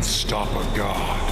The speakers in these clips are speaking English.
stop a god.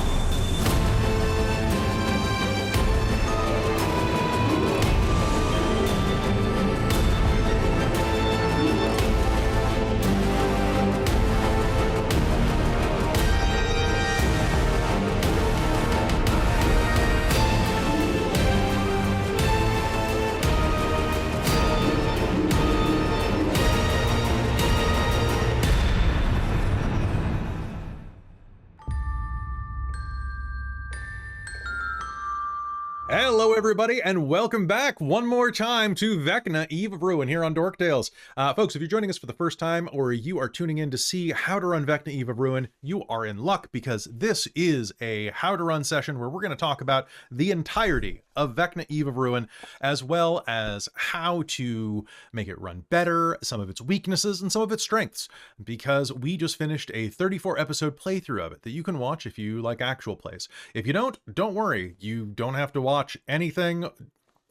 Hello everybody, and welcome back one more time to Vecna, Eve of Ruin here on Dork Tales. Folks, if you're joining us for the first time, or you are tuning in to see how to run Vecna, Eve of Ruin, you are in luck, because this is a how to run session where we're going to talk about the entirety of Vecna, Eve of Ruin, as well as how to make it run better, some of its weaknesses, and some of its strengths, because we just finished a 34 episode playthrough of it that you can watch if you like actual plays. If you don't worry, you don't have to watch anything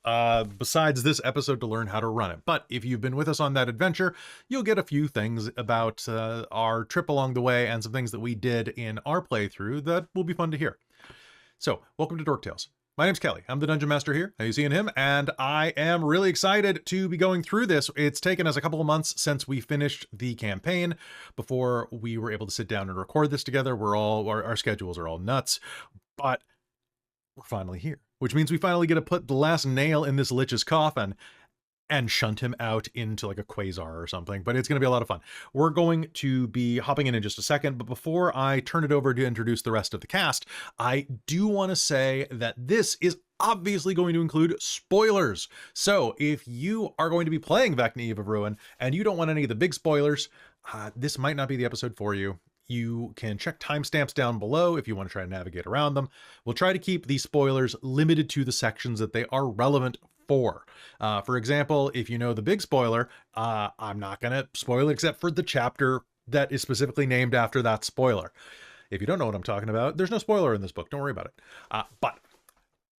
besides this episode to learn how to run it. But if you've been with us on that adventure, you'll get a few things about our trip along the way and some things that we did in our playthrough that will be fun to hear. So, welcome to Dork Tales. My name's Kelly. I'm the Dungeon Master here. How you seeing him? And I am really excited to be going through this. It's taken us a couple of months since we finished the campaign before we were able to sit down and record this together. Our schedules are all nuts, but we're finally here, which means we finally get to put the last nail in this Lich's coffin and shunt him out into like a quasar or something, but it's going to be a lot of fun. We're going to be hopping in just a second, but before I turn it over to introduce the rest of the cast, I do want to say that this is obviously going to include spoilers. So if you are going to be playing Vecna, Eve of Ruin and you don't want any of the big spoilers, this might not be the episode for you. You can check timestamps down below if you want to try to navigate around them. We'll try to keep these spoilers limited to the sections that they are relevant for. For example, if you know the big spoiler, I'm not going to spoil it except for the chapter that is specifically named after that spoiler. If you don't know what I'm talking about, there's no spoiler in this book. Don't worry about it. But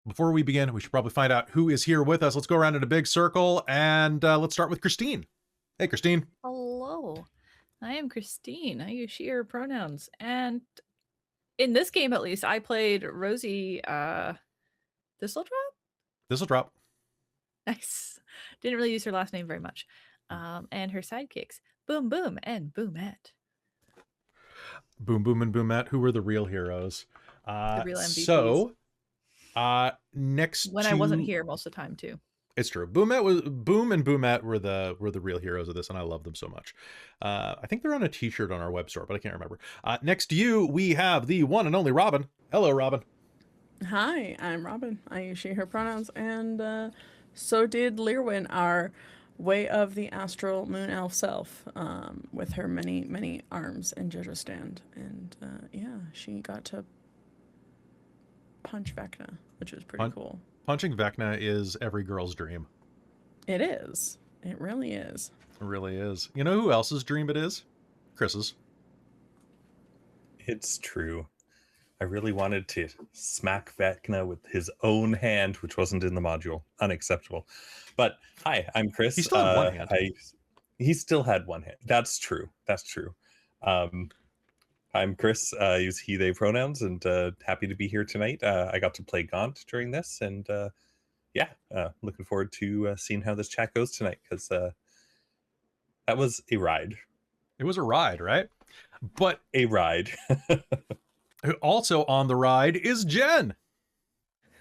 before we begin, we should probably find out who is here with us. Let's go around in a big circle, and let's start with Christine. Hey, Christine. Hello. I am Christine. I use she, her pronouns. And in this game, at least, I played Rosie Thistledrop? Thistledrop. Nice. Didn't really use her last name very much. And her sidekicks, Boom Boom and Boomette. Boom Boom and Boomette, who were the real heroes. The real MVPs. So, I wasn't here most of the time, too. It's true. Boom and Boomette were the real heroes of this, and I love them so much. I think they're on a t-shirt on our web store, but I can't remember. Next to you, we have the one and only Robin. Hello, Robin. Hi, I'm Robin. I use she, her pronouns, and so did Lyrwin, our way of the astral moon elf self, with her many, many arms and Jojo stand. And yeah, she got to punch Vecna, which was pretty cool. Punching Vecna is every girl's dream. It is. It really is. It really is. You know who else's dream it is? Chris's. It's true. I really wanted to smack Vecna with his own hand, which wasn't in the module. Unacceptable. But hi, I'm Chris. He still had one hand. He still had one hand. That's true. That's true. I'm Chris. I use he, they pronouns, and happy to be here tonight. I got to play Gaunt during this, and yeah, looking forward to seeing how this chat goes tonight, because that was a ride. It was a ride, right? But a ride. Also on the ride is Jen.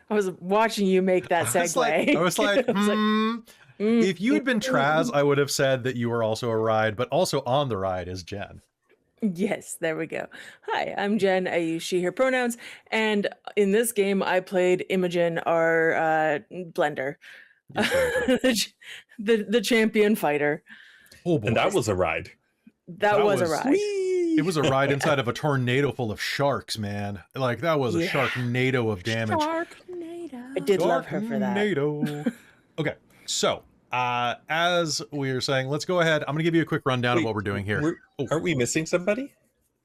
I was watching you make that segue. I was like, if you had been Traz, I would have said that you were also a ride, but also on the ride is Jen. Yes, there we go. Hi, I'm Jen. I use she, her pronouns. And in this game, I played Imogen, our blender. the champion fighter. Oh, boy. And that was a ride. That was a ride. It was a ride inside of a tornado full of sharks, man. Like, that was a sharknado of damage. Sharknado. I did love her for that. Okay, so as we were saying, let's go ahead. I'm going to give you a quick rundown of what we're doing here. Aren't we missing somebody?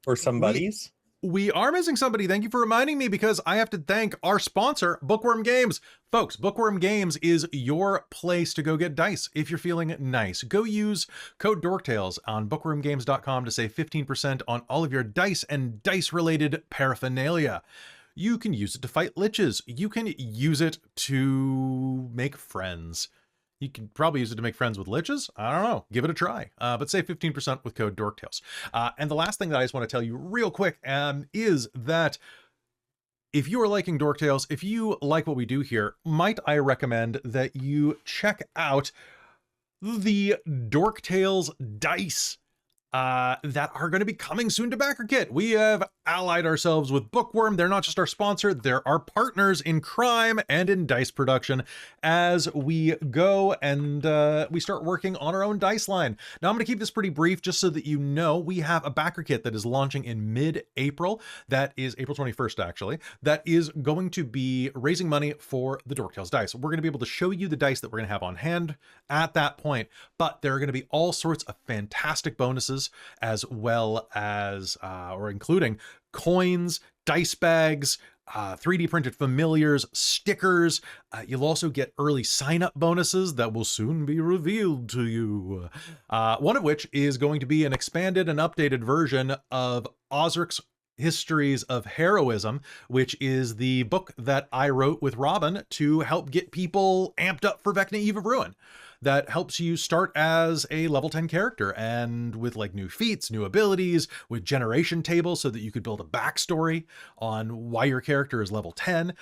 Or somebodies? we are missing somebody. Thank you for reminding me, because I have to thank our sponsor, Bookwyrm Games. Folks, Bookwyrm Games is your place to go get dice. If you're feeling nice, go use code DorkTales on bookwormgames.com to save 15% on all of your dice and dice-related paraphernalia. You can use it to fight liches. You can use it to make friends. You can probably use it to make friends with liches. I don't know. Give it a try. But save 15% with code DorkTales. And the last thing that I just want to tell you real quick is that if you are liking Dork Tales, if you like what we do here, might I recommend that you check out the Dork Tales dice that are going to be coming soon to Backerkit. We have allied ourselves with Bookwyrm. They're not just our sponsor, they're our partners in crime and in dice production as we go and we start working on our own dice line. Now I'm going to keep this pretty brief just so that you know we have a Backerkit that is launching in mid-April. That is April 21st, actually. That is going to be raising money for the Dork Tales dice. We're going to be able to show you the dice that we're going to have on hand at that point, but there are going to be all sorts of fantastic bonuses, as well as or including coins, dice bags, 3D printed familiars, stickers. You'll also get early sign-up bonuses that will soon be revealed to you. One of which is going to be an expanded and updated version of Osric's Histories of Heroism, which is the book that I wrote with Robin to help get people amped up for Vecna Eve of Ruin. That helps you start as a level 10 character and with like new feats, new abilities, with generation tables so that you could build a backstory on why your character is level 10.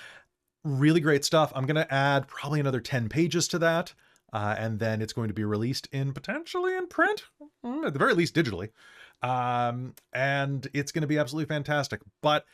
Really great stuff. I'm going to add probably another 10 pages to that. And then it's going to be released potentially in print, at the very least digitally. And it's going to be absolutely fantastic. But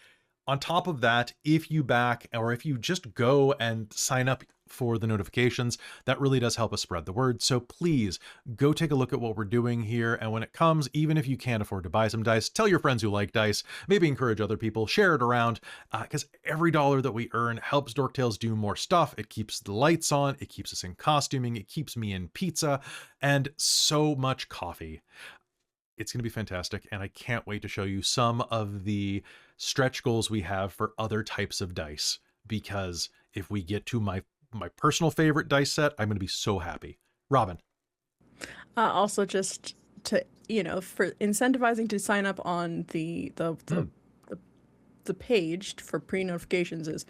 on top of that, if you back or if you just go and sign up for the notifications, that really does help us spread the word. So please go take a look at what we're doing here. And when it comes, even if you can't afford to buy some dice, tell your friends who like dice, maybe encourage other people, share it around, because every dollar that we earn helps Dork Tales do more stuff. It keeps the lights on, it keeps us in costuming, it keeps me in pizza, and so much coffee. It's going to be fantastic, and I can't wait to show you some of the stretch goals we have for other types of dice, because if we get to my personal favorite dice set, I'm going to be so happy. Robin. Also, just to, for incentivizing to sign up on the page for pre-notifications is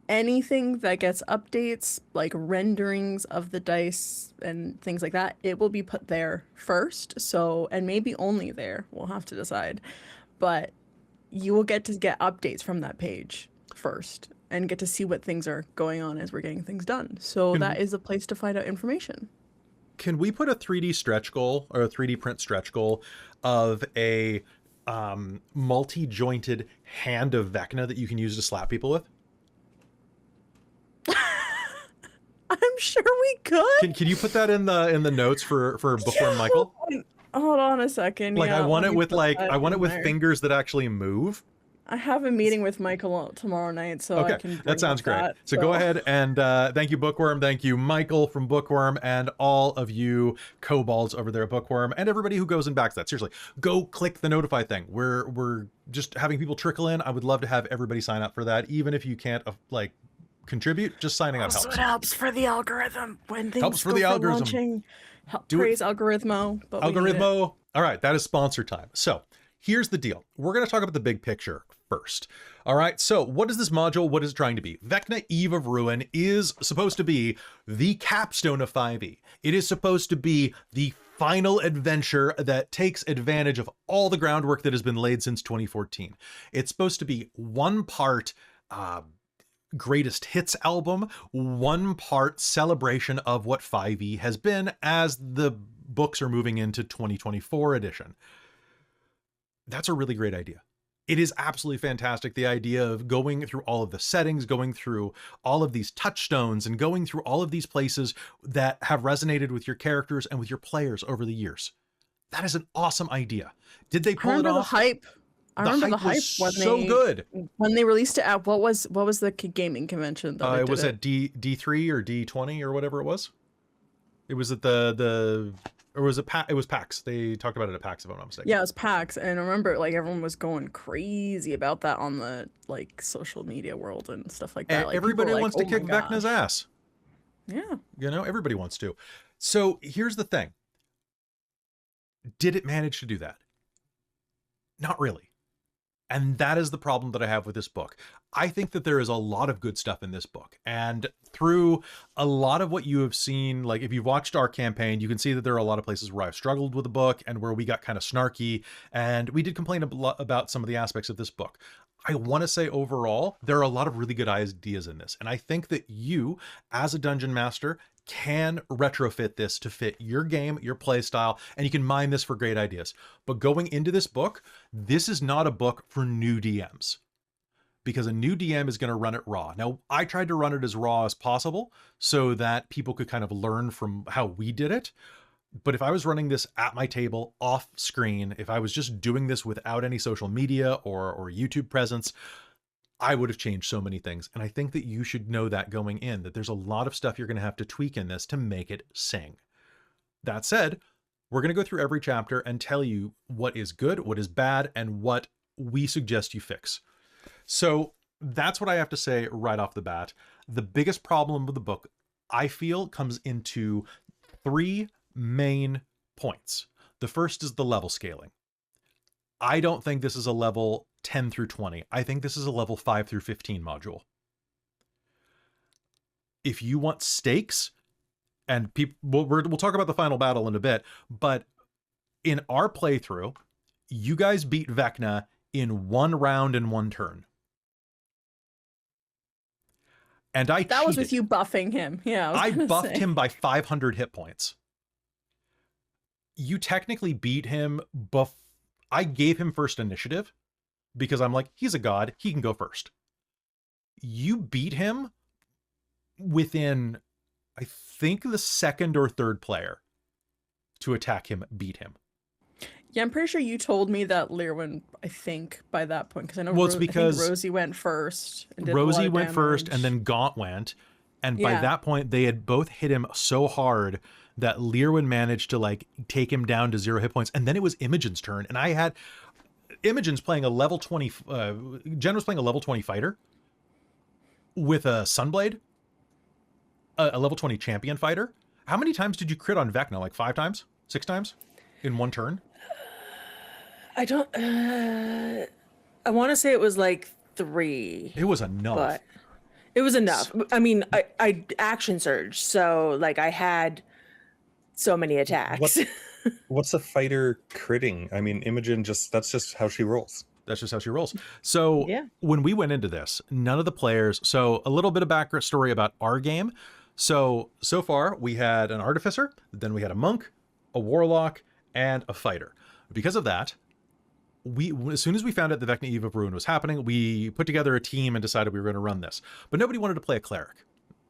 anything that gets updates, like renderings of the dice and things like that, it will be put there first. So, and maybe only there, we'll have to decide. But you will get updates from that page first and get to see what things are going on as we're getting things done. So that is a place to find out information. Can we put a 3D stretch goal or a 3D print stretch goal of a multi-jointed hand of Vecna that you can use to slap people with? I'm sure we could. Can you put that in the notes for Bookwyrm Michael? Hold on a second. Like, yeah, I want it with there. fingers that actually move. I have a meeting with Michael tomorrow night, so okay, I can. That sounds great. So go ahead and thank you, Bookwyrm. Thank you, Michael from Bookwyrm, and all of you kobolds over there at Bookwyrm, and everybody who goes and backs that. Seriously, go click the notify thing. We're just having people trickle in. I would love to have everybody sign up for that, even if you can't contribute. Just signing up helps. It helps for the algorithm when things helps for the algorithm. Launching. Praise Algorithmo. Algorithmo. All right, that is sponsor time. So here's the deal. We're going to talk about the big picture first. All right, so what is this module? What is it trying to be? Vecna Eve of Ruin is supposed to be the capstone of 5e. It is supposed to be the final adventure that takes advantage of all the groundwork that has been laid since 2014. It's supposed to be one part greatest hits album, one part celebration of what 5e has been as the books are moving into 2024 edition. That's a really great idea. It is absolutely fantastic. The idea of going through all of the settings, going through all of these touchstones, and going through all of these places that have resonated with your characters and with your players over the years. That is an awesome idea. Did they pull it off? I remember the hype when so good when they released it at what was the gaming convention that it was at D3 or D20 or whatever it was. It was at the Or was it it was PAX? They talked about it at PAX, if I'm not mistaken. Yeah, it was PAX, and I remember like everyone was going crazy about that on the like social media world and stuff like that. Like, people Everybody were like, wants to "Oh kick my Vecna's gosh." ass. Yeah. You know, everybody wants to. So here's the thing. Did it manage to do that? Not really. And that is the problem that I have with this book. I think that there is a lot of good stuff in this book. And through a lot of what you have seen, like if you've watched our campaign, you can see that there are a lot of places where I've struggled with the book and where we got kind of snarky. And we did complain a lot about some of the aspects of this book. I want to say overall, there are a lot of really good ideas in this. And I think that you, as a dungeon master, can retrofit this to fit your game, your play style, and you can mine this for great ideas. But going into this book, this is not a book for new DMs, because a new DM is going to run it raw. Now, I tried to run it as raw as possible so that people could kind of learn from how we did it. But if I was running this at my table off screen, if I was just doing this without any social media or YouTube presence, I would have changed so many things. And I think that you should know that going in, that there's a lot of stuff you're going to have to tweak in this to make it sing. That said, we're going to go through every chapter and tell you what is good, what is bad, and what we suggest you fix. So that's what I have to say right off the bat. The biggest problem with the book, I feel, comes into 3 main points. The first is the level scaling. I don't think this is a level 10 through 20. I think this is a level 5 through 15 module. If you want stakes, and people, we'll talk about the final battle in a bit, but in our playthrough, you guys beat Vecna in 1 round and 1 turn. And I That was with cheated. you buffing him. Yeah. I gonna buffed say. him by 500 hit points. You technically beat him I gave him first initiative because I'm like, he's a god, he can go first. You beat him within, I think, the 2nd or 3rd player to attack him beat him. Yeah, I'm pretty sure you told me that Lyrwin, I think, by that point, because I know Well, it's I think because Rosie went first. And did a lot Rosie of went first and damage. then Gaunt went. And by Yeah. that point, they had both hit him so hard that Lyrwin managed to like take him down to 0 hit points. And then it was Imogen's turn. And I had Imogen's playing a level 20, Jen was playing a level 20 fighter with a Sunblade, a level 20 champion fighter. How many times did you crit on Vecna? Like 5 times? 6 times in 1 turn? I don't. I want to say it was like 3, It was enough. but it was enough. I mean, I action surge, so like I had so many attacks. What's a fighter critting? I mean, Imogen that's just how she rolls. That's just how she rolls. So Yeah. when we went into this, none of the players, so a little bit of background story about our game. So far we had an artificer, then we had a monk, a warlock, and a fighter. Because of that, as soon as we found out the Vecna Eve of Ruin was happening, we put together a team and decided we were going to run this. But nobody wanted to play a cleric.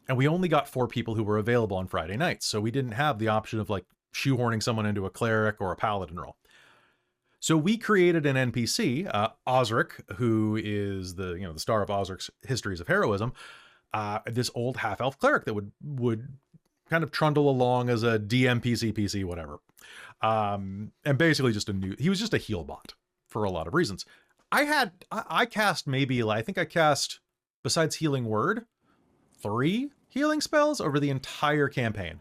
And we only got 4 people who were available on Friday nights. So we didn't have the option of like shoehorning someone into a cleric or a paladin role. So we created an NPC, Osric, who is the star of Osric's Histories of Heroism, this old half-elf cleric that would kind of trundle along as a DM PC, whatever. And basically he was just a heal bot for a lot of reasons. I cast maybe, I think I cast, besides Healing Word, 3 healing spells over the entire campaign.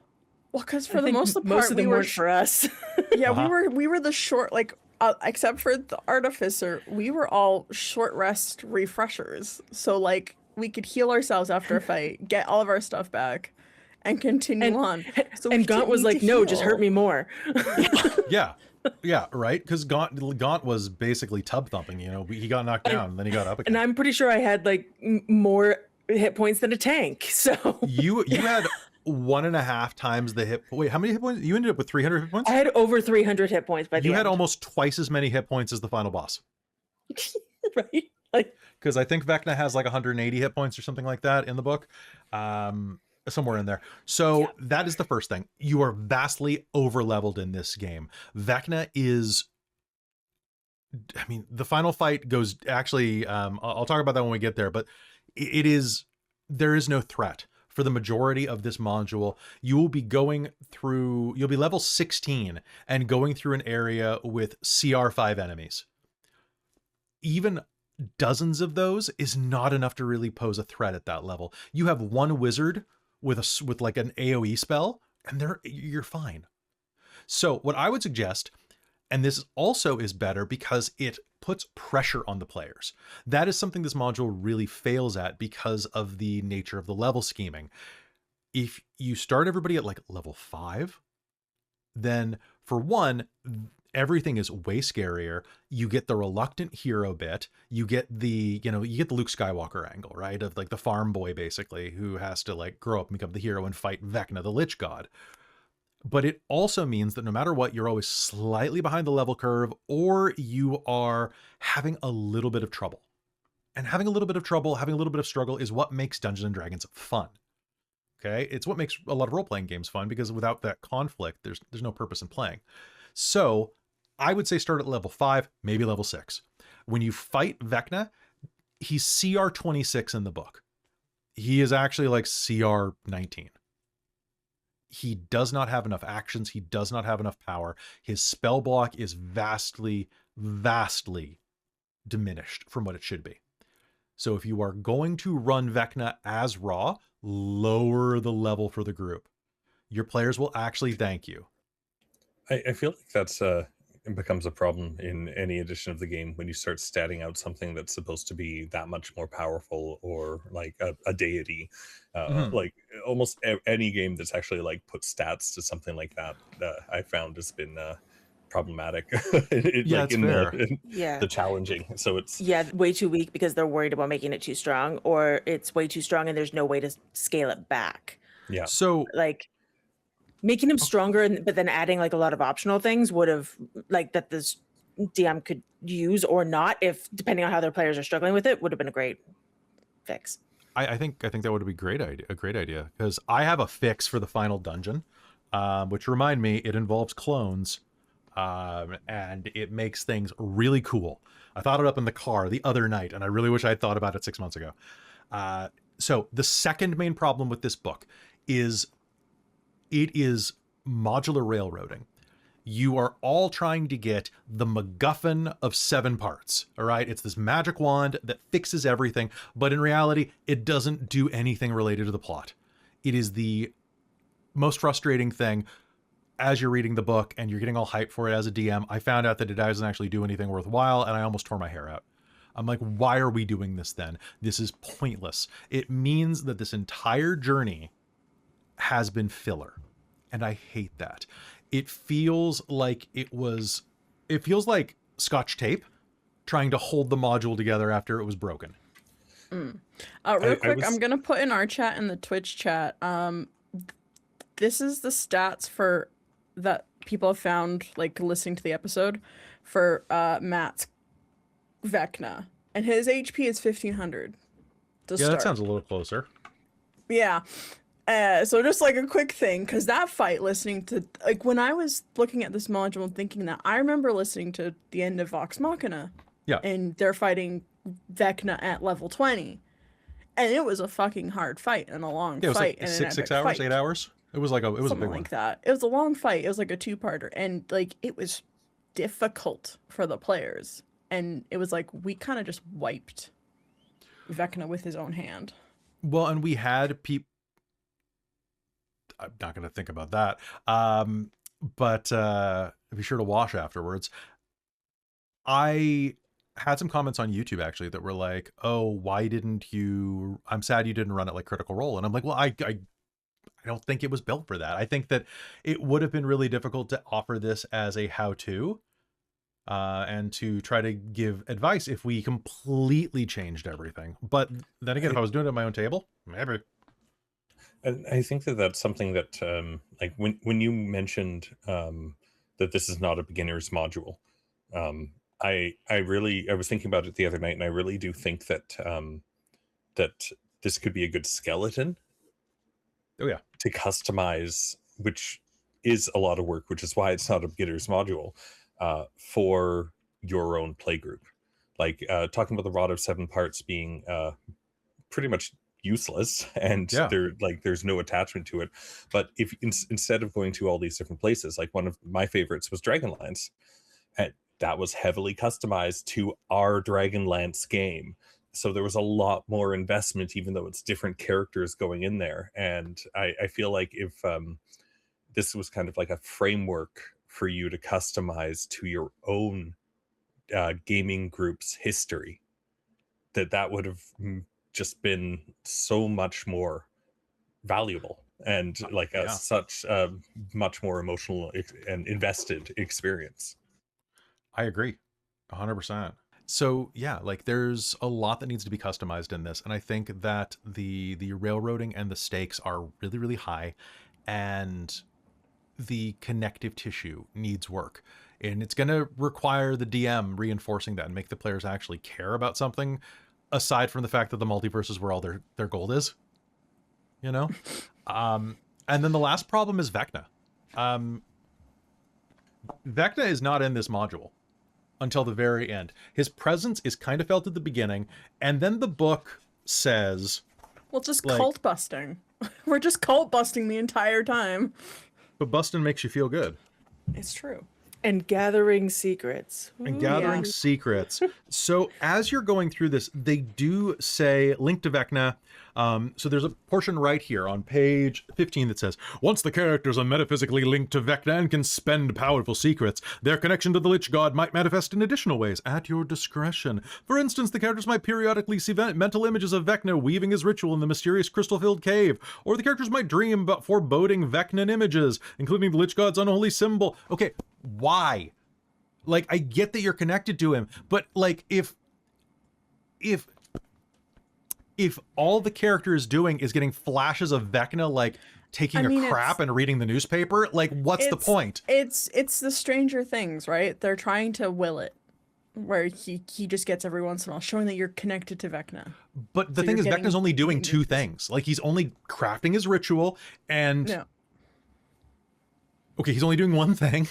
Well, because I for the think most of the most part, of we them were weren't for us. yeah, Uh-huh. we were the short, like, except for the artificer, we were all short rest refreshers. So like we could heal ourselves after a fight, get all of our stuff back, and continue on. So we And Gaunt didn't was need like, to "No, just heal. hurt me more." Yeah, right? Because Gaunt was basically tub thumping, he got knocked down, and then he got up again. And I'm pretty sure I had like more hit points than a tank. So You had 1.5 times the hit. Wait, how many hit points? You ended up with 300 hit points? I had over 300 hit points by the You end. had almost twice as many hit points as the final boss. right? Like, Because I think Vecna has like 180 hit points or something like that in the book. Somewhere in there. So Yeah. that is the first thing. You are vastly over leveled in this game. Vecna is, I mean, the final fight goes actually, I'll talk about that when we get there, but there is no threat. for the majority of this module, you will be going through, you'll be level 16 and going through an area with CR5 enemies. Even dozens of those is not enough to really pose a threat at that level. You have one wizard with like an AoE spell, and you're fine. So what I would suggest, and this also is better because it puts pressure on the players. That is something this module really fails at because of the nature of the level scheming. If you start everybody at like level 5, then for one, everything is way scarier. You get the reluctant hero bit. You get the, you get the Luke Skywalker angle, right? Of like the farm boy, basically, who has to like grow up and become the hero and fight Vecna, the Lich God. But it also means that no matter what, you're always slightly behind the level curve, or you are having a little bit of trouble. And having a little bit of trouble, having a little bit of struggle is what makes Dungeons and Dragons fun. Okay? It's what makes a lot of role-playing games fun, because without that conflict, there's no purpose in playing. So I would say start at level 5, maybe level 6. When you fight Vecna, he's CR 26 in the book. He is actually like CR 19. He does not have enough actions. He does not have enough power. His spell block is vastly, vastly diminished from what it should be. So if you are going to run Vecna as raw, lower the level for the group. Your players will actually thank you. I feel like that's it becomes a problem in any edition of the game when you start statting out something that's supposed to be that much more powerful, or like a deity. Like almost any game that's actually like put stats to something like that, I found has been problematic. It's fair. The challenging. So it's way too weak because they're worried about making it too strong, or it's way too strong and there's no way to scale it back. Yeah. So like making him stronger, but then adding like a lot of optional things would have, like, that this DM could use or not, if depending on how their players are struggling with it, would have been a great fix. I think that would be a great idea, because I have a fix for the final dungeon, which, remind me, it involves clones, and it makes things really cool. I thought it up in the car the other night, and I really wish I had thought about it 6 months ago. So the second main problem with this book is it is modular railroading. You are all trying to get the MacGuffin of 7 parts, all right? It's this magic wand that fixes everything, but in reality, it doesn't do anything related to the plot. It is the most frustrating thing. As you're reading the book and you're getting all hyped for it as a DM, I found out that it doesn't actually do anything worthwhile, and I almost tore my hair out. I'm like, why are we doing this then? This is pointless. It means that this entire journey has been filler, and I hate that. It feels like Scotch tape trying to hold the module together after it was broken. Real quick, I'm gonna put in our chat and the Twitch chat. This is the stats for that people have found, like, listening to the episode, for Matt's Vecna, and his HP is 1500. That sounds a little closer. Yeah. So just like a quick thing, because that fight, listening to, like, when I was looking at this module and thinking that, I remember listening to the end of Vox Machina. Yeah. And they're fighting Vecna at level 20. And it was a fucking hard fight and a long fight. Like 6 hours, fight. 8 hours? It was a big Something one. like that. It was a long fight. It was like a 2-parter. And, like, it was difficult for the players. And it was like, we kind of just wiped Vecna with his own hand. Well, and we had people, I'm not going to think about that. But be sure to wash afterwards. I had some comments on YouTube, actually, that were like, oh, why didn't you, I'm sad you didn't run it like Critical Role. And I'm like, well, I don't think it was built for that. I think that it would have been really difficult to offer this as a how-to, and to try to give advice if we completely changed everything. But then again, if I was doing it at my own table, maybe. And I think that that's something that, like, when you mentioned that this is not a beginner's module, I was thinking about it the other night, and I really do think that that this could be a good skeleton. Oh yeah, to customize, which is a lot of work, which is why it's not a beginner's module, for your own playgroup. Like, talking about the Rod of 7 parts being pretty much useless and Yeah. there's no attachment to it. But if instead of going to all these different places, like one of my favorites was Dragonlance, and that was heavily customized to our Dragonlance game. So there was a lot more investment, even though it's different characters going in there. And I feel like if this was kind of like a framework for you to customize to your own gaming group's history, that would have just been so much more valuable and like such a much more emotional and invested experience. I agree 100%. So yeah, like there's a lot that needs to be customized in this. And I think that the railroading and the stakes are really, really high, and the connective tissue needs work. And it's going to require the DM reinforcing that and make the players actually care about something, aside from the fact that the multiverse is where all their gold is, you know? And then the last problem is Vecna. Vecna is not in this module until the very end. His presence is kind of felt at the beginning, and then the book says... Well, just like, cult busting. We're just cult busting the entire time. But busting makes you feel good. It's true. And gathering secrets. And gathering secrets. So as you're going through this, they do say link to Vecna. So there's a portion right here on page 15 that says, once the characters are metaphysically linked to Vecna and can spend powerful secrets, their connection to the Lich God might manifest in additional ways at your discretion. For instance, the characters might periodically see mental images of Vecna weaving his ritual in the mysterious crystal-filled cave, or the characters might dream about foreboding Vecnan images, including the Lich God's unholy symbol. Okay, why? Like, I get that you're connected to him, but like, if all the character is doing is getting flashes of Vecna, like taking a crap and reading the newspaper, like what's the point? It's the Stranger Things, right? They're trying to will it, where he just gets every once in a while, showing that you're connected to Vecna. But the thing is, Vecna's only doing two things. Like, he's only crafting his ritual, and okay, he's only doing one thing.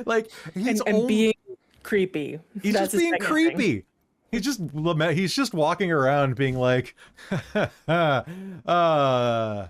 like he's and being creepy. He's just being creepy. Thing. He's just walking around being like, oh,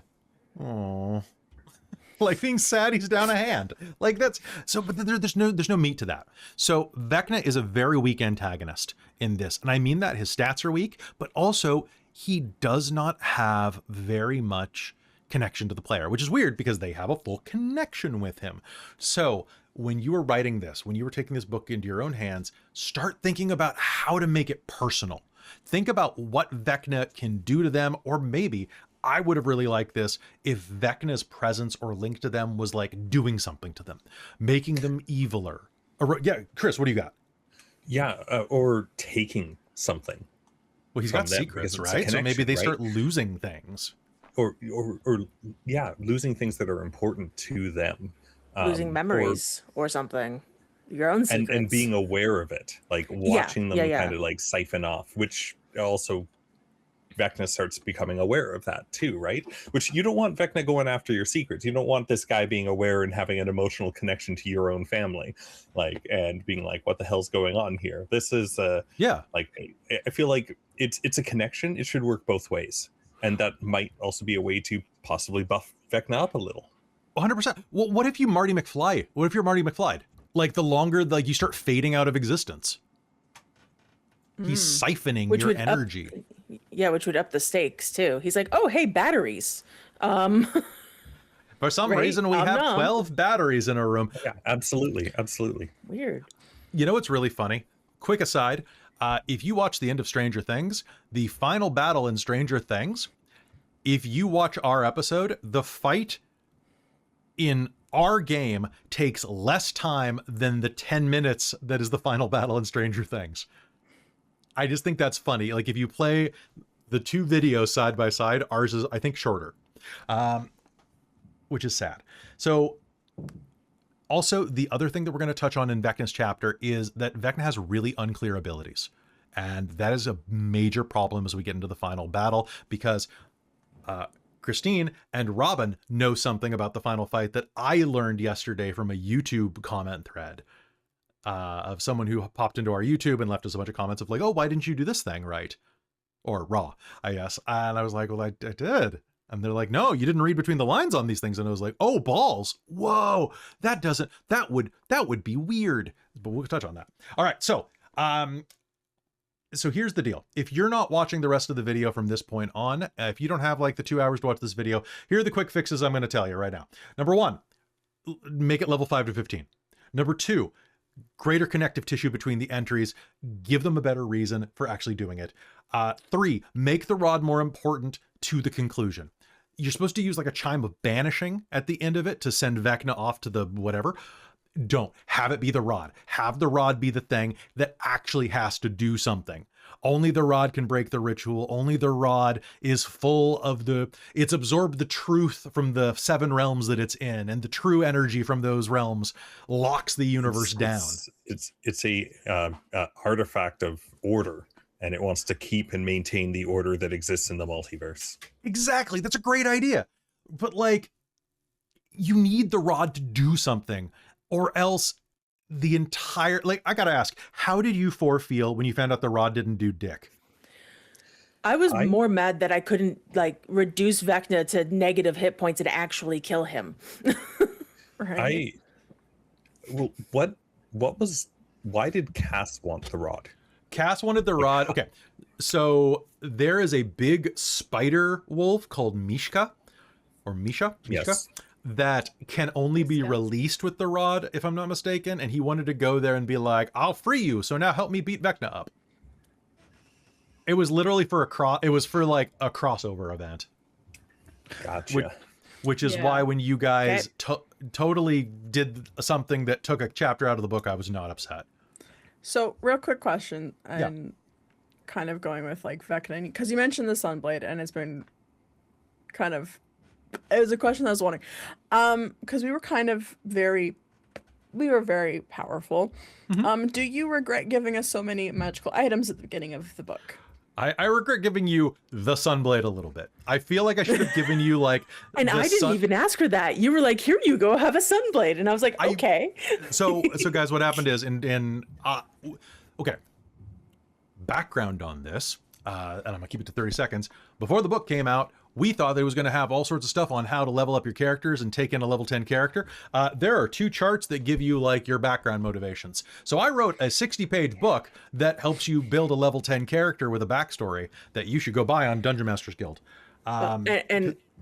like being sad he's down a hand. Like that's so, but there's no meat to that. So Vecna is a very weak antagonist in this. And I mean that his stats are weak, but also he does not have very much connection to the player, which is weird because they have a full connection with him. So when you were writing this, when you were taking this book into your own hands, start thinking about how to make it personal. Think about what Vecna can do to them, or maybe I would have really liked this if Vecna's presence or link to them was like doing something to them, making them eviler. Or, yeah, Chris, what do you got? Yeah, or taking something. Well, he's got secrets, right? So maybe they start losing things. Or losing things that are important to them. Losing memories or something. Your own secrets. And being aware of it. Like watching them kind of like siphon off, which also Vecna starts becoming aware of that too, right? Which you don't want Vecna going after your secrets. You don't want this guy being aware and having an emotional connection to your own family, like, and being like, what the hell's going on here? This is like, I feel like it's a connection. It should work both ways. And that might also be a way to possibly buff Vecna up a little. 100%. Well, what if you Marty McFly? What if you're Marty McFly? Like, the longer like you start fading out of existence, he's siphoning your energy. Which would up the stakes too. He's like, oh, hey, batteries. For some reason, we have 12 batteries in our room. Yeah, absolutely. Weird. You know what's really funny? Quick aside. If you watch the end of Stranger Things, the final battle in Stranger Things, if you watch our episode, the fight in our game takes less time than the 10 minutes that is the final battle in Stranger Things. I just think that's funny. Like, if you play the two videos side by side, ours is, I think, shorter, which is sad. So also, the other thing that we're going to touch on in Vecna's chapter is that Vecna has really unclear abilities. And that is a major problem as we get into the final battle, because Christine and Robin know something about the final fight that I learned yesterday from a YouTube comment thread of someone who popped into our YouTube and left us a bunch of comments of like, oh, why didn't you do this thing right? or raw, I guess. And I was like, well, I did. And they're like, no, you didn't read between the lines on these things. And I was like, oh, balls. Whoa, that would be weird. But we'll touch on that. All right. So here's the deal. If you're not watching the rest of the video from this point on, if you don't have like the 2 hours to watch this video, here are the quick fixes I'm going to tell you right now. Number 1, make it level 5 to 15. Number 2, greater connective tissue between the entries. Give them a better reason for actually doing it. 3, make the rod more important to the conclusion. You're supposed to use like a chime of banishing at the end of it to send Vecna off to the whatever. Don't have it be the rod. Have the rod be the thing that actually has to do something. Only the rod can break the ritual. Only the rod is full of it's absorbed the truth from the 7 realms that it's in, and the true energy from those realms locks the universe down. It's a artifact of order, and it wants to keep and maintain the order that exists in the multiverse. Exactly. That's a great idea. But like, you need the rod to do something, or else the entire, like, I gotta ask, how did you 4 feel when you found out the rod didn't do dick? I was more mad that I couldn't like reduce Vecna to negative hit points and actually kill him. Right. Why did Cass want the rod? Cass wanted the rod. Okay, so there is a big spider wolf called Mishka, or Misha, Yes. that can only be released with the rod, if I'm not mistaken. And he wanted to go there and be like, I'll free you, so now help me beat Vecna up. It was literally for it was for like a crossover event. Gotcha. Which is why when you guys totally did something that took a chapter out of the book, I was not upset. So, real quick question, and kind of going with like Vecna, because you mentioned the Sunblade, and it's been kind of, it was a question I was wondering, because we were very powerful. Mm-hmm. Do you regret giving us so many magical items at the beginning of the book? I regret giving you the Sunblade a little bit. I feel like I should have given you like, and I didn't even ask for that. You were like, here you go, have a Sunblade. And I was like, okay. So guys, what happened is okay, background on this, and I'm gonna keep it to 30 seconds. Before the book came out, we thought that it was going to have all sorts of stuff on how to level up your characters and take in a level 10 character. There are 2 charts that give you like your background motivations. So I wrote a 60-page book that helps you build a level 10 character with a backstory that you should go buy on Dungeon Masters Guild.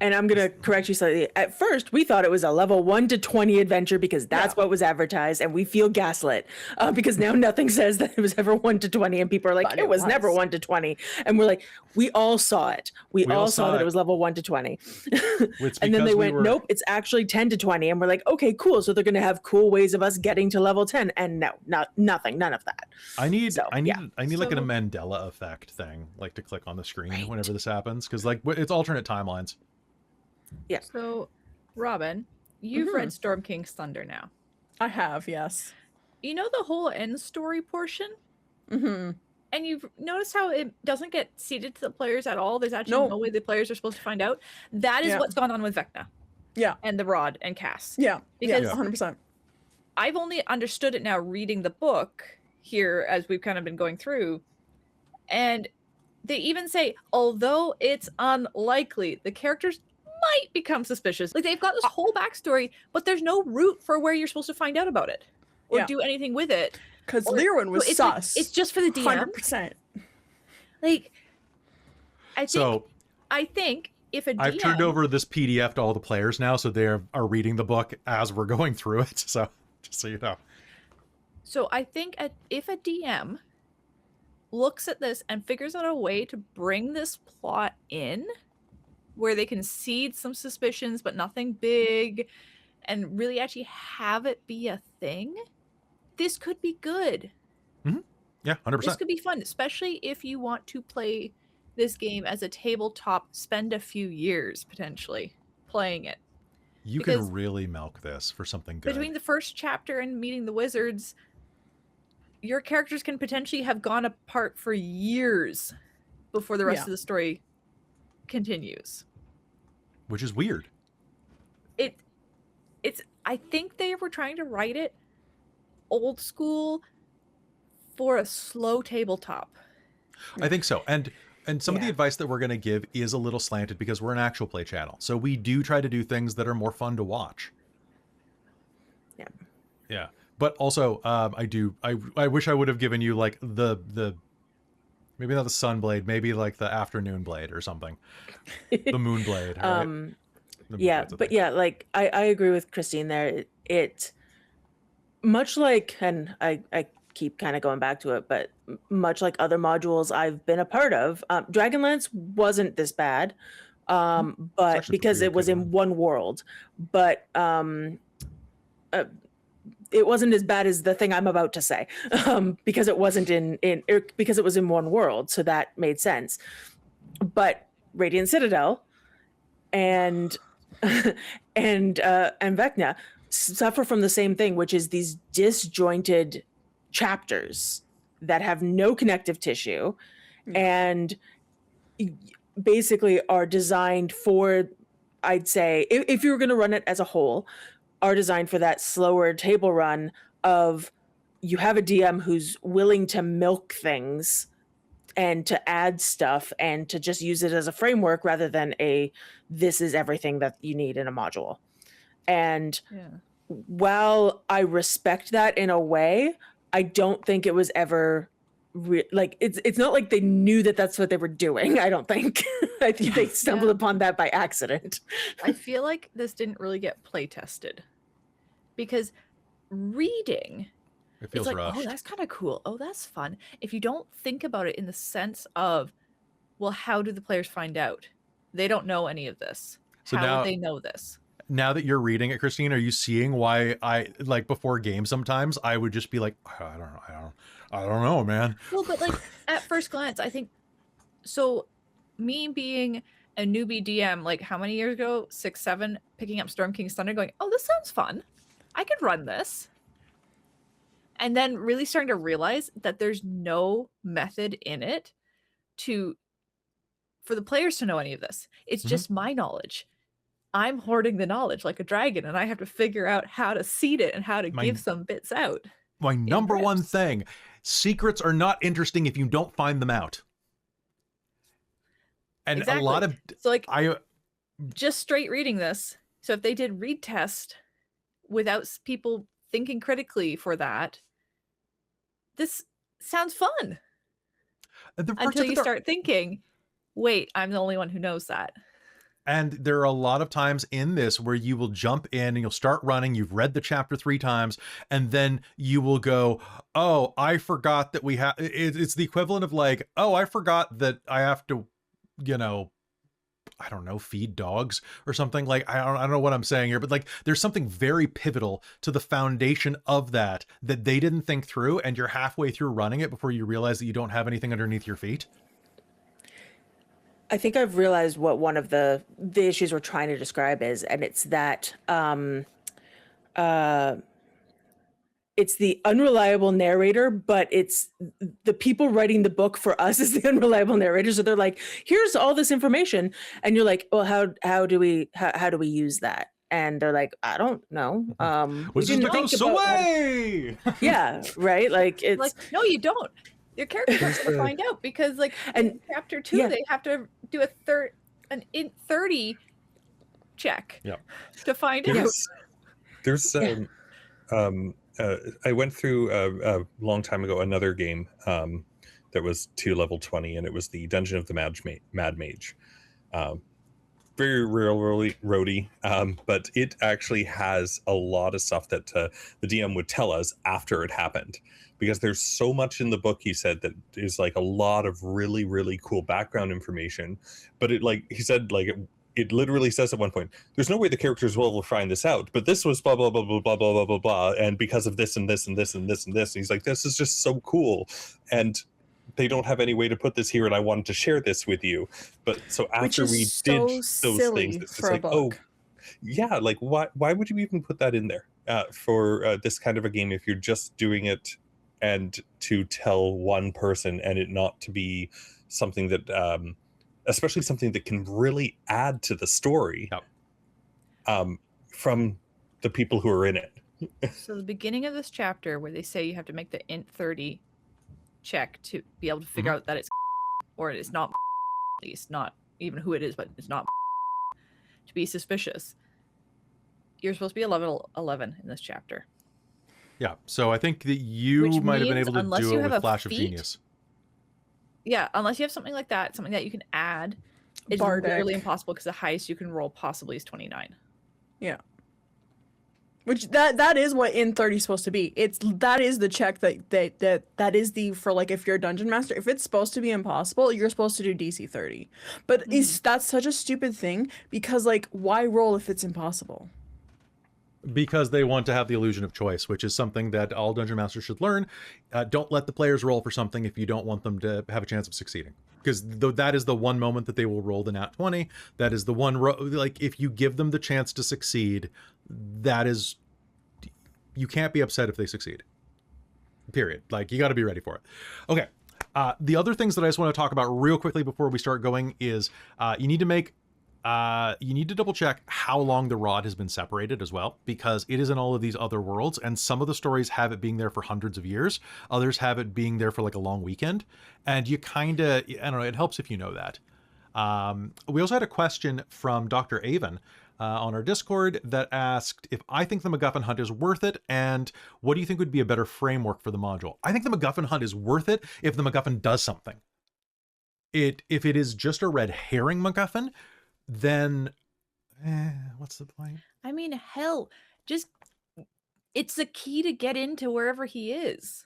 And I'm going to correct you slightly. At first, we thought it was a level 1 to 20 adventure because that's what was advertised, and we feel gaslit because now nothing says that it was ever 1 to 20, and people are like, it was never 1 to 20. And we're like, we all saw it. We all saw that it was level 1 to 20. And then they went, nope, it's actually 10 to 20. And we're like, okay, cool. So they're going to have cool ways of us getting to level 10. And no, nothing, none of that. I need like a Mandela effect thing, like to click on the screen whenever this happens, because like it's alternate timelines. Yeah. So, Robin, you've read Storm King's Thunder now. I have, yes. You know the whole end story portion? Mm-hmm. And you've noticed how it doesn't get seeded to the players at all? There's actually no way the players are supposed to find out. That is what's gone on with Vecna. Yeah. And the Rod and Cass. Yeah. Because 100%. I've only understood it now reading the book here as we've kind of been going through. And they even say, although it's unlikely, the characters might become suspicious. Like, they've got this whole backstory, but there's no route for where you're supposed to find out about it or do anything with it. Because Lirwin was sus. It's just for the DM. 100%. Like, I think if a DM... I've turned over this PDF to all the players now, so they are reading the book as we're going through it. So, just so you know. So I think if a DM looks at this and figures out a way to bring this plot in, where they can seed some suspicions, but nothing big, and really actually have it be a thing, this could be good. Mm-hmm. Yeah, 100%. This could be fun, especially if you want to play this game as a tabletop, spend a few years potentially playing it. You can really milk this for something good. Between the first chapter and meeting the wizards, your characters can potentially have gone apart for years before the rest of the story continues, which is weird. I think they were trying to write it old school for a slow tabletop. I think so. And And some of the Yeah. advice that we're going to give is a little slanted because we're an actual play channel. So we do try to do things that are more fun to watch. Yeah. Yeah. But also, I wish I would have given you like the maybe not the sun blade, maybe like the afternoon blade or something. The moon blade. Right? The moon Yeah, blade's a but thing. yeah, like I agree with Christine there. It much like, and I keep kind of going back to it, but much like other modules I've been a part of, Dragonlance wasn't this bad, but actually because pretty it was okay, in one world, but it wasn't as bad as the thing I'm about to say, because it wasn't because it was in one world, so that made sense. But Radiant Citadel and Vecna suffer from the same thing, which is these disjointed chapters that have no connective tissue and basically are designed for, I'd say, if you were going to run it as a whole, are designed for that slower table run of you have a DM who's willing to milk things and to add stuff and to just use it as a framework rather than this is everything that you need in a module. And while I respect that in a way, I don't think it was ever like it's not like they knew that that's what they were doing. I don't think. I think they stumbled upon that by accident. I feel like this didn't really get play tested because reading, It feels it's like, rushed. oh, that's kind of cool. Oh, that's fun. If you don't think about it in the sense of, well, how do the players find out? They don't know any of this. So how now- would they know this? Now that you're reading it, Christine, are you seeing why I like before games sometimes I would just be like, I don't know, man. Well, but like at first glance, I think so. Me being a newbie DM, like how many years ago? 6, 7, picking up Storm King's Thunder, going, oh, this sounds fun. I could run this. And then really starting to realize that there's no method in it for the players to know any of this. It's just my knowledge. I'm hoarding the knowledge like a dragon, and I have to figure out how to seed it and how to give some bits out. My number one rips. thing, secrets are not interesting if you don't find them out. And Exactly. a lot of So like just straight reading this. So if they did read test without people thinking critically for that, this sounds fun. Until you start thinking, wait, I'm the only one who knows that. And there are a lot of times in this where you will jump in and you'll start running. You've read the chapter 3 times, and then you will go, oh, I forgot that we have, it's the equivalent of like, oh, I forgot that I have to, I don't know, feed dogs or something. Like, I don't know what I'm saying here, but like there's something very pivotal to the foundation of that they didn't think through, and you're halfway through running it before you realize that you don't have anything underneath your feet. I think I've realized what one of the issues we're trying to describe is, and it's that it's the unreliable narrator, but it's the people writing the book for us is the unreliable narrator. So they're like, here's all this information. And you're like, well, how do we use that? And they're like, I don't know. Which is the ghost away. Yeah, right. Like it's like, no, you don't. Your characters have to find out because, like, in chapter 2, they have to do an int 30 check to find out. There's I went through a long time ago another game that was 2 level 20, and it was the Dungeon of the Mad Mage. Very railroady, but it actually has a lot of stuff that the DM would tell us after it happened, because there's so much in the book, he said, that is like a lot of really, really cool background information. But it, like he said, like it literally says at one point, there's no way the characters will find this out, but this was blah blah blah blah blah blah blah blah blah, and because of this and this and this and this and this, and he's like, this is just so cool, and they don't have any way to put this here, and I wanted to share this with you. But so after we did those things, it's just like, oh yeah, like why would you even put that in there for this kind of a game if you're just doing it and to tell one person, and it not to be something that especially something that can really add to the story from the people who are in it. So the beginning of this chapter where they say you have to make the int 30 check to be able to figure out that it's or it's not, least, not even who it is, but it's not to be suspicious. You're supposed to be a level 11 in this chapter. Yeah, so I think that you Which might have been means able to unless do you it have with a Flash of feat, Genius. Yeah, unless you have something like that, something that you can add, it's Bardic. literally impossible because the highest you can roll possibly is 29. Yeah. Which that is what in 30 is supposed to be. That is the check that is the, for like, if you're a dungeon master, if it's supposed to be impossible, you're supposed to do DC 30. But that's such a stupid thing, because like, why roll if it's impossible? Because they want to have the illusion of choice, which is something that all dungeon masters should learn. Don't let the players roll for something if you don't want them to have a chance of succeeding. Because that is the one moment that they will roll the nat 20. That is the one, like, if you give them the chance to succeed, that is, you can't be upset if they succeed. Period. Like, you got to be ready for it. Okay. The other things that I just want to talk about real quickly before we start going is you need to double check how long the rod has been separated as well, because it is in all of these other worlds, and some of the stories have it being there for hundreds of years. Others have it being there for like a long weekend. And you kind of, I don't know, it helps if you know that. We also had a question from Dr. Avon on our Discord that asked if I think the MacGuffin hunt is worth it, and what do you think would be a better framework for the module? I think the MacGuffin hunt is worth it if the MacGuffin does something. If it is just a red herring MacGuffin, then what's the point? I mean, hell, just it's the key to get into wherever he is.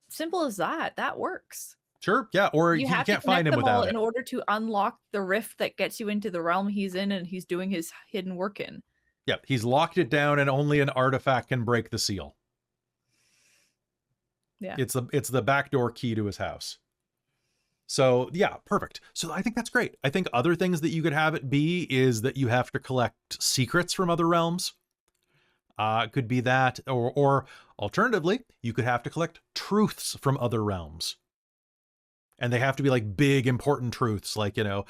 Simple as that. That works. Sure, yeah, or you have can't to find connect him them all without in it. order to unlock the rift that gets you into the realm he's in and he's doing his hidden work in. Yeah, he's locked it down, and only an artifact can break the seal. Yeah. It's the backdoor key to his house. So yeah, perfect. So I think that's great. I think other things that you could have it be is that you have to collect secrets from other realms. It could be that, or alternatively, you could have to collect truths from other realms. And they have to be like big, important truths, like, you know,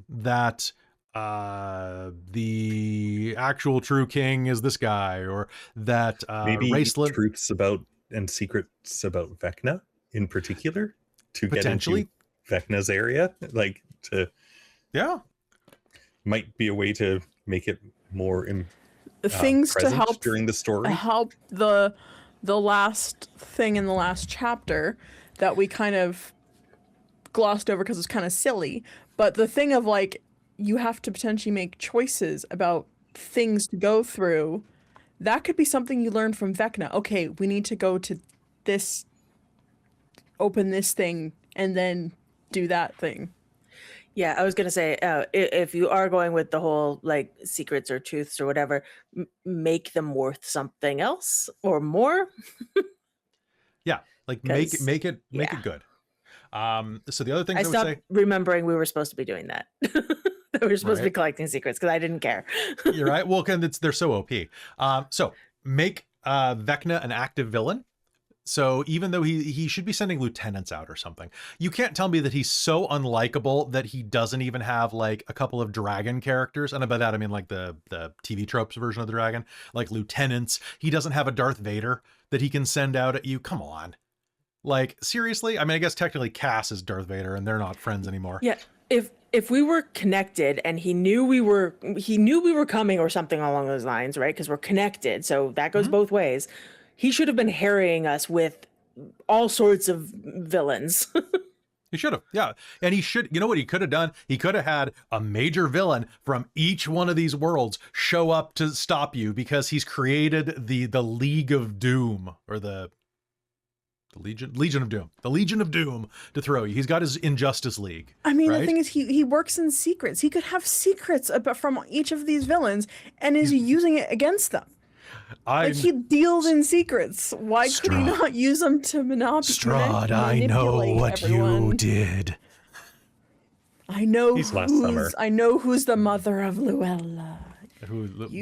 that the actual true king is this guy, or that maybe Raceland truths about and secrets about Vecna in particular to potentially get into Vecna's area, like yeah, might be a way to make it more Things to present help during the story. Help the last thing in the last chapter that we kind of glossed over because it's kind of silly, but the thing of like, you have to potentially make choices about things to go through. That could be something you learn from Vecna. Okay, we need to go to this, open this thing, and then do that thing. Yeah, I was gonna say, if you are going with the whole like secrets or truths or whatever, make them worth something else or more. yeah, like make it yeah. good. So the other thing I I would stopped say, remembering we were supposed to be doing that. That we were supposed to be collecting secrets because I didn't care. you're right. Well, they're so OP. So make Vecna an active villain. So even though he should be sending lieutenants out or something, you can't tell me that he's so unlikable that he doesn't even have like a couple of dragon characters. And by that, I mean like the TV tropes version of the dragon, like lieutenants. He doesn't have a Darth Vader that he can send out at you. Come on. Like, seriously? I mean, I guess technically Cass is Darth Vader and they're not friends anymore. Yeah. If we were connected and he knew we were coming or something along those lines, right? Because we're connected. So that goes both ways. He should have been harrying us with all sorts of villains. He should have, yeah. And he should, you know what he could have done? He could have had a major villain from each one of these worlds show up to stop you, because he's created the League of Doom, or the Legion of Doom. The Legion of Doom to throw you. He's got his Injustice League. I mean, right? The thing is, he works in secrets. He could have secrets from each of these villains and is using it against them. Like, he deals in secrets. Why could he not use them to Strahd, I know what everyone? you did. I know I know who's the mother of Luella.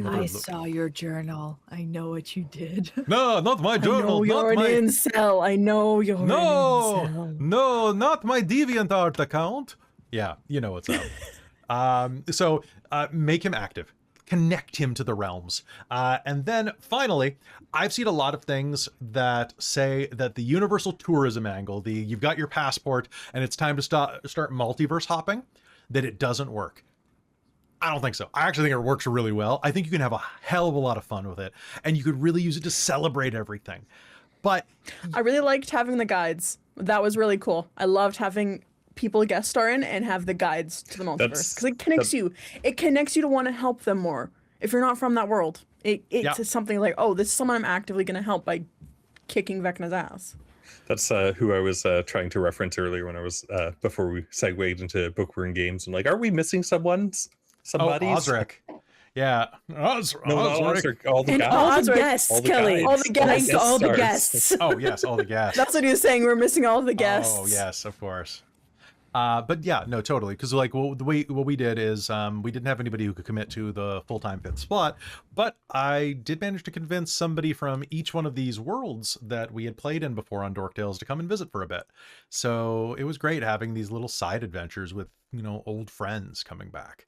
I saw your journal. I know what you did. No, not my journal. I know you're not an incel. I know you're an incel. No, not my DeviantArt account. Yeah, you know what's up. So make him active. connect him to the realms. And then finally, I've seen a lot of things that say that the universal tourism angle, you've got your passport and it's time to start multiverse hopping, that it doesn't work. I don't think so. I actually think it works really well. I think you can have a hell of a lot of fun with it, and you could really use it to celebrate everything. But I really liked having the guides. That was really cool. I loved having people guest star in and have the guides to the multiverse, because it connects you. It connects you to want to help them more. If you're not from that world, it's something like, oh, this is someone I'm actively going to help by kicking Vecna's ass. That's who I was trying to reference earlier when I was before we segued into Bookwyrm games. I'm like, are we missing somebodies? Oh, Osric. Yeah. Osric. All the and guys. all the guests, Kelly. All the guests. All the guests. Oh, yes, all the guests. That's what he was saying. We're missing all the guests. Oh, yes, of course. But yeah, no, totally. Because like what we did is we didn't have anybody who could commit to the full-time 5th spot, but I did manage to convince somebody from each one of these worlds that we had played in before on Dork Tales to come and visit for a bit. So it was great having these little side adventures with, you know, old friends coming back.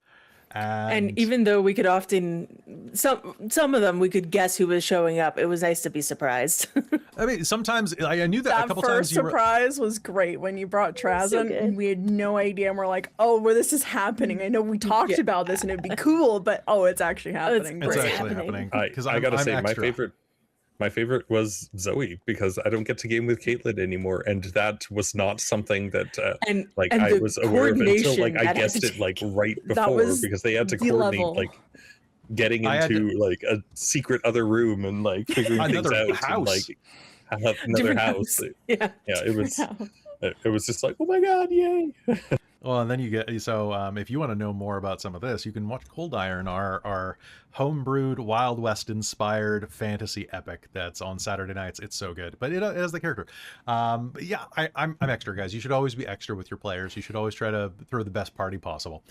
And even though we could often, some of them, we could guess who was showing up, it was nice to be surprised. I mean, sometimes I knew that a couple times. That first surprise was great when you brought Trazen, and we had no idea, and we're like, "Oh, well, this is happening." I know we talked about this, and it'd be cool, but oh, it's actually happening. It's actually happening. Because I gotta say, my favorite was Zoe, because I don't get to game with Caitlin anymore, and that was not something that I was aware of until like I guessed it like right before, because they had to coordinate like getting into like a secret other room and like figuring things out and like have another house. Yeah, it was just like, oh my god, yay. Well, and then you get, so if you want to know more about some of this, you can watch Cold Iron, our homebrewed Wild West inspired fantasy epic that's on Saturday nights. It's so good, but it has the character. But yeah, I'm extra, guys. You should always be extra with your players. You should always try to throw the best party possible.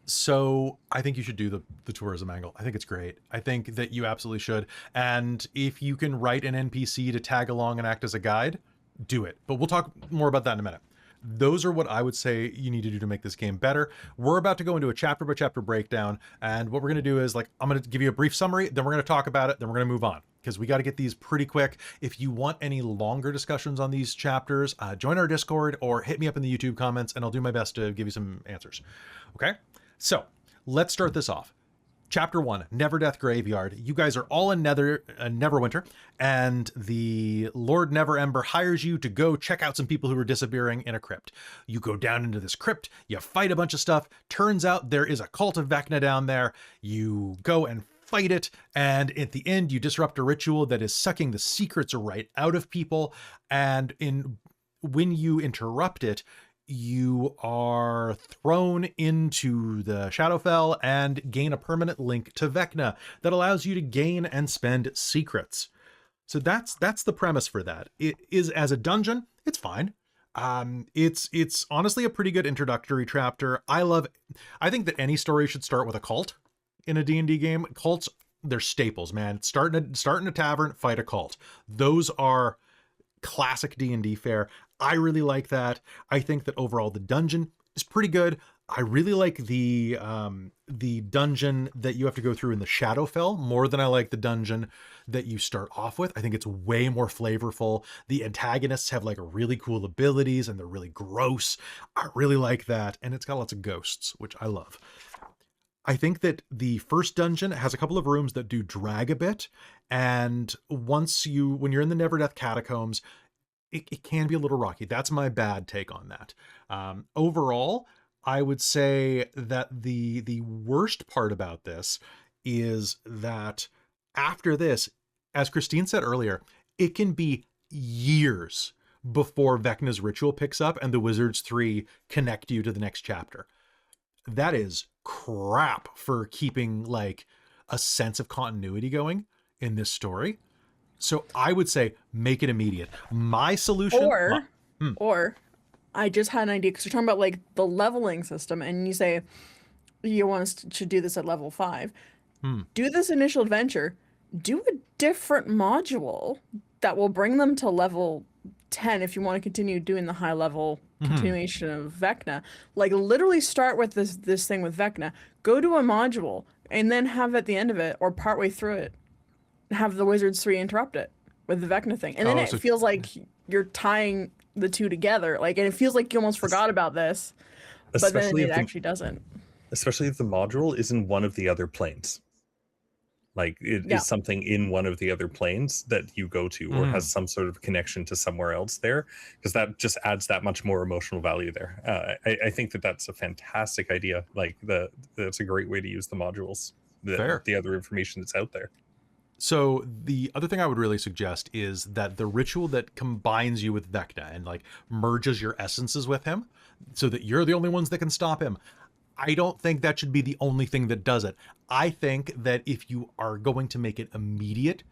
So I think you should do the tourism angle. I think it's great. I think that you absolutely should. And if you can write an NPC to tag along and act as a guide, do it. But we'll talk more about that in a minute. Those are what I would say you need to do to make this game better. We're about to go into a chapter by chapter breakdown. And what we're going to do is, like, I'm going to give you a brief summary, then we're going to talk about it, then we're going to move on, because we got to get these pretty quick. If you want any longer discussions on these chapters, join our Discord or hit me up in the YouTube comments, and I'll do my best to give you some answers. Okay, so let's start this off. Chapter 1, Neverdeath Graveyard. You guys are all in Neverwinter, and the Lord Neverember hires you to go check out some people who are disappearing in a crypt. You go down into this crypt, you fight a bunch of stuff. Turns out there is a cult of Vecna down there. You go and fight it, and at the end you disrupt a ritual that is sucking the secrets right out of people. And when you interrupt it, you are thrown into the Shadowfell and gain a permanent link to Vecna that allows you to gain and spend secrets. So that's the premise for that. It is, as a dungeon, it's fine. It's honestly a pretty good introductory chapter. I think that any story should start with a cult in a D&D game. Cults, they're staples, man. Start in a tavern, fight a cult. Those are classic D&D fare. I really like that. I think that overall the dungeon is pretty good. I really like the dungeon that you have to go through in the Shadowfell more than I like the dungeon that you start off with. I think it's way more flavorful. The antagonists have like really cool abilities and they're really gross. I really like that. And it's got lots of ghosts, which I love. I think that the first dungeon has a couple of rooms that do drag a bit. And when you're in the Neverdeath catacombs, it can be a little rocky. That's my bad take on that. Overall, I would say that the worst part about this is that after this, as Christine said earlier, it can be years before Vecna's ritual picks up and the Wizards 3 connect you to the next chapter. That is crap for keeping like a sense of continuity going in this story. So I would say make it immediate. My solution, or I just had an idea, because you're talking about like the leveling system, and you say you want us to do this at level 5. Do this initial adventure, do a different module that will bring them to level 10, if you want to continue doing the high level continuation of Vecna, like literally start with this thing with Vecna, go to a module, and then have at the end of it or partway through it, have the Wizards 3 interrupt it with the Vecna thing, and then it feels like you're tying the two together, like, and it feels like you almost forgot about this, but then it actually doesn't. Especially if the module is in one of the other planes. Like it is something in one of the other planes that you go to or has some sort of connection to somewhere else there, because that just adds that much more emotional value there. I think that's a fantastic idea. Like that's a great way to use the modules, the other information that's out there. So the other thing I would really suggest is that the ritual that combines you with Vecna and like merges your essences with him so that you're the only ones that can stop him. I don't think that should be the only thing that does it. I think that if you are going to make it immediately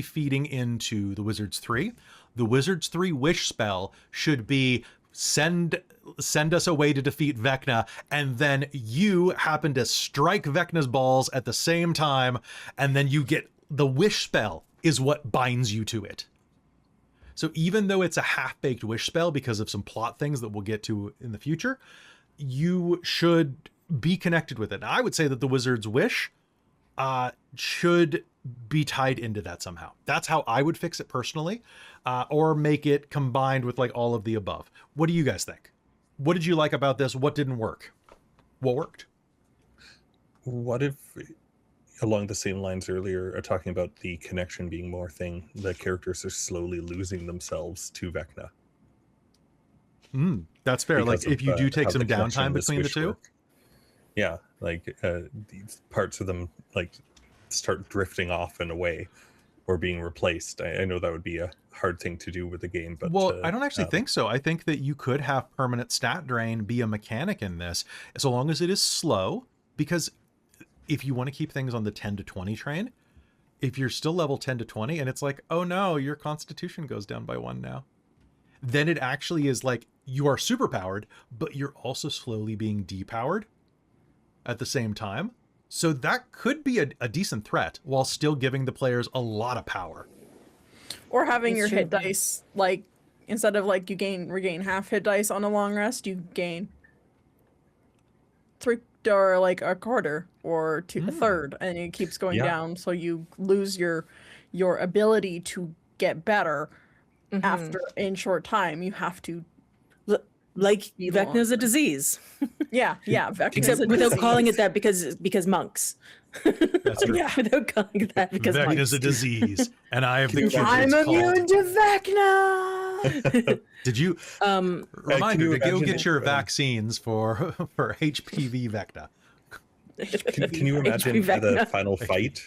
feeding into the Wizards 3, the Wizards 3 wish spell should be send us away to defeat Vecna, and then you happen to strike Vecna's balls at the same time, and then you get the wish spell is what binds you to it. So even though it's a half-baked wish spell because of some plot things that we'll get to in the future, you should be connected with it. Now, I would say that the Wizard's Wish should be tied into that somehow. That's how I would fix it personally, or make it combined with like all of the above. What do you guys think? What did you like about this? What didn't work? What worked? What if, along the same lines earlier, talking about the connection being more thing, the characters are slowly losing themselves to Vecna? That's fair. Because like if you do take some downtime between the two. Yeah, like these parts of them like start drifting off and away or being replaced. I know that would be a hard thing to do with the game, but well, I don't actually think so. I think that you could have permanent stat drain be a mechanic in this, so long as it is slow, because if you want to keep things on the 10 to 20 train, if you're still level 10 to 20 and it's like, oh no, your constitution goes down by 1 now, then it actually is like you are super powered, but you're also slowly being depowered at the same time. So that could be a decent threat while still giving the players a lot of power. Or having your hit dice, like, instead of like you regain half hit dice on a long rest, you gain 3 or like a quarter or a third, and it keeps going down. So you lose your ability to get better after in short time. You have to like Vecna's a disease. Yeah, Vecna. Except without calling it that because monks. That's true. Yeah, without calling it that because monks. Vecna's a disease, and I have the cure. I'm immune to Vecna. Did you reminder to go get your vaccines for HPV Vecna? Can you imagine the final fight?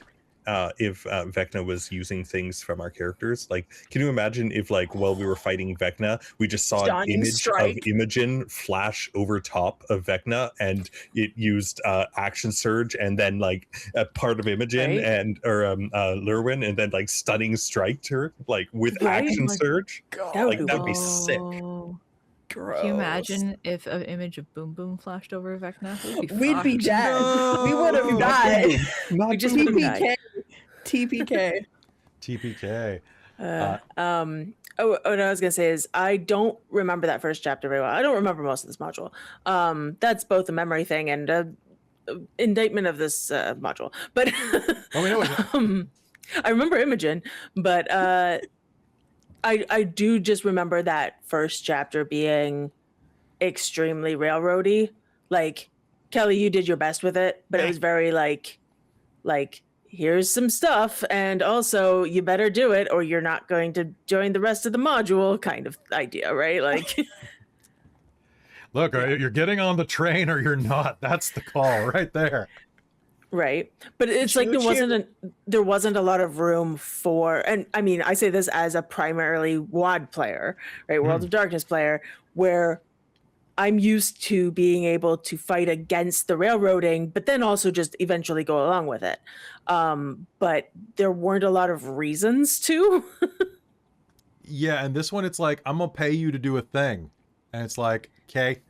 If Vecna was using things from our characters, like, can you imagine if, like, while we were fighting Vecna, we just saw an image of Imogen flash over top of Vecna, and it used action surge, and then like a part of Imogen and Lurwyn, and then like stunning striked her like with action surge. That'd be sick. Gross. Can you imagine if an image of Boom Boom flashed over Vecna? We'd be dead. No. We would have died. We just TPK. TPK. TPK. What I was gonna say is I don't remember that first chapter very well. I don't remember most of this module. That's both a memory thing and an indictment of this module. But I remember Imogen, but I do just remember that first chapter being extremely railroady. Like, Kelly, you did your best with it, but it was very like here's some stuff, and also you better do it or you're not going to join the rest of the module kind of idea, right? Like, look, you're getting on the train or you're not. That's the call right there. Right. But it's like there wasn't a lot of room for, and I mean, I say this as a primarily WoD player, right? World of Darkness player, where I'm used to being able to fight against the railroading, but then also just eventually go along with it. But there weren't a lot of reasons to. Yeah, and this one, it's like, I'm going to pay you to do a thing. And it's like, okay.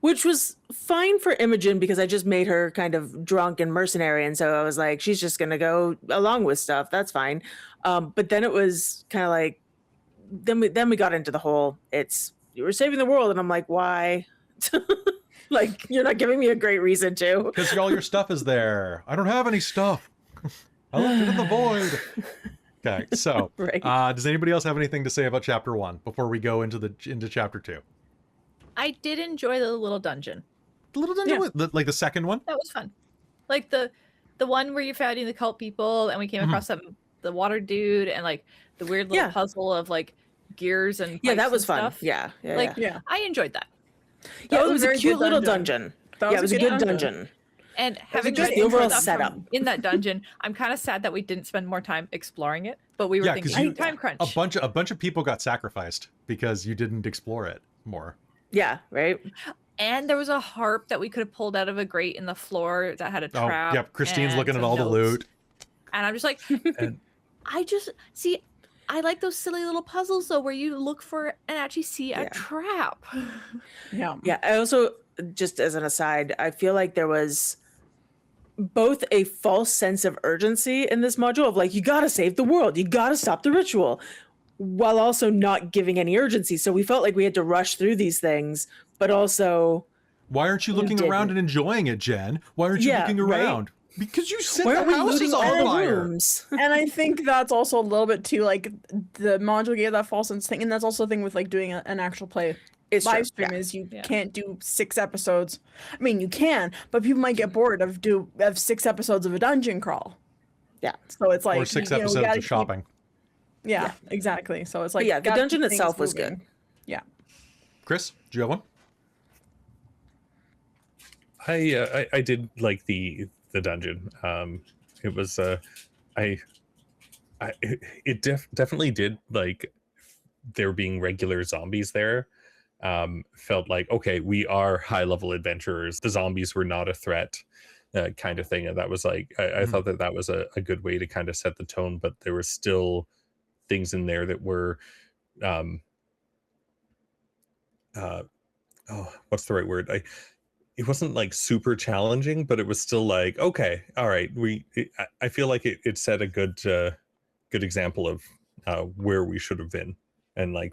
Which was fine for Imogen because I just made her kind of drunk and mercenary. And so I was like, she's just going to go along with stuff. That's fine. But then it was kind of like, then we got into the whole, you were saving the world, and I'm like, why? Like, you're not giving me a great reason to. Because all your stuff is there. I don't have any stuff. I left it in the void. Okay, so Right. Does anybody else have anything to say about chapter 1 before we go into chapter 2? I did enjoy the little dungeon. The little dungeon, like the second one. That was fun. Like the one where you're fighting the cult people, and we came across the water dude, and like the weird little puzzle of like gears and Yeah, that pipes was and fun. stuff. Yeah. Like Yeah. I enjoyed that. Yeah, was it a was a very cute good little dungeon. dungeon. Yeah, it was a good dungeon. And having just read the into overall that setup. in that dungeon, I'm kind of sad that we didn't spend more time exploring it. But we were Yeah, thinking 'cause you- time crunch. A bunch of people got sacrificed because you didn't explore it more. Yeah, right. And there was a harp that we could have pulled out of a grate in the floor that had a Oh, trap. yep. Christine's and looking at some all the notes. loot. And I'm just like, And- I like those silly little puzzles though, where you look for and actually see a Yeah. trap. Yeah. Yeah, I also, just as an aside, I feel like there was both a false sense of urgency in this module of like, you gotta save the world, you gotta stop the ritual, while also not giving any urgency. So we felt like we had to rush through these things, but also, Why aren't you You looking around didn't. and enjoying it, Jen? Why aren't you Yeah, looking right? around? Because you said why the aren't we house is looting on all the fire. rooms? And I think that's also a little bit too, like, the module gave that false sense thing, and that's also the thing with like doing an actual play It's live true, stream yeah. is you Yeah. can't do 6 episodes. I mean, you can, but people might get bored of 6 episodes of a dungeon crawl. Yeah. So it's like Or 6 you know, we episodes gotta of shopping. Yeah, exactly. So it's like But yeah, the gotta dungeon keep things itself was moving. good. Yeah. Chris, do you have one? I did like the dungeon. It was it definitely did, like, there being regular zombies there. Felt like, okay, we are high level adventurers. The zombies were not a threat, kind of thing. And that was like, I thought that was a good way to kind of set the tone, but there were still things in there that were what's the right word? It wasn't like super challenging, but it was still like, okay, all right, I feel like it set a good example of where we should have been, and like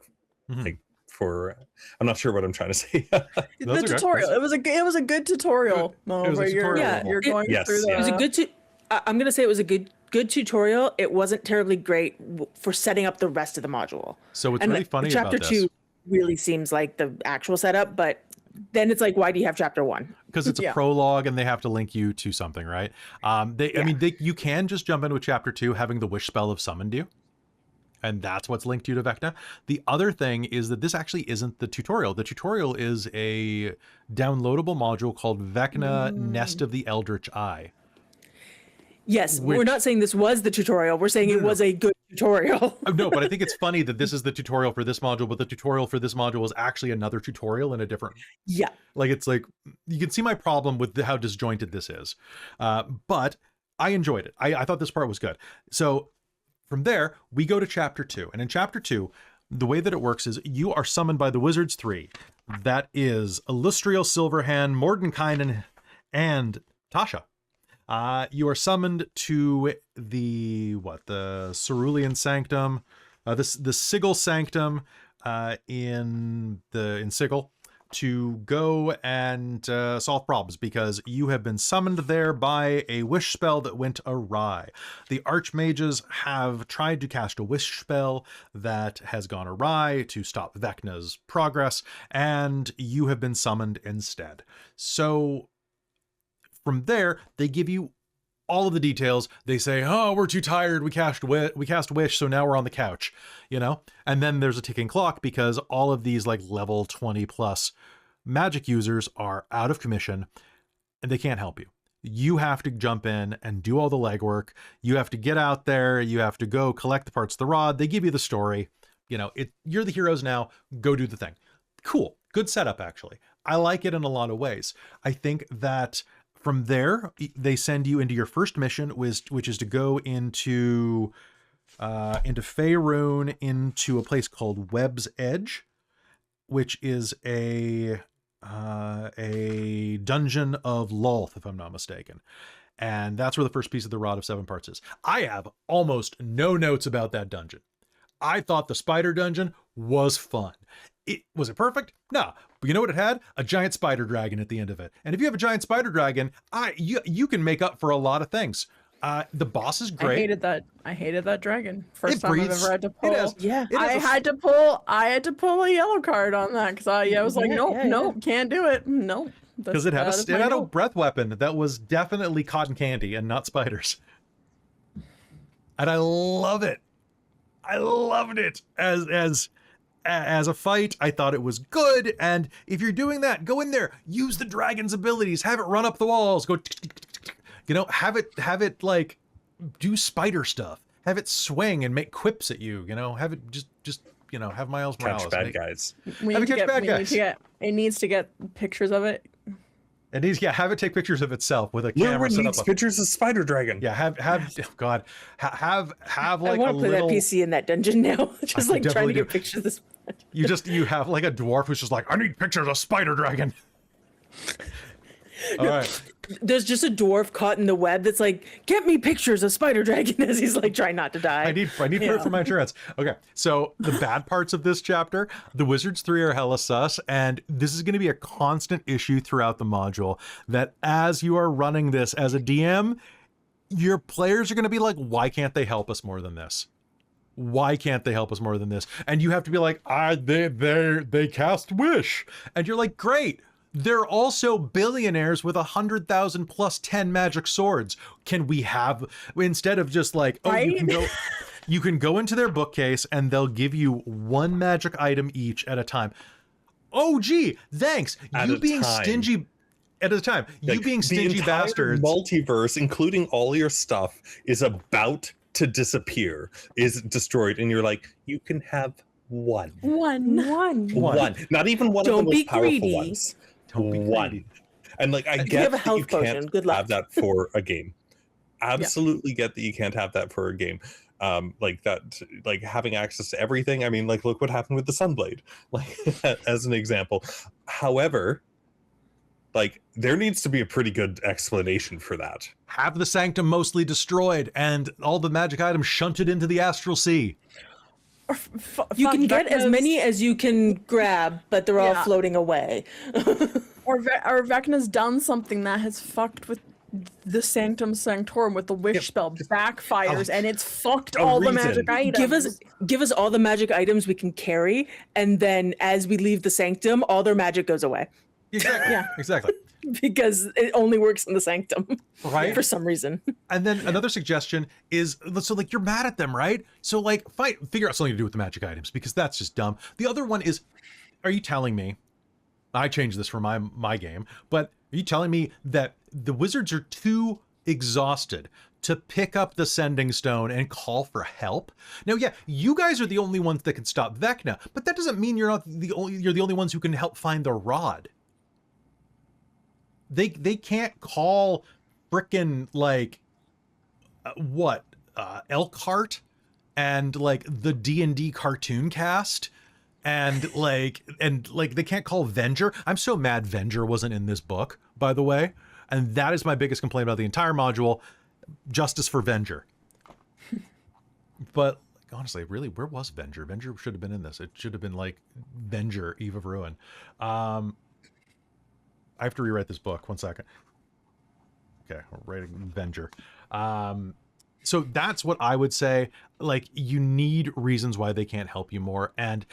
for, I'm not sure what I'm trying to say. That's The okay. tutorial. It was a good tutorial moment was a where tutorial Yeah, level. you're going Yes, through the. It was a good I'm gonna say it was a good tutorial. It wasn't terribly great for setting up the rest of the module. So what's And really like, funny chapter about this, 2 really seems like the actual setup, but then it's like, why do you have chapter 1? because it's a Yeah. prologue and they have to link you to something, right? I mean, you can just jump into chapter 2 having the wish spell have summoned you, and that's what's linked you to Vecna. The other thing is that this actually isn't the tutorial. The tutorial is a downloadable module called Vecna Nest of the Eldritch Eye. Yes, we're Which- not saying this was the tutorial. We're saying it was a good tutorial. No, but I think it's funny that this is the tutorial for this module, but the tutorial for this module is actually another tutorial in a different. Yeah. Like, it's like, you can see my problem with how disjointed this is. But I enjoyed it. I thought this part was good. So from there, we go to chapter 2. And in chapter 2, the way that it works is you are summoned by the Wizards 3. That is Illustrial Silverhand, Mordenkainen, and Tasha. You are summoned to the Cerulean Sanctum, the Sigil Sanctum in Sigil, to go and solve problems, because you have been summoned there by a wish spell that went awry. The archmages have tried to cast a wish spell that has gone awry to stop Vecna's progress, and you have been summoned instead. So from there, they give you all of the details. They say, oh, we're too tired, we cast wish, so now we're on the couch, you know? And then there's a ticking clock, because all of these like level 20 plus magic users are out of commission and they can't help you. You have to jump in and do all the legwork. You have to get out there, you have to go collect the parts of the rod. They give you the story, you know, you're the heroes now, go do the thing. Cool, good setup actually. I like it in a lot of ways. I think that from there, they send you into your first mission, which is to go into Faerun, into a place called Webb's Edge, which is a dungeon of Lolth, if I'm not mistaken. And that's where the first piece of the Rod of Seven Parts is. I have almost no notes about that dungeon. I thought the spider dungeon was fun. Was it perfect? No. But you know what it had? A giant spider dragon at the end of it. And if you have a giant spider dragon, you can make up for a lot of things. The boss is great. I hated that dragon. First time breathes. I've ever had to pull. It has- Yeah. it has I a- had to pull a yellow card on that because I was like, Yeah, nope, yeah, nope, can't do it. Nope. Because it had a breath weapon that was definitely cotton candy and not spiders. And I love it. I loved it as a fight. I thought it was good. And if you're doing that, go in there, use the dragon's abilities, have it run up the walls, go, you know, have it like do spider stuff, have it swing and make quips at you, you know, have it just you know, have Miles Morales Catch bad guys. It needs to get pictures of it. It needs, have it take pictures of itself with a camera Lyrwin set needs up. pictures of Spider Dragon. Yeah, have oh God, have I like want a to play little. that PC in that dungeon now. Just I like trying definitely to get do. pictures of this. You have like a dwarf who's just like, I need pictures of Spider Dragon. All right. There's just a dwarf caught in the web that's like, get me pictures of Spider Dragon as he's like trying not to die. I need proof for my insurance. Okay, so the bad parts of this chapter, the Wizards 3 are hella sus, and this is going to be a constant issue throughout the module, that as you are running this as a DM, your players are going to be like, why can't they help us more than this? Why can't they help us more than this? And you have to be like, they cast Wish. And you're like, great. They're also billionaires with 100,000 plus 10 magic swords. Can we have, instead of just like, oh, Right? you can go into their bookcase and they'll give you one magic item each at a time. Oh, gee, thanks. At You a being time. stingy at a time. You Like, being the stingy entire bastards. multiverse, including all your stuff, is about to disappear, is destroyed, and you're like, you can have one. One. One. Not even one Don't of the be most powerful greedy. ones. Don't be One. greedy. And like, I You get have a that health you potion. can't Good luck. have that for a game. Absolutely get that you can't have that for a game. Like that, like having access to everything. I mean, like, look what happened with the Sunblade, like as an example. However, like, there needs to be a pretty good explanation for that. Have the Sanctum mostly destroyed and all the magic items shunted into the Astral Sea. You can get as many as you can grab, but they're all Yeah. floating away. Or Vecna's done something that has fucked with the Sanctum Sanctorum with the Wish spell, backfires, and it's fucked a all the reason. magic items. Give us all the magic items we can carry, and then as we leave the Sanctum, all their magic goes away Exactly. Yeah. Exactly. because it only works in the Sanctum Right. for some reason. And then another suggestion is, so like, you're mad at them, right? So like, figure out something to do with the magic items, because that's just dumb. The other one is, are you telling me, I changed this for my game, but are you telling me that the wizards are too exhausted to pick up the Sending Stone and call for help? Now, yeah, you guys are the only ones that can stop Vecna, but that doesn't mean you're the only ones who can help find the rod. They can't call frickin' like Elkhart and like the D&D cartoon cast and they can't call Venger. I'm so mad Venger wasn't in this book, by the way, and that is my biggest complaint about the entire module. Justice for Venger. But like, honestly, really, where was Venger? Venger should have been in this. It should have been like Venger, Eve of Ruin. I have to rewrite this book. 1 second. Okay, we're writing Venger. So that's what I would say. Like, you need reasons why they can't help you more. And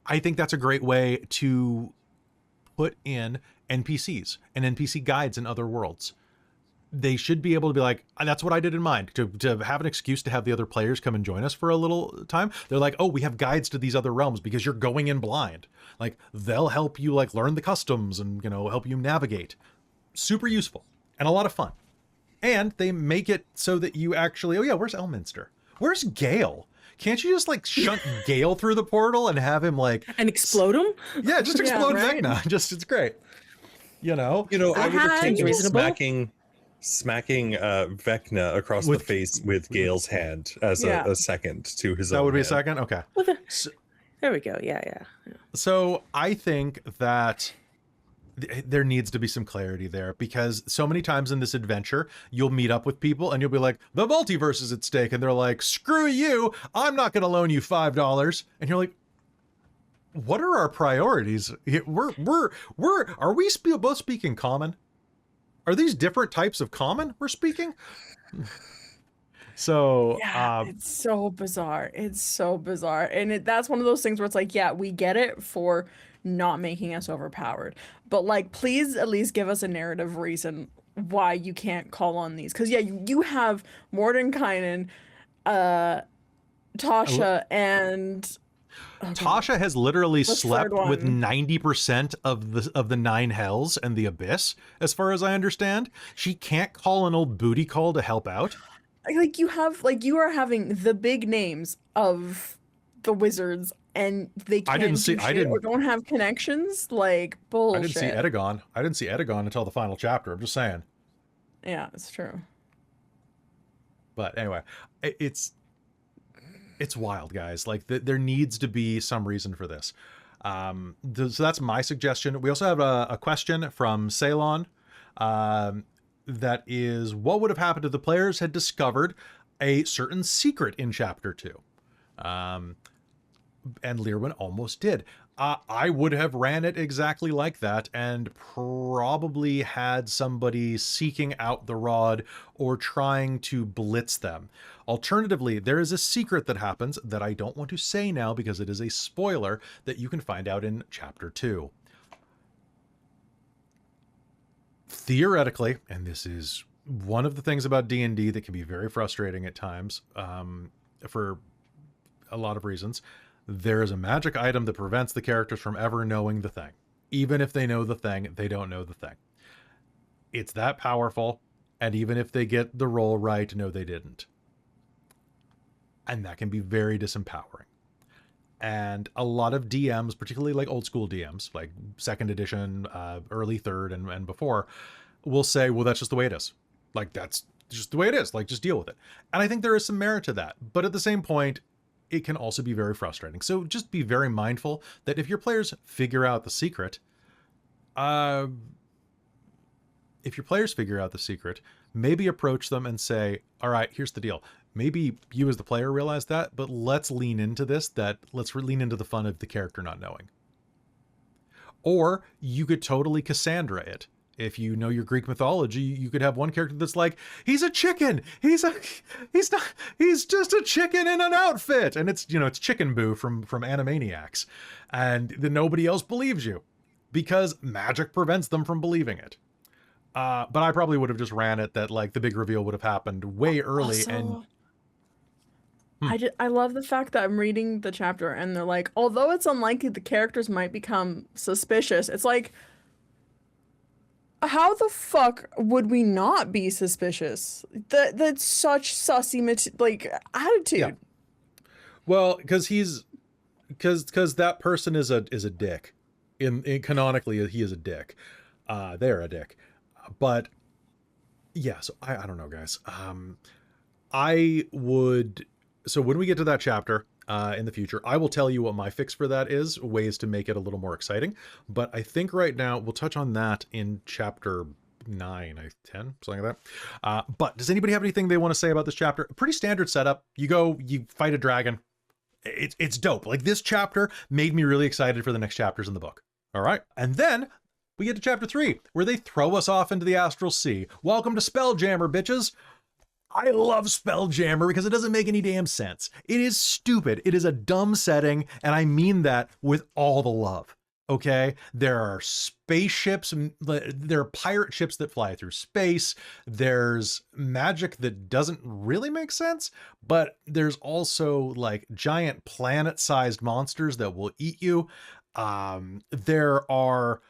I think that's a great way to put in NPCs and NPC guides in other worlds. They should be able to be like, that's what I did in mind, to have an excuse to have the other players come and join us for a little time. They're like, oh, we have guides to these other realms because you're going in blind. Like, they'll help you like learn the customs and, you know, help you navigate. Super useful and a lot of fun. And they make it so that you actually, oh yeah, where's Elminster? Where's Gale? Can't you just like shunt Gale through the portal and have him like And explode them? yeah, just explode right. Vecna. Just, it's great. You know, I would have taken reasonable. smacking Vecna across With- the face with Gale's hand as Yeah. a second to his that own would be a hand. second. Okay. Well, there we go. Yeah. So I think that there needs to be some clarity there, because so many times in this adventure, you'll meet up with people and you'll be like, the multiverse is at stake. And they're like, screw you. I'm not going to loan you $5. And you're like, what are our priorities? Are we both speaking common? Are these different types of common we're speaking? So yeah, it's so bizarre. It's so bizarre. And that's one of those things where it's like, yeah, we get it for not making us overpowered, but like, please at least give us a narrative reason why you can't call on these. Because yeah, you have Mordenkainen, Tasha, and Tasha has literally What's the slept third with one? 90% of the 9 hells and the abyss, as far as I understand. She can't call an old booty call to help out. Like you are having the big names of the wizards, and they can't do shit or don't have connections. Like bullshit. I didn't see Edagon until the final chapter. I'm just saying. Yeah, it's true. But anyway, it's wild, guys. Like there needs to be some reason for this. So that's my suggestion. We also have a question from Ceylon. That is, what would have happened if the players had discovered a certain secret in chapter 2? And Lyrwin almost did. I would have ran it exactly like that and probably had somebody seeking out the rod or trying to blitz them. Alternatively, there is a secret that happens that I don't want to say now because it is a spoiler that you can find out in chapter 2. Theoretically, and this is one of the things about D&D that can be very frustrating at times, for a lot of reasons, there is a magic item that prevents the characters from ever knowing the thing. Even if they know the thing, they don't know the thing. It's that powerful, and even if they get the roll right, no, they didn't. And that can be very disempowering. And a lot of DMs, particularly like old school DMs, like 2nd edition, early 3rd, and before, will say, well, that's just the way it is. Like, that's just the way it is. Like, just deal with it. And I think there is some merit to that. But at the same point, it can also be very frustrating. So just be very mindful that if your players figure out the secret, maybe approach them and say, all right, here's the deal. Maybe you as the player realize that, but let's lean into this, let's lean into the fun of the character not knowing. Or you could totally Cassandra it. If you know your Greek mythology, you could have one character that's like, he's a chicken. He's just a chicken in an outfit. And it's Chicken Boo from Animaniacs. And then nobody else believes you because magic prevents them from believing it. But I probably would have just ran it that like the big reveal would have happened way early. Also, I love the fact that I'm reading the chapter and they're like, although it's unlikely the characters might become suspicious, it's like, how the fuck would we not be suspicious? That's such sussy attitude. Yeah. Well, because that person is a dick. In canonically, he is a dick. They're a dick. But yeah, so I don't know, guys. So when we get to that chapter in the future, I will tell you what my fix for that is, ways to make it a little more exciting. But I think right now we'll touch on that in chapter 9, 10, something like that. But does anybody have anything they want to say about this chapter? Pretty standard setup. You fight a dragon. It's dope. Like, this chapter made me really excited for the next chapters in the book. All right. And then we get to chapter 3, where they throw us off into the astral sea. Welcome to Spelljammer, bitches. I love Spelljammer because it doesn't make any damn sense. It is stupid. It is a dumb setting, and I mean that with all the love. Okay? There are spaceships, there are pirate ships that fly through space. There's magic that doesn't really make sense, but there's also like giant planet-sized monsters that will eat you. There are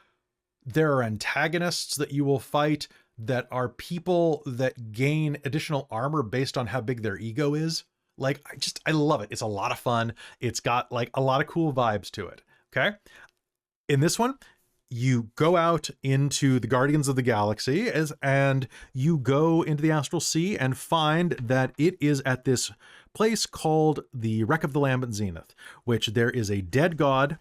antagonists that you will fight that are people that gain additional armor based on how big their ego is. Like, I love it. It's a lot of fun. It's got like a lot of cool vibes to it. Okay. In this one, you go out into the Guardians of the Galaxy and you go into the Astral Sea and find that it is at this place called the Wreck of the Lambent Zenith, which there is a dead god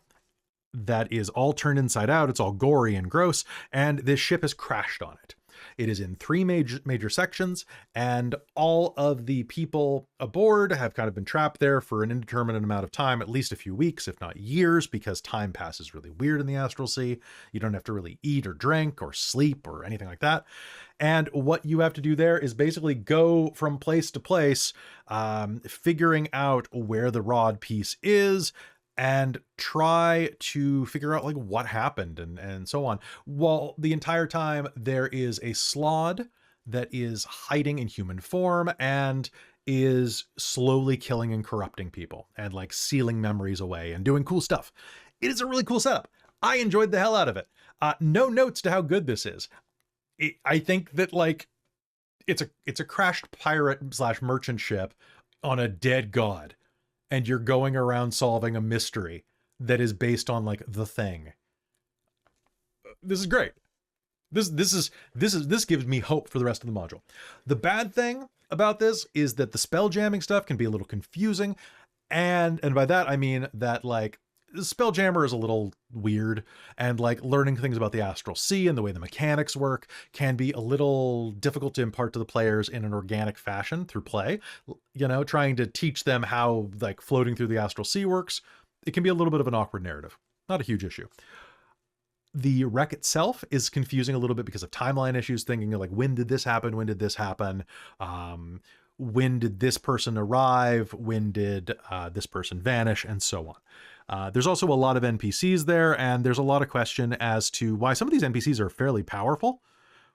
that is all turned inside out. It's all gory and gross, and this ship has crashed on it. It is in 3 major sections, and all of the people aboard have kind of been trapped there for an indeterminate amount of time, at least a few weeks, if not years, because time passes really weird in the Astral Sea. You don't have to really eat or drink or sleep or anything like that. And what you have to do there is basically go from place to place, figuring out where the rod piece is, and try to figure out like what happened and so on. While the entire time there is a Slod that is hiding in human form and is slowly killing and corrupting people and like sealing memories away and doing cool stuff. It is a really cool setup. I enjoyed the hell out of it. No notes to how good this is. I think that like it's a crashed pirate / merchant ship on a dead god, and you're going around solving a mystery that is based on like The Thing. This is great. This gives me hope for the rest of the module. The bad thing about this is that the spell jamming stuff can be a little confusing, and by that I mean that like Spelljammer is a little weird, and like learning things about the Astral Sea and the way the mechanics work can be a little difficult to impart to the players in an organic fashion through play. You know, trying to teach them how like floating through the Astral Sea works, it can be a little bit of an awkward narrative. Not a huge issue. The wreck itself is confusing a little bit because of timeline issues, thinking like, when did this happen? When did this happen? When did this person arrive? When did this person vanish? And so on. There's also a lot of NPCs there, and there's a lot of question as to why some of these NPCs are fairly powerful,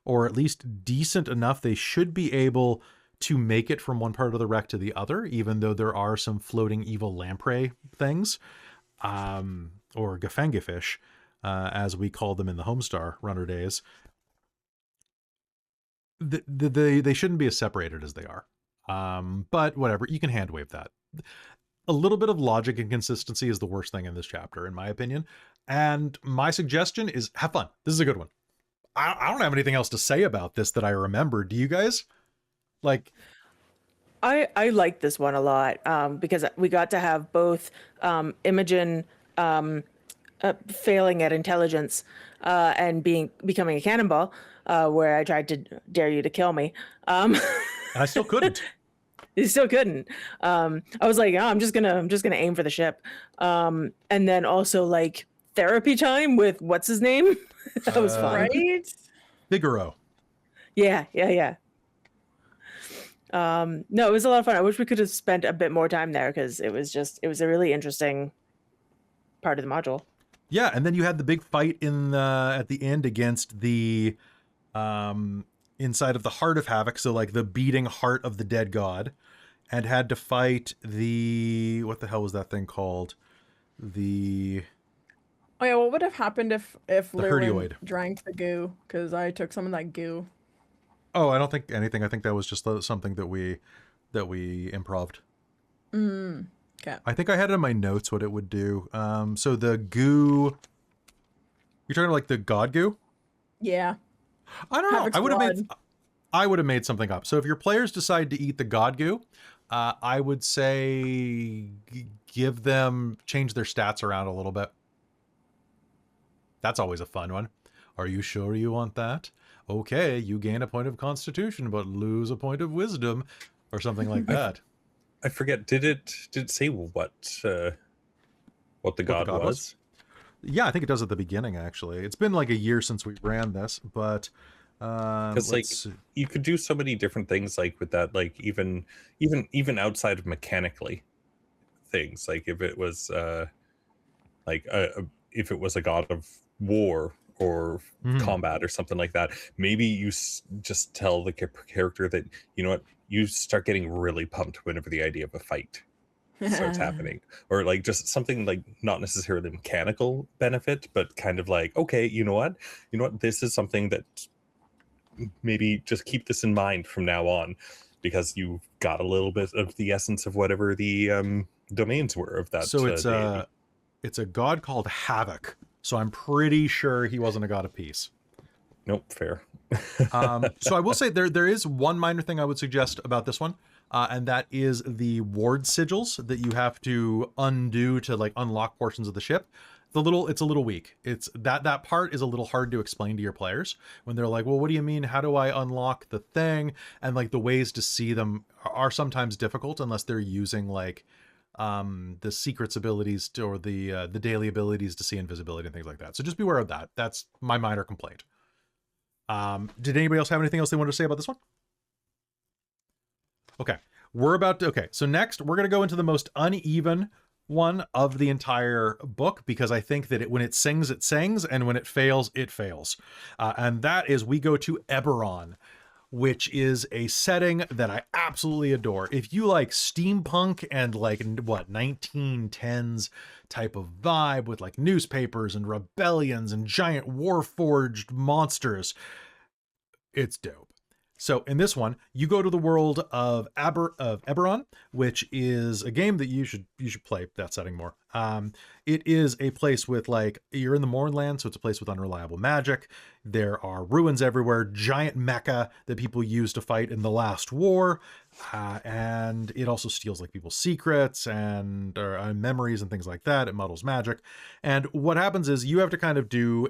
or at least decent enough. They should be able to make it from one part of the wreck to the other, even though there are some floating evil lamprey things, or Gafangafish, as we called them in the Homestar Runner days. They shouldn't be as separated as they are. But whatever, you can hand wave that. A little bit of logic and consistency is the worst thing in this chapter, in my opinion. And my suggestion is have fun. This is a good one. I don't have anything else to say about this that I remember. Do you guys? Like, I like this one a lot, because we got to have both Imogen failing at intelligence and becoming a cannonball, where I tried to dare you to kill me. And I still couldn't. You still couldn't. I was like, oh, I'm just gonna aim for the ship. And then also like therapy time with what's his name? That was fun. Right? Figaro. Yeah. No, it was a lot of fun. I wish we could have spent a bit more time there, because it was a really interesting part of the module. Yeah, and then you had the big fight at the end against the inside of the Heart of Havoc, so like the beating heart of the dead god, and had to fight the, what the hell was that thing called? Oh yeah, what would have happened if Lyrwin Herdioid drank the goo? Because I took some of that goo. Oh, I don't think anything. I think that was just something that we improv'd. Okay. I think I had it in my notes what it would do. So the goo, you're talking like the god goo? Yeah. I don't know. Havoc's I would have made something up. So if your players decide to eat the god goo, I would say change their stats around a little bit. That's always a fun one. Are you sure you want that? Okay, you gain a point of constitution, but lose a point of wisdom, or something like that. I forget. Did it say what the god was? Yeah, I think it does at the beginning, actually. It's been like a year since we ran this, but because like you could do so many different things like with that, like even outside of mechanically things, like if it was if it was a god of war or combat or something like that, maybe you just tell the character that, you know what, you start getting really pumped whenever the idea of a fight starts happening, or like just something like not necessarily mechanical benefit, but kind of like, okay, you know what, this is something that maybe just keep this in mind from now on, because you've got a little bit of the essence of whatever the domains were of that. So it's a god called Havoc. So I'm pretty sure he wasn't a god of peace. Nope, fair. So I will say there is one minor thing I would suggest about this one, and that is the ward sigils that you have to undo to like unlock portions of the ship. it's a little weak. It's that part is a little hard to explain to your players when they're like, well, what do you mean? How do I unlock the thing? And like the ways to see them are sometimes difficult unless they're using like the secrets abilities or the daily abilities to see invisibility and things like that. So just beware of that. That's my minor complaint. Did anybody else have anything else they wanted to say about this one? Okay, so next we're going to go into the most uneven one of the entire book, because I think that when it sings, it sings, and when it fails, it fails. And that is, we go to Eberron, which is a setting that I absolutely adore. If you like steampunk and like, what, 1910s type of vibe with like newspapers and rebellions and giant warforged monsters, it's dope. So in this one, you go to the world of Eberron, which is a game that you should play that setting more. It is a place with like, you're in the Mournland, so it's a place with unreliable magic. There are ruins everywhere, giant mecha that people used to fight in the last war. And it also steals like people's secrets and memories and things like that. It muddles magic. And what happens is you have to kind of do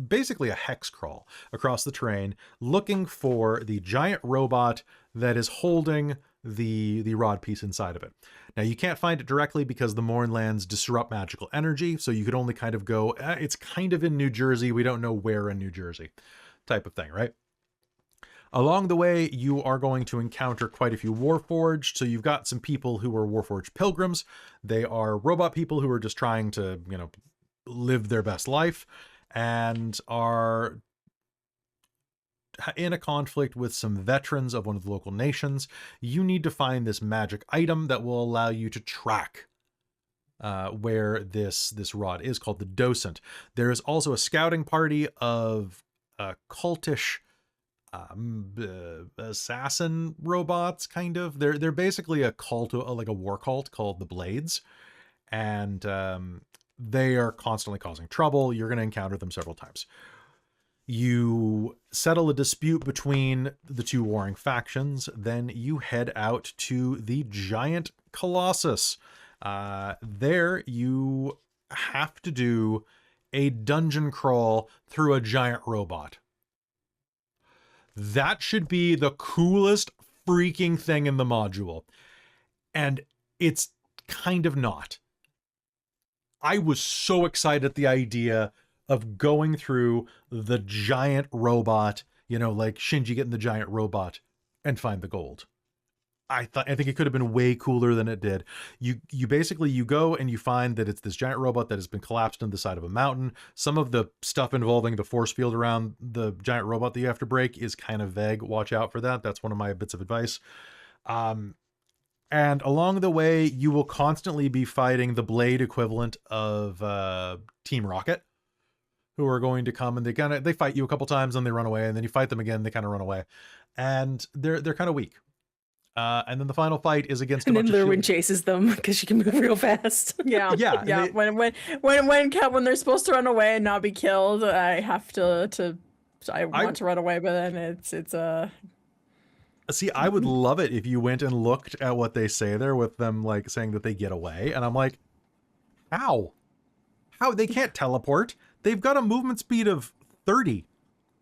basically a hex crawl across the terrain looking for the giant robot that is holding the rod piece inside of it. Now you can't find it directly because the Mournlands disrupt magical energy, so you could only kind of go, it's kind of in New Jersey, we don't know where in New Jersey, type of thing, right? Along the way, you are going to encounter quite a few Warforged. So you've got some people who are Warforged pilgrims. They are robot people who are just trying to, live their best life and are in a conflict with some veterans of one of the local nations. You need to find this magic item that will allow you to track where this rod is, called the Docent. There is also a scouting party of cultish assassin robots, kind of. They're basically a cult, like a war cult called the Blades, and they are constantly causing trouble. You're going to encounter them several times. You settle a dispute between the two warring factions, then you head out to the giant Colossus. There you have to do a dungeon crawl through a giant robot. That should be the coolest freaking thing in the module. And it's kind of not. I was so excited at the idea of going through the giant robot, like Shinji getting the giant robot, and find the gold. I think it could have been way cooler than it did. You basically, you go and you find that it's this giant robot that has been collapsed into the side of a mountain. Some of the stuff involving the force field around the giant robot that you have to break is kind of vague. Watch out for that. That's one of my bits of advice. And along the way, you will constantly be fighting the Blade equivalent of Team Rocket, who are going to come and they fight you a couple times and they run away, and then you fight them again, they kind of run away, and they're kind of weak. And then the final fight is against. And then Lirwin chases them because she can move real fast. Yeah. When they're supposed to run away and not be killed, I have to want to run away, but then it's See, I would love it if you went and looked at what they say there with them like saying that they get away, and I'm like, how they can't teleport. They've got a movement speed of 30,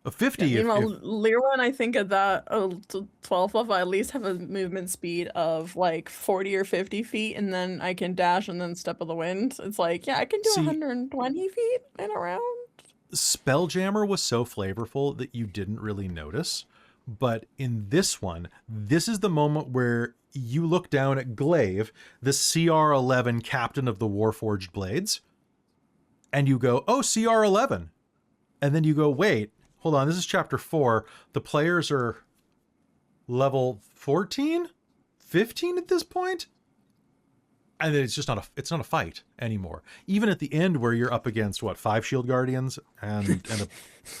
of 50. Yeah, Lirwin, I think at that 12th level, I at least have a movement speed of like 40 or 50 feet, and then I can dash and then step of the wind. It's like, yeah, I can do 120 feet in a round. Spelljammer was so flavorful that you didn't really notice. But in this one, this is the moment where you look down at Glaive, the CR11 captain of the Warforged Blades, and you go, oh, CR11. And then you go, wait, hold on, this is chapter 4. The players are level 14? 15 at this point? And then it's not a fight anymore. Even at the end where you're up against, 5 Shield Guardians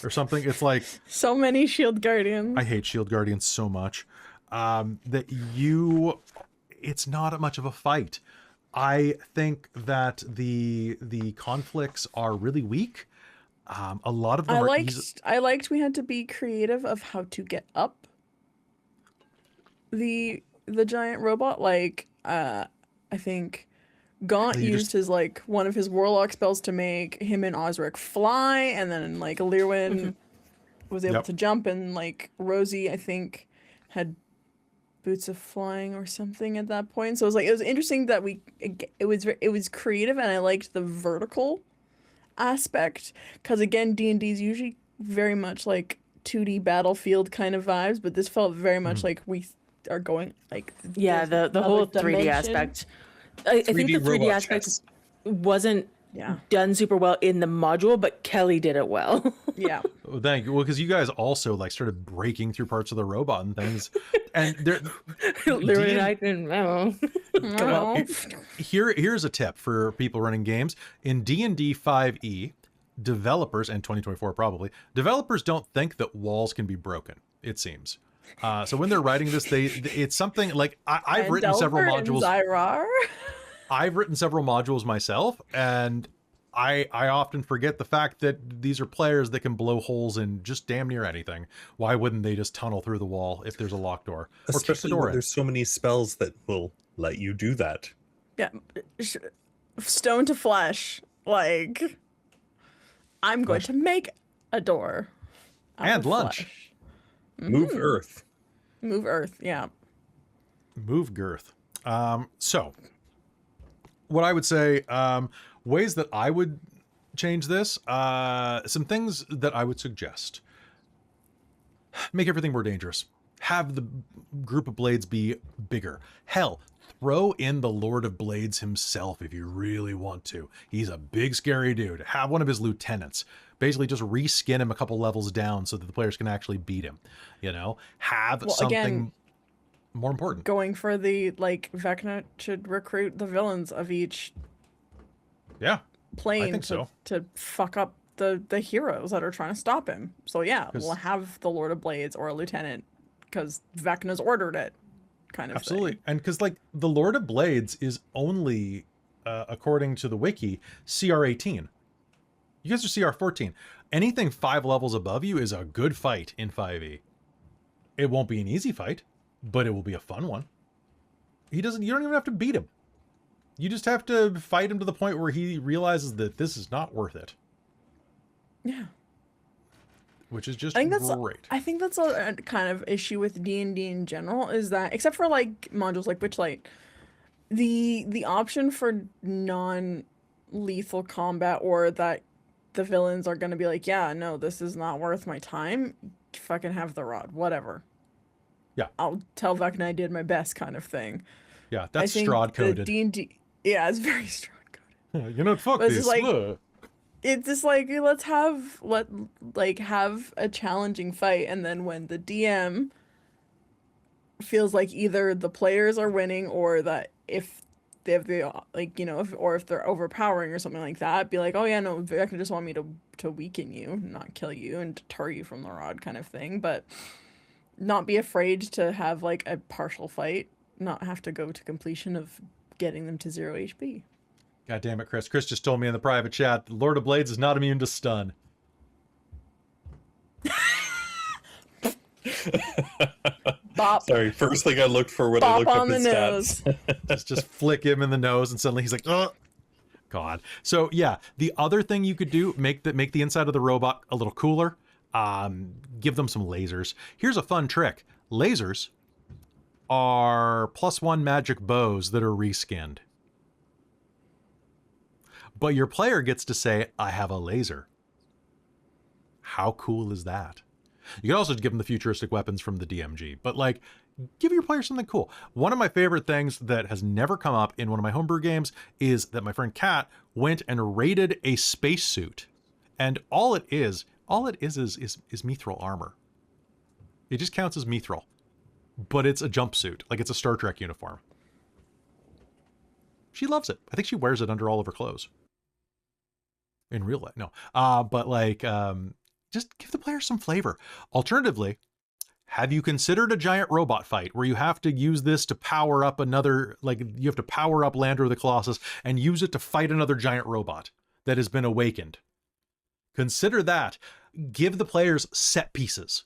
or something, it's like... So many Shield Guardians. I hate Shield Guardians so much. It's not much of a fight. I think that the conflicts are really weak. A lot of them I liked we had to be creative of how to get up the giant robot. Like, I think Gaunt You used his like one of his warlock spells to make him and Osric fly, and then like Lirwin was able Yep. to jump, and like Rosie I think had boots of flying or something at that point. So it was interesting that it was creative, and I liked the vertical aspect because again D&D is usually very much like 2D battlefield kind of vibes, but this felt very much like we are going like Yeah, there's the another whole 3D dimension. aspect. I think the 3D robot aspect chess. wasn't Yeah. done super well in the module, but Kelly did it well. Yeah. Oh, thank you. Well, because you guys also like started breaking through parts of the robot and things, and there. Literally, I didn't know. Well, here's a tip for people running games in D&D 5e. Developers, and 2024 probably, developers don't think that walls can be broken, it seems. So when they're writing this, it's something like I've written several modules. I've written several modules myself, and I often forget the fact that these are players that can blow holes in just damn near anything. Why wouldn't they just tunnel through the wall if there's a locked door? Or kick the Especially door when in? there's so many spells that will let you do that. Yeah. Stone to flesh. Like, I'm going to make a door. out And of lunch. flesh. Move Earth. Move Earth. Yeah. Move girth. So what I would say, ways that I would change this, some things that I would suggest. Make everything more dangerous. Have the group of blades be bigger. Hell, throw in the Lord of Blades himself if you really want to. He's a big, scary dude. Have one of his lieutenants. Basically just reskin him a couple levels down so that the players can actually beat him. You know? Have something again, more important. going for the, like, Vecna should recruit the villains of each Yeah. plane think so. to fuck up the heroes that are trying to stop him. So yeah, 'Cause- we'll have the Lord of Blades or a lieutenant because Vecna's ordered it, kind of Absolutely. thing. And because like the Lord of Blades is only, according to the wiki, CR18. You guys are CR14. Anything 5 levels above you is a good fight in 5e. It won't be an easy fight, but it will be a fun one. You don't even have to beat him. You just have to fight him to the point where he realizes that this is not worth it, Yeah. which is just I think that's great. I think that's a kind of issue with D&D in general is that except for like modules like Witchlight, the option for non-lethal combat or that the villains are going to be like, yeah, no, this is not worth my time. Fucking have the rod, whatever. Yeah. I'll tell Vecna I did my best kind of thing. Yeah, that's I think Strahd the coded. D&D, yeah, it's very Strahd coded. You know, fuck But it's this. just like- ugh. It's just like let's have a challenging fight, and then when the DM feels like either the players are winning or that if they have the like if they're overpowering or something like that, be like, oh yeah, no, Vecna just want me to weaken you, not kill you, and deter you from the rod kind of thing, but not be afraid to have like a partial fight, not have to go to completion of getting them to 0 HP. God damn it, Chris. Chris just told me in the private chat, the Lord of Blades is not immune to stun. Bop. Sorry, first thing I looked for when I Bop looked up on the his nose. stats. just flick him in the nose and suddenly he's like, oh God. So yeah, the other thing you could do, make the inside of the robot a little cooler. Give them some lasers. Here's a fun trick. Lasers are +1 magic bows that are reskinned. But your player gets to say, I have a laser. How cool is that? You can also give them the futuristic weapons from the DMG, but like, give your player something cool. One of my favorite things that has never come up in one of my homebrew games is that my friend Kat went and raided a spacesuit, and all it is mithril armor. It just counts as mithril, but it's a jumpsuit, like it's a Star Trek uniform. She loves it. I think she wears it under all of her clothes. In real life, no. But like, just give the player some flavor. Alternatively, have you considered a giant robot fight where you have to use this to power up another, like you have to power up Lander of the Colossus and use it to fight another giant robot that has been awakened? Consider that. Give the players set pieces.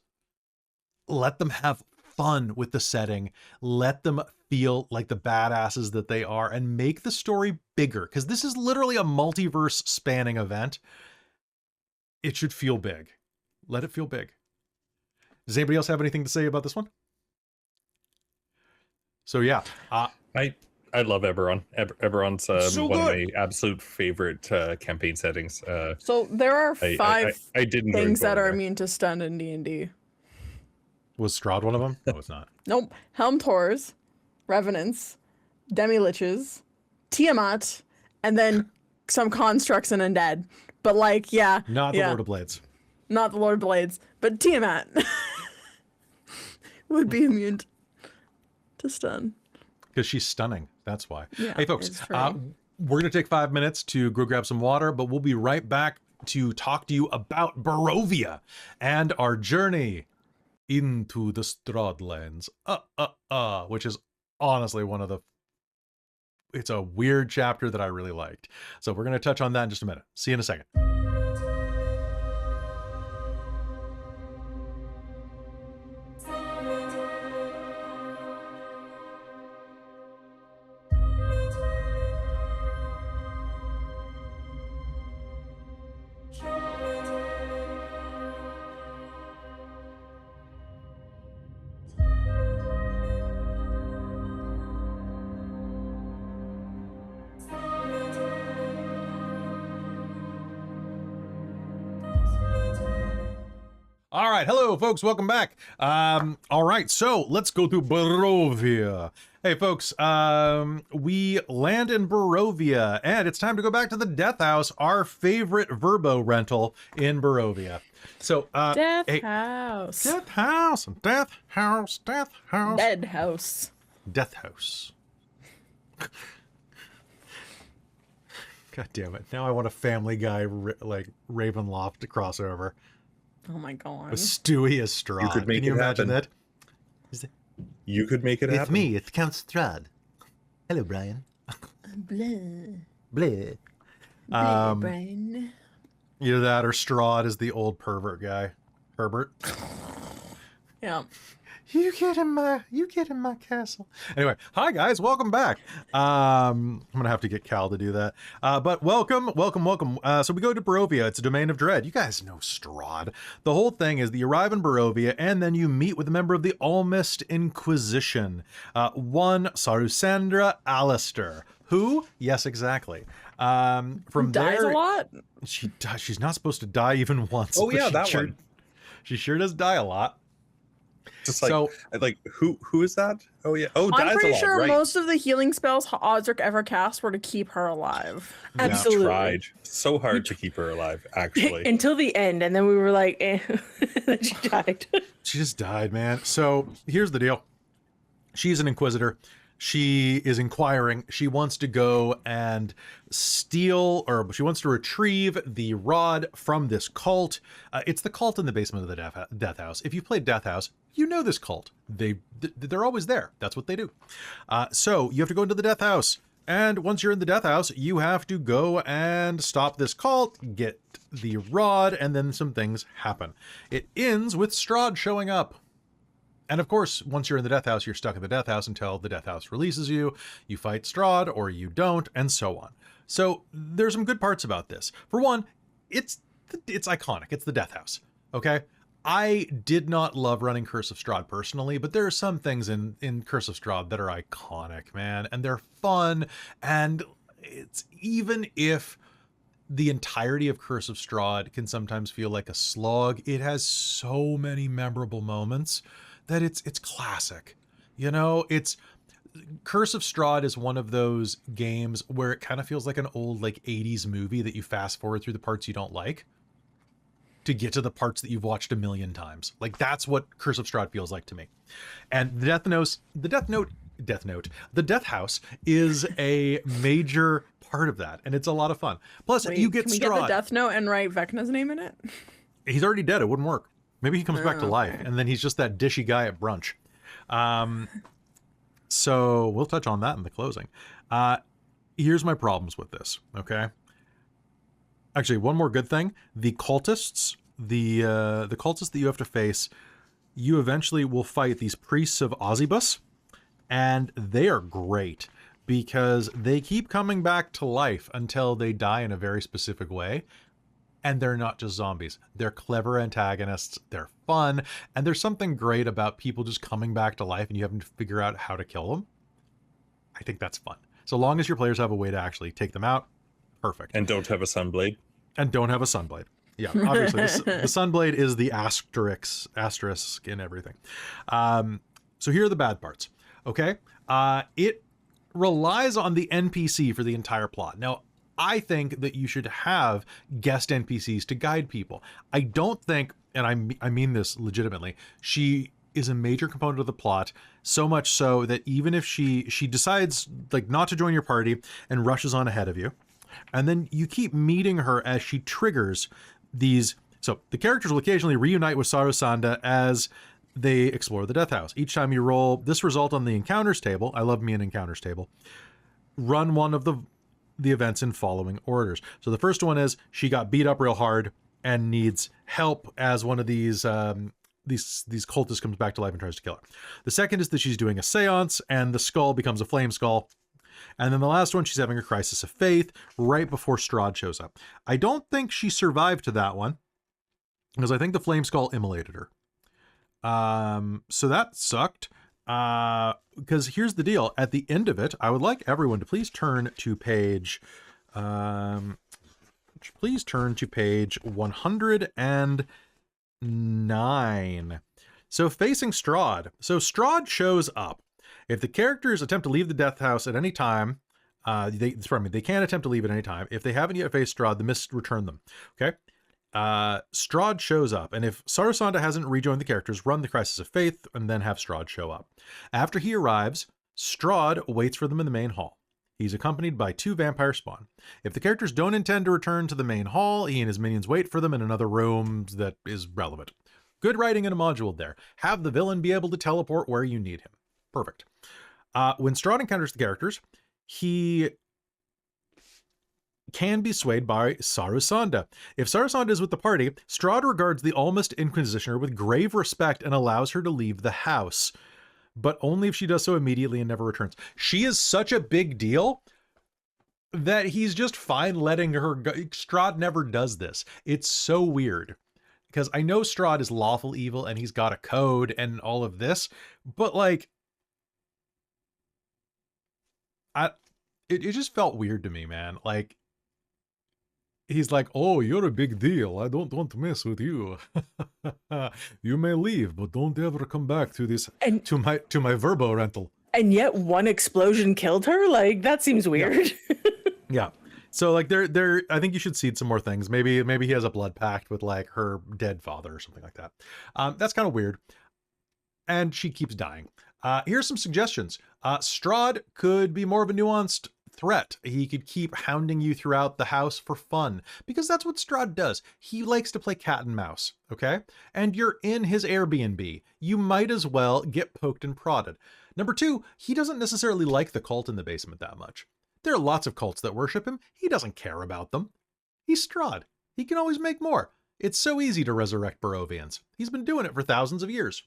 Let them have fun with the setting. Let them feel like the badasses that they are and make the story bigger, because this is literally a multiverse spanning event. It should feel big. Let it feel big. Does anybody else have anything to say about this one? So yeah, I love Eberron. Eberron's So one of good. my absolute favorite campaign settings. So there are five I did enjoy things that going are there. immune to stun in D&D. was Strahd one of them? No, it's not. Nope. Helm Taurs, Revenants, Demi-Liches, Tiamat, and then some constructs and undead. But like, yeah. Not the yeah. Lord of Blades. Not the Lord of Blades, but Tiamat would be immune to stun. Because she's stunning. That's why. Yeah, Hey, folks, it's true. we're going to take 5 minutes to go grab some water, but we'll be right back to talk to you about Barovia and our journey into the Dragonlance. Which is honestly it's a weird chapter that I really liked. So we're going to touch on that in just a minute. See you in a second. All right, hello folks, welcome back. All right, so let's go to Barovia. Hey folks, we land in Barovia, and it's time to go back to the Death House, our favorite Verbo rental in Barovia. So, Death hey, House. Death House, Death House, Death House, Dead House. Death House. God damn it! Now I want a Family Guy like Ravenloft crossover. Oh my god. With Stewie as Strahd. You could make Can you it imagine happen. that? You could make it happen. It's Count Strahd. Hello, Brian. Blah. Bleh. Brain. Either that or Strahd is the old pervert guy. Herbert. Yeah. You get in my castle. Anyway, hi guys, welcome back. I'm gonna have to get Cal to do that. But welcome. So we go to Barovia. It's a domain of dread. You guys know Strahd. The whole thing is that you arrive in Barovia and then you meet with a member of the Almist Inquisition, one Sarusandra Alistair. Who? Yes, exactly. From Dies there, a lot? she does. She's not supposed to die even once. Oh but yeah, she that sure, one. She sure does die a lot. Just like, So- who is that? Oh yeah. Oh, I'm dies pretty a lot, sure right? most of the healing spells Osric ever cast were to keep her alive. Yeah. Absolutely. Tried so hard to keep her alive. Actually, Until the end, and then we were like, eh. Then she died. She just died, man. So here's the deal. She's an inquisitor. She is inquiring. She wants to go and steal, or she wants to retrieve the rod from this cult. It's the cult in the basement of the Death House. If you've played Death House, you know this cult. They're always there. That's what they do. So you have to go into the Death House. And once you're in the Death House, you have to go and stop this cult, get the rod, and then some things happen. It ends with Strahd showing up. And of course, once you're in the Death House, you're stuck in the Death House until the Death House releases you. You fight Strahd, or you don't, and so on. So there's some good parts about this. For one, it's iconic. It's the Death House. Okay, I did not love running Curse of Strahd personally, but there are some things in Curse of Strahd that are iconic, man, and they're fun. And it's even if the entirety of Curse of Strahd can sometimes feel like a slog, it has so many memorable moments that it's classic. You know, it's Curse of Strahd is one of those games where it kind of feels like an old like 80s movie that you fast forward through the parts you don't like to get to the parts that you've watched a million times. Like that's what Curse of Strahd feels like to me. And the Death House is a major part of that, and it's a lot of fun. Plus, Wait, you get can we Strahd. get the Death Note and write Vecna's name in it? He's already dead. It wouldn't work. Maybe he comes back to Oh, life, okay. and then he's just that dishy guy at brunch. So we'll touch on that in the closing. Here's my problems with this, okay? Actually, one more good thing. The cultists, the cultists that you have to face, you eventually will fight these priests of Ozzibus, And they are great because they keep coming back to life until they die in a very specific way. And they're not just zombies. They're clever antagonists. They're fun. And there's something great about people just coming back to life and you having to figure out how to kill them. I think that's fun. So long as your players have a way to actually take them out, perfect. And don't have a sunblade. And don't have a sunblade. Yeah, obviously the sunblade is the asterisk in everything. So here are the bad parts. Okay, it relies on the NPC for the entire plot. Now, I think that you should have guest NPCs to guide people. I don't think, and I mean this legitimately, she is a major component of the plot, so much so that even if she decides like not to join your party and rushes on ahead of you, and then you keep meeting her as she triggers these. So the characters will occasionally reunite with Sarusanda as they explore the death house. Each time you roll this result on the encounters table, I love me an encounters table, run one of the events in following orders. So the first one is she got beat up real hard and needs help as one of these cultists comes back to life and tries to kill her. The second is that she's doing a seance and the skull becomes a flame skull. And then the last one, she's having a crisis of faith right before Strahd shows up. I don't think she survived to that one because I think the flame skull immolated her. So that sucked. Because here's the deal. At the end of it, I would like everyone to please turn to page 109. So facing Strahd. So Strahd shows up. If the characters attempt to leave the death house at any time, they can't attempt to leave at any time. If they haven't yet faced Strahd, the mists return them. Okay. Strahd shows up, and if Sarusanda hasn't rejoined the characters, run the Crisis of Faith, and then have Strahd show up. After he arrives, Strahd waits for them in the main hall. He's accompanied by 2 vampire spawn. If the characters don't intend to return to the main hall, he and his minions wait for them in another room that is relevant. Good writing in a module there. Have the villain be able to teleport where you need him. Perfect. When Strahd encounters the characters, he can be swayed by Sarusanda. If Sarusanda is with the party, Strahd regards the Almost Inquisitioner with grave respect and allows her to leave the house, but only if she does so immediately and never returns. She is such a big deal that he's just fine letting her go. Strahd never does this. It's so weird because I know Strahd is lawful evil and he's got a code and all of this, but like, it just felt weird to me, man. Like, he's like, oh, you're a big deal. I don't want to mess with you. You may leave, but don't ever come back to this, to my Verbo rental. And yet one explosion killed her? Like, that seems weird. Yeah. So like I think you should seed some more things. Maybe he has a blood pact with like her dead father or something like that. That's kind of weird. And she keeps dying. Here's some suggestions. Strahd could be more of a nuanced threat. He could keep hounding you throughout the house for fun, because that's what Strahd does. He likes to play cat and mouse, okay? And you're in his Airbnb. You might as well get poked and prodded. Number 2, he doesn't necessarily like the cult in the basement that much. There are lots of cults that worship him. He doesn't care about them. He's Strahd. He can always make more. It's so easy to resurrect Barovians. He's been doing it for thousands of years.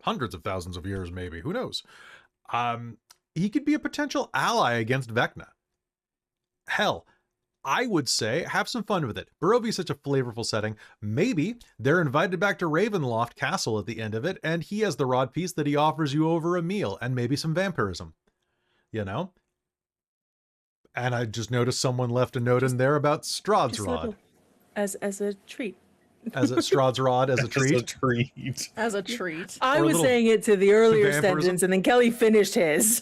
Hundreds of thousands of years, maybe. Who knows? He could be a potential ally against Vecna. Hell, I would say have some fun with it. Barovia is such a flavorful setting. Maybe they're invited back to Ravenloft Castle at the end of it, and he has the rod piece that he offers you over a meal, and maybe some vampirism. You know? And I just noticed someone left a note in there about Strahd's rod. As a treat. As a Strahd's rod as a treat? As a treat. As a treat. I Or a was little saying it to the earlier vampirism? sentence, and then Kelly finished his.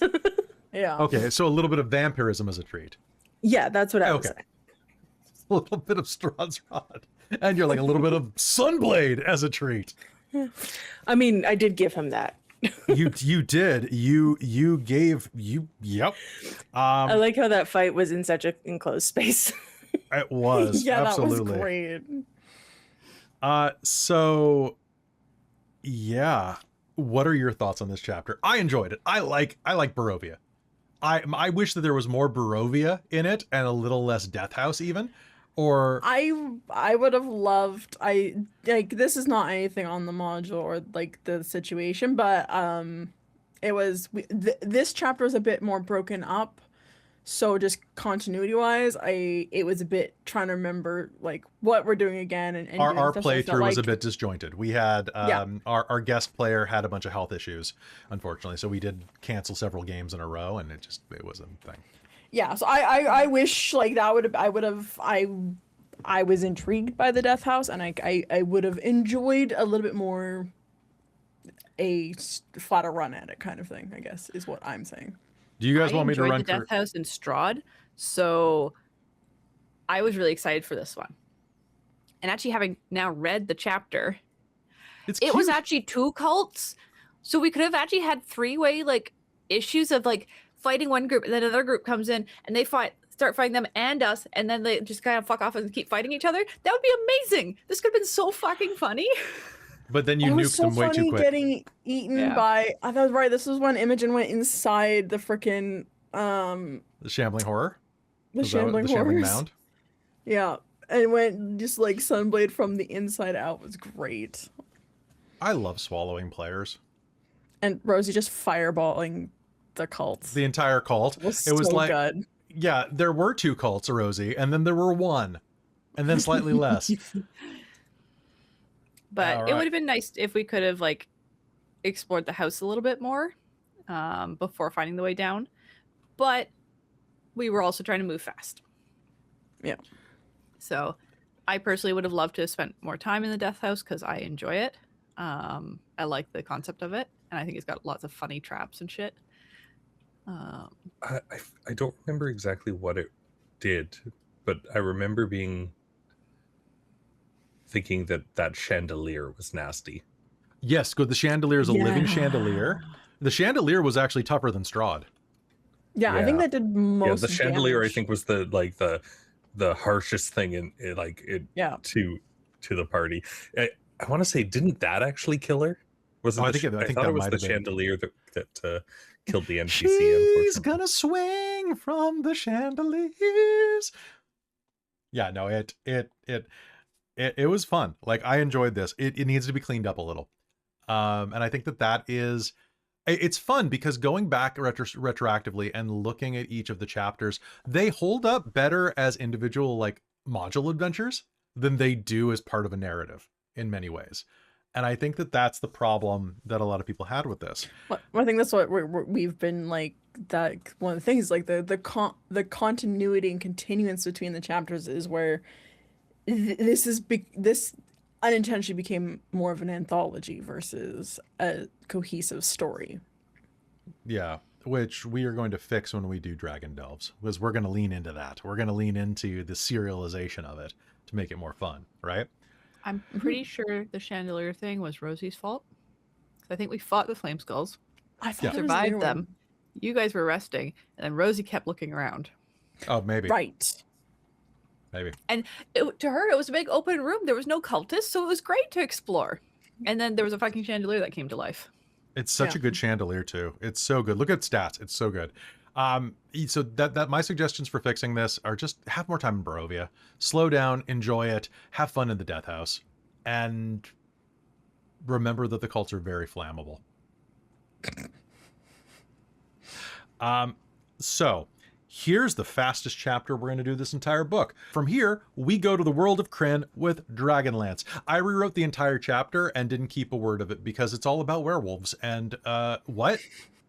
Yeah. Okay, so a little bit of vampirism as a treat. Yeah, that's what I was Okay. saying. A little bit of Strahd's rod. And you're like a little bit of Sunblade as a treat. I mean, I did give him that. You did. Yep. I like how that fight was in such an enclosed space. It was. Yeah, absolutely. that was great. So yeah. What are your thoughts on this chapter? I enjoyed it. I like Barovia. I wish that there was more Barovia in it and a little less Death House even. Or I would have loved, this is not anything on the module or like the situation, but It was this chapter is a bit more broken up, so just continuity wise, it was a bit trying to remember like what we're doing again and our doing stuff, so I felt playthrough was a like- bit disjointed. We had our guest player had a bunch of health issues, unfortunately, so we did cancel several games in a row, and it was a thing. Yeah, so I wish like that I was intrigued by the Death House, and I would have enjoyed a little bit more a flatter run at it kind of thing, I guess, is what I'm saying. Do you guys want me to enjoyed run the Death House in Strahd, so I was really excited for this one. And actually, having now read the chapter, it was actually 2 cults, so we could have actually had 3-way like issues of like fighting one group, and then another group comes in and they start fighting them and us, and then they just kind of fuck off and keep fighting each other. That would be amazing. This could have been so fucking funny. But then you nuked them way too quick. Getting eaten by. I thought right. This was when Imogen went inside the freaking the shambling horror. the shambling horrors. Mound. Yeah, and went just like Sunblade from the inside out was great. I love swallowing players. And Rosie just fireballing the cults. The entire cult. It was so like good. Yeah, there were 2 cults, Rosie, and then there were 1, and then slightly less. But it would have been nice if we could have like explored the house a little bit more before finding the way down. But we were also trying to move fast. Yeah. So I personally would have loved to have spent more time in the Death House because I enjoy it. I like the concept of it, and I think it's got lots of funny traps and shit. I don't remember exactly what it did, but I remember thinking that chandelier was nasty. Yes, good. The chandelier is a living chandelier. The chandelier was actually tougher than Strahd. Yeah, I think that did most. Yeah, the chandelier damage. I think was the harshest thing in to the party. I want to say, didn't that actually kill her? Was it? Oh, I I think thought that it was might the have been. chandelier that killed the NPC. She's Unfortunately, gonna swing from the chandeliers. Yeah, no, it was fun. Like, I enjoyed this. It needs to be cleaned up a little. And I think that is, it's fun because going back retroactively and looking at each of the chapters, they hold up better as individual like module adventures than they do as part of a narrative in many ways. And I think that's the problem that a lot of people had with this. Well, I think that's what we've been like. That one of the things, like the continuity and continuance between the chapters, is where this unintentionally became more of an anthology versus a cohesive story. Yeah, which we are going to fix when we do Dragon Delves, because we're going to lean into that. We're going to lean into the serialization of it to make it more fun, right? I'm pretty sure the chandelier thing was Rosie's fault. I think we fought the flame skulls, I thought it was survived their them. one. You guys were resting, and then Rosie kept looking around. Oh, maybe. Right. Maybe. And to her, it was a big open room. There was no cultists, so it was great to explore. And then there was a fucking chandelier that came to life. It's such a good chandelier too. It's so good. Look at stats. It's so good. So that my suggestions for fixing this are just have more time in Barovia, slow down, enjoy it, have fun in the Death House, and remember that the cults are very flammable. So here's the fastest chapter we're going to do this entire book. From here, we go to the world of Krynn with Dragonlance. I rewrote the entire chapter and didn't keep a word of it because it's all about werewolves. And what?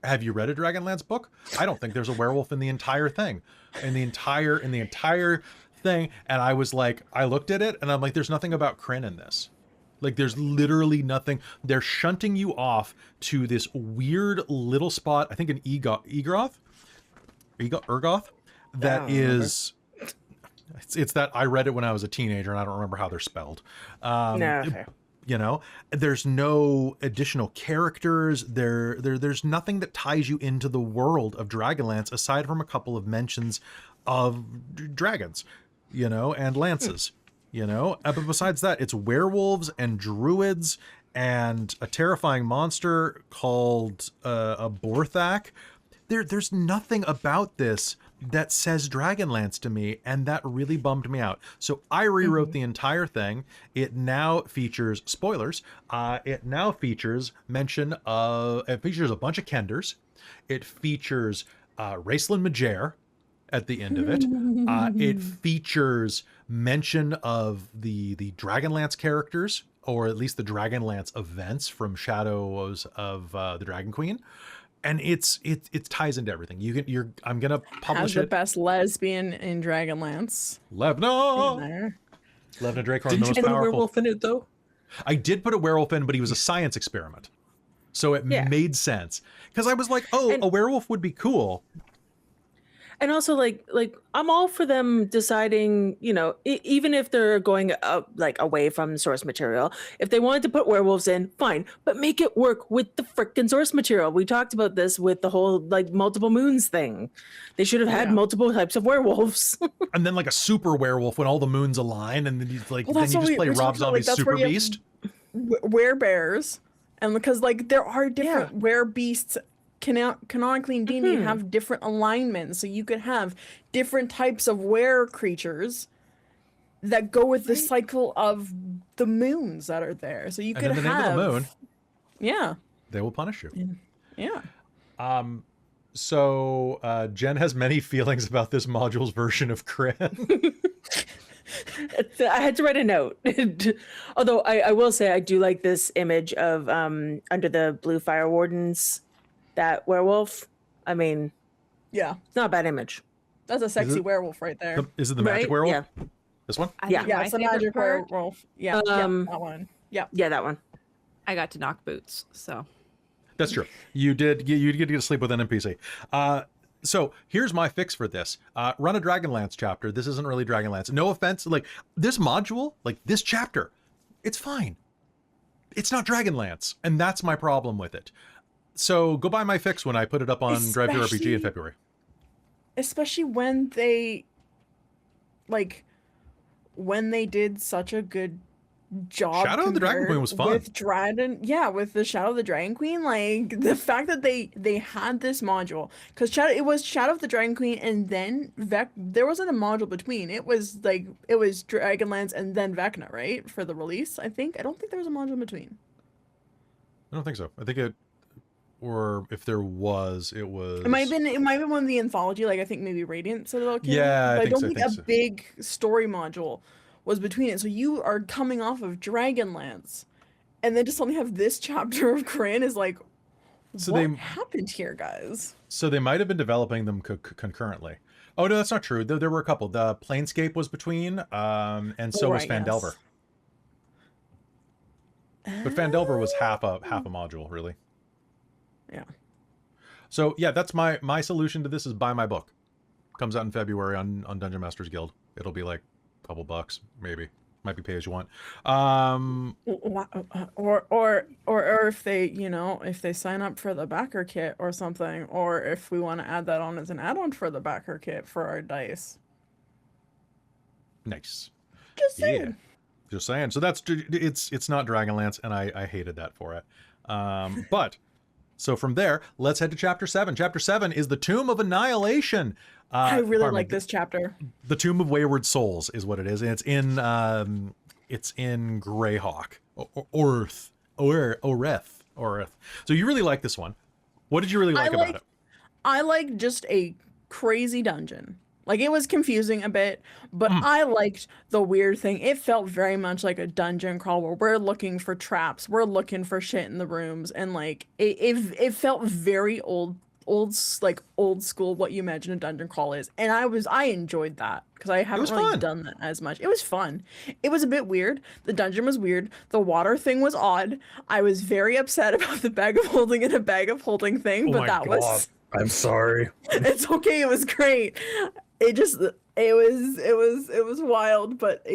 Have you read a Dragonlance book? I don't think there's a werewolf in the entire thing. In the entire thing. And I was like, I looked at it and I'm like, there's nothing about Krynn in this. Like, there's literally nothing. They're shunting you off to this weird little spot. I think an Ergoth, that is, it's that I read it when I was a teenager and I don't remember how they're spelled. No, okay. You know, there's no additional characters. There's nothing that ties you into the world of Dragonlance aside from a couple of mentions of dragons, you know, and lances, you know. But besides that, it's werewolves and druids and a terrifying monster called a Borthak. There's nothing about this that says Dragonlance to me, and that really bummed me out. So I rewrote the entire thing. It now features spoilers. It now features it features a bunch of Kenders. It features Raceland Majer at the end of it. It features mention of the Dragonlance characters, or at least the Dragonlance events from Shadows of the Dragon Queen. And it ties into everything. I'm gonna publish Has the it. best lesbian in Dragonlance. Levna. In there. Levna Dracorn, the Didn't you most put a powerful. werewolf in it though? I did put a werewolf in, but he was a science experiment, so it Yeah. made sense. Because I was like, oh, And- a werewolf would be cool. And also, like I'm all for them deciding, you know, even if they're going like away from the source material, if they wanted to put werewolves in, fine, but make it work with the frickin' source material. We talked about this with the whole like multiple moons thing. They should have had Yeah. multiple types of werewolves. And then like a super werewolf when all the moons align, and then you Well, then that's you what just we play were Rob talking about, like, Zombie's that's Super where you have Beast. Werebears, and because like there are different werebeasts canonically in D&D have different alignments, so you could have different types of were creatures that go with the cycle of the moons that are there. So you And could in the name have of the moon, yeah, they will punish you. yeah. So Jen has many feelings about this module's version of Kryn. I had to write a note. Although I will say I do like this image of under the blue fire wardens, that werewolf. I mean, Yeah, it's not a bad image. that's a sexy it- werewolf right there. Is it the magic Right? werewolf? Yeah. This one? I Yeah. think Yeah, my it's a favorite magic part, werewolf. Yeah, that one. Yeah. Yeah, that one. I got to knock boots, so That's true. You did get to sleep with an NPC. So here's my fix for this. Run a Dragonlance chapter. This isn't really Dragonlance. No offense. Like this module, like this chapter, it's fine. It's not Dragonlance. And that's my problem with it. So go buy my fix when I put it up on Drive Through RPG in Especially- February. Especially when they did such a good job. Shadow of the Dragon compared Queen was fun. with with the Shadow of the Dragon Queen. Like the fact that they had this module, because it was Shadow of the Dragon Queen and then there wasn't a module between. It was Dragonlance and then Vecna, right, for the release. I don't think there was a module in between. I don't think so. I think it, or if there was, it was. It might have been one of the anthology, like I think maybe Radiant said about King. Yeah, I but I think don't so, I think think a so. big story module was between it. So you are coming off of Dragonlance, and then to suddenly have this chapter of Kryn is like, So what they- happened here, guys? So they might have been developing them concurrently. Oh no, that's not true. There were a couple. The Planescape was between, and so was Right, yes. Fandelver. But Fandelver was half a module, really. Yeah. So yeah, that's my solution to this is buy my book. Comes out in February on Dungeon Masters Guild. It'll be like a couple bucks, maybe. Might be pay as you want. Or if they, if they sign up for the Backerkit or something, or if we want to add that on as an add-on for the Backerkit for our dice. Nice. Just saying. Yeah. Just saying. So that's it's not Dragonlance, and I hated that for it. But so from there, let's head to chapter 7. Chapter 7 is the Tomb of Annihilation. I really pardon me, like this chapter. The Tomb of Wayward Souls is what it is, and it's in Greyhawk, Orth. So you really like this one. What did you really like about it? I like just a crazy dungeon. Like, it was confusing a bit, but I liked the weird thing. It felt very much like a dungeon crawl where we're looking for traps, we're looking for shit in the rooms, and like it felt very old school what you imagine a dungeon crawl is. And I enjoyed that because I haven't really fun. done that as much. It was fun. It was a bit weird. The dungeon was weird. The water thing was odd. I was very upset about the bag of holding and a bag of holding thing, but that was I'm sorry. it's okay. It was great. It was wild, but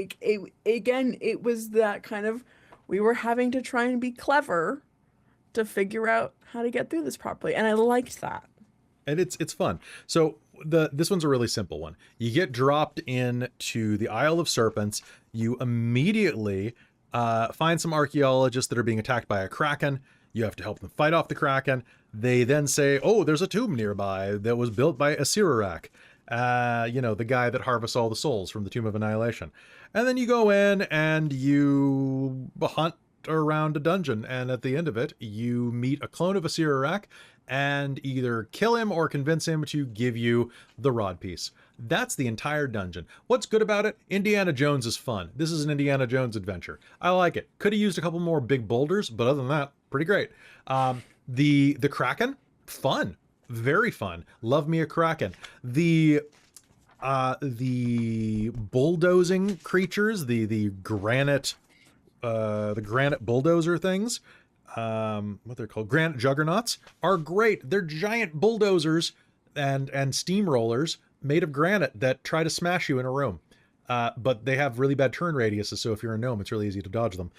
again, it was that kind of, we were having to try and be clever to figure out how to get through this properly, and I liked that. And it's fun. So this one's a really simple one. You get dropped into the Isle of Serpents. You immediately find some archaeologists that are being attacked by a kraken. You have to help them fight off the kraken. They then say, oh, there's a tomb nearby that was built by Asirarak. The guy that harvests all the souls from the Tomb of Annihilation. And then you go in and you hunt around a dungeon, and at the end of it, you meet a clone of a Sirurak and either kill him or convince him to give you the rod piece. That's the entire dungeon. What's good about it? Indiana Jones is fun. This is an Indiana Jones adventure. I like it. Could have used a couple more big boulders, but other than that, pretty great. The Kraken, fun. Very fun. Love me a Kraken. The bulldozing creatures, the granite bulldozer things, what they're called, granite juggernauts, are great. They're giant bulldozers and steamrollers made of granite that try to smash you in a room. But they have really bad turn radiuses, so if you're a gnome, it's really easy to dodge them.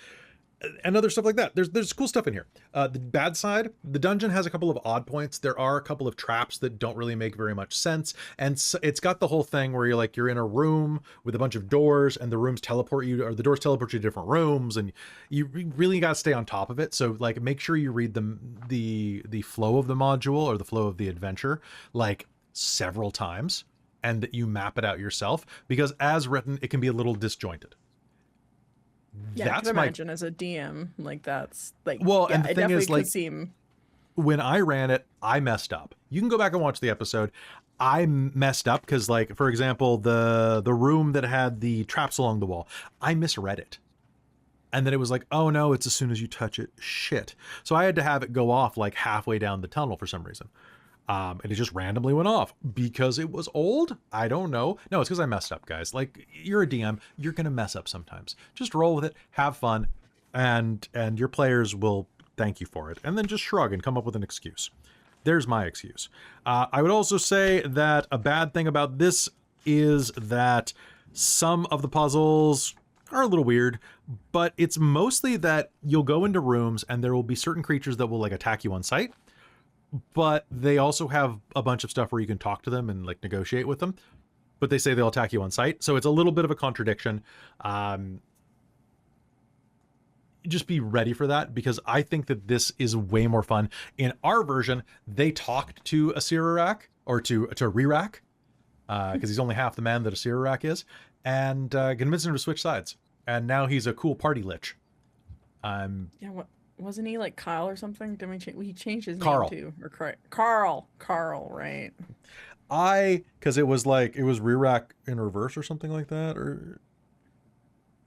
And other stuff like that. There's cool stuff in here. The bad side, the dungeon has a couple of odd points. There are a couple of traps that don't really make very much sense. And so it's got the whole thing where you're in a room with a bunch of doors, and the rooms teleport you, or the doors teleport you to different rooms, and you really got to stay on top of it. So like, make sure you read the flow of the module or the flow of the adventure like several times, and that you map it out yourself, because as written, it can be a little disjointed. Yeah, I can imagine as a DM, like that's like, well, yeah, and the it thing definitely is, like, could seem... when I ran it, I messed up. You can go back and watch the episode. I messed up because, like, for example, the room that had the traps along the wall, I misread it. And then it was like, oh no, it's as soon as you touch it. Shit. So I had to have it go off like halfway down the tunnel for some reason. And it just randomly went off because it was old. I don't know. No, it's because I messed up, guys. Like, you're a DM, you're going to mess up sometimes. Just roll with it, have fun, and your players will thank you for it. And then just shrug and come up with an excuse. There's my excuse. I would also say that a bad thing about this is that some of the puzzles are a little weird, but it's mostly that you'll go into rooms and there will be certain creatures that will like attack you on sight. But they also have a bunch of stuff where you can talk to them and like negotiate with them, but they say they'll attack you on sight. So it's a little bit of a contradiction. Just be ready for that, because I think that this is way more fun. In our version, they talked to a Sirurak, or to Rirak, because he's only half the man that a Sirurak is, and convinced him to switch sides. And now he's a cool party lich. Yeah, what? Wasn't he like Kyle or something? Didn't he changed his Carl. name too? Or Carl, right? Because it was Rirak in reverse or something like that, or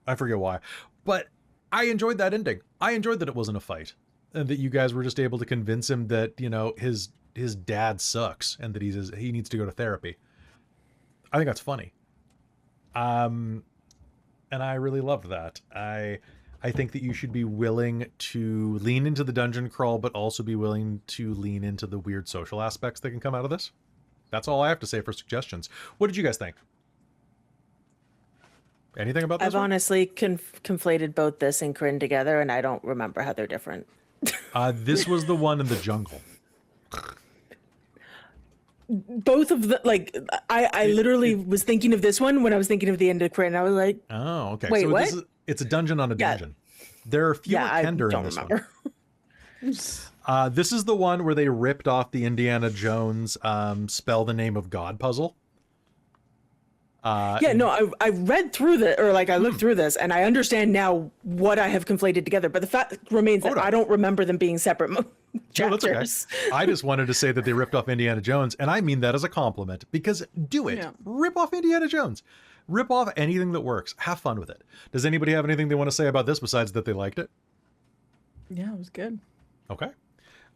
I forget why. But I enjoyed that ending. I enjoyed that it wasn't a fight, and that you guys were just able to convince him that, his dad sucks and that he needs to go to therapy. I think that's funny. And I really loved that. I think that you should be willing to lean into the dungeon crawl, but also be willing to lean into the weird social aspects that can come out of this. That's all I have to say for suggestions. What did you guys think? Anything about this? I've honestly conflated both this and Kryn together, and I don't remember how they're different. This was the one in the jungle. Both of the, like, I literally was thinking of this one when I was thinking of the end of Kryn. I was like, oh, okay. Wait, so what? It's a dungeon on a Yeah. dungeon. There are fewer Kender in this remember. one. This is the one where they ripped off the Indiana Jones spell the name of God puzzle. Yeah, no, I read through I looked through this, and I understand now what I have conflated together. But the fact remains that I don't remember them being separate chapters. No, that's okay. I just wanted to say that they ripped off Indiana Jones, and I mean that as a compliment, because do it. Yeah. Rip off Indiana Jones. Rip off anything that works. Have fun with it. Does anybody have anything they want to say about this besides that they liked it? Yeah, it was good. Okay.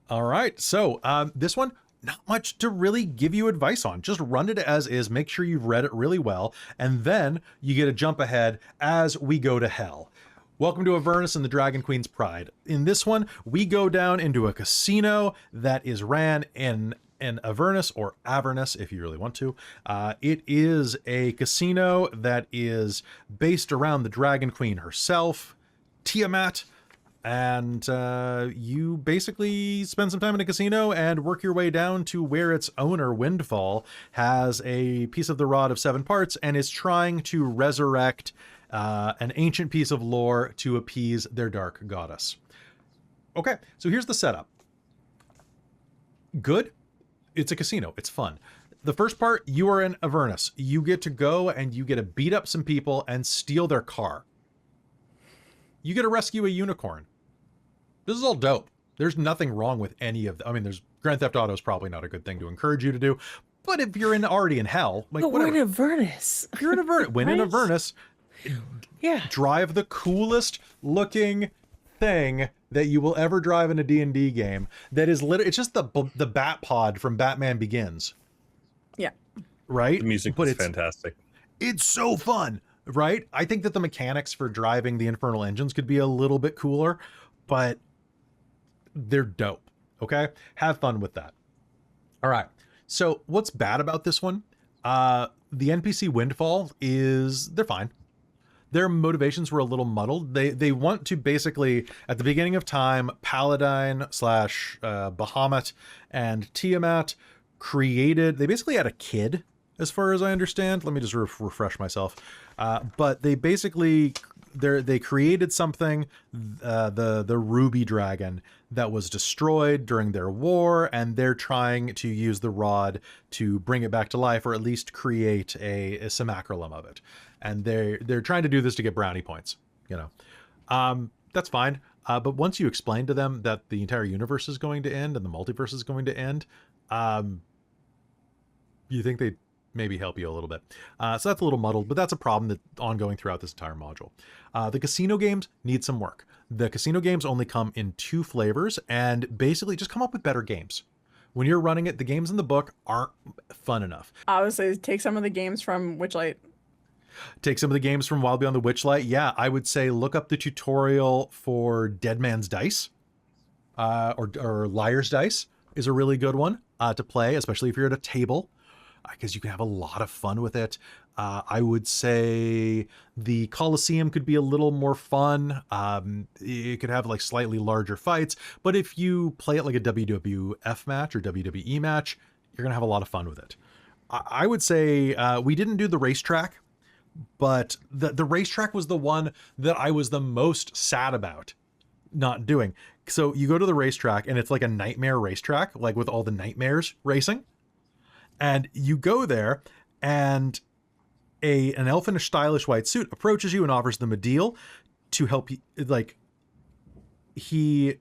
All right. So this one, not much to really give you advice on. Just run it as is. Make sure you've read it really well. And then you get a jump ahead as we go to hell. Welcome to Avernus and the Dragon Queen's Pride. In this one, we go down into a casino that is ran in Avernus, or Avernus if you really want to. It is a casino that is based around the Dragon Queen herself, Tiamat. And you basically spend some time in a casino and work your way down to where its owner, Windfall, has a piece of the Rod of Seven Parts and is trying to resurrect an ancient piece of lore to appease their dark goddess. Okay, so here's the setup. Good. It's a casino. It's fun. The first part, you are in Avernus. You get to go and you get to beat up some people and steal their car. You get to rescue a unicorn. This is all dope. There's nothing wrong with any of them. I mean, there's Grand Theft Auto is probably not a good thing to encourage you to do, but if you're already in hell, like But whatever. we're in Avernus. If you're in Avernus, when in Right? Avernus, Yeah. drive the coolest looking thing that you will ever drive in a D&D game. That is literally, it's just the Bat Pod from Batman Begins. Yeah. Right? The music But is it's fantastic. It's so fun, right? I think that the mechanics for driving the Infernal Engines could be a little bit cooler, but they're dope. Okay? Have fun with that. All right. So what's bad about this one? The NPC Windfall is, they're fine. Their motivations were a little muddled. They want to basically, at the beginning of time, Paladin / Bahamut and Tiamat they basically had a kid, as far as I understand. Let me just refresh myself. But they basically, they created something, the Ruby Dragon, that was destroyed during their war, and they're trying to use the rod to bring it back to life, or at least create a simulacrum of it. And they're trying to do this to get brownie points, you know. That's fine. But once you explain to them that the entire universe is going to end and the multiverse is going to end, you think they'd maybe help you a little bit. So that's a little muddled, but that's a problem that's ongoing throughout this entire module. The casino games need some work. The casino games only come in 2 flavors, and basically just come up with better games. When you're running it, the games in the book aren't fun enough. I would say take some of the games from Witchlight. Take some of the games from Wild Beyond the Witchlight. Yeah, I would say look up the tutorial for Dead Man's Dice, or Liar's Dice is a really good one to play, especially if you're at a table, because you can have a lot of fun with it. I would say the Colosseum could be a little more fun. It could have like slightly larger fights, but if you play it like a WWF match or WWE match, you're gonna have a lot of fun with it. I would say we didn't do the racetrack, but the racetrack was the one that I was the most sad about not doing. So you go to the racetrack and it's like a nightmare racetrack, like with all the nightmares racing. And you go there and an elf in a stylish white suit approaches you and offers them a deal to help you. Like, he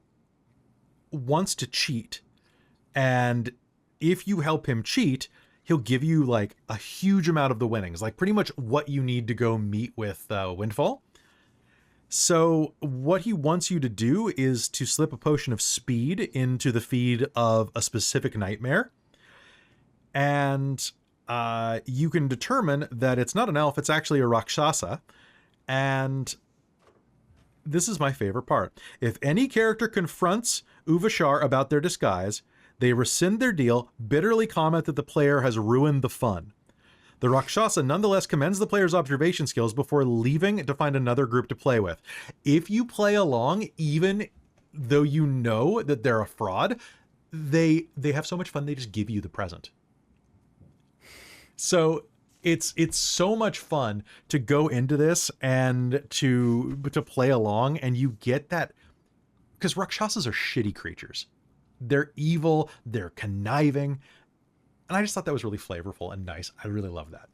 wants to cheat. And if you help him cheat, he'll give you like a huge amount of the winnings, like pretty much what you need to go meet with Windfall. So what he wants you to do is to slip a potion of speed into the feed of a specific nightmare. And you can determine that it's not an elf, it's actually a Rakshasa. And this is my favorite part. If any character confronts Uvashar about their disguise, they rescind their deal, bitterly comment that the player has ruined the fun. The Rakshasa nonetheless commends the player's observation skills before leaving to find another group to play with. If you play along, even though you know that they're a fraud, they have so much fun, they just give you the present. So it's so much fun to go into this and to play along, and you get that, because Rakshasas are shitty creatures. They're evil, they're conniving, and I just thought that was really flavorful and nice. I really love that.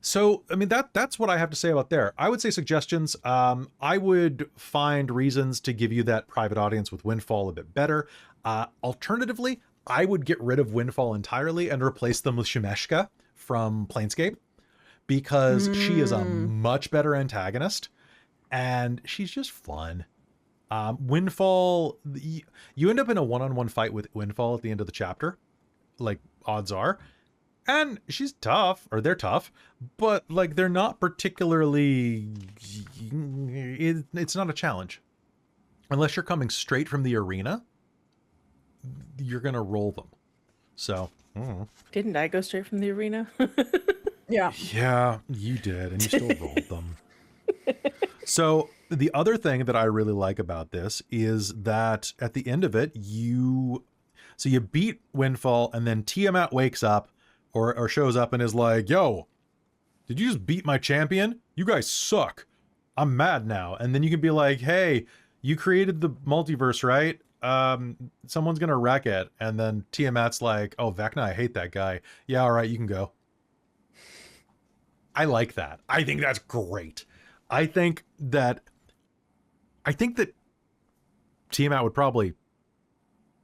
So, I mean, that's what I have to say about there. I would say suggestions. I would find reasons to give you that private audience with Windfall a bit better. Alternatively, I would get rid of Windfall entirely and replace them with Shemeshka from Planescape, because she is a much better antagonist and she's just fun. Windfall, you end up in a one-on-one fight with Windfall at the end of the chapter, like odds are, and she's tough, or they're tough, but like they're not particularly, it's not a challenge. Unless you're coming straight from the arena, you're gonna roll them. So Didn't I go straight from the arena? Yeah. you did, and you still rolled them. So the other thing that I really like about this is that at the end of it, you beat Windfall, and then Tiamat wakes up or shows up and is like, yo, did you just beat my champion? You guys suck. I'm mad now. And then you can be like, hey, you created the multiverse, right? someone's gonna wreck it, and then Tiamat's like, oh, Vecna, I hate that guy. Yeah, all right, you can go. I like that. I think that's great. I think that Tiamat would probably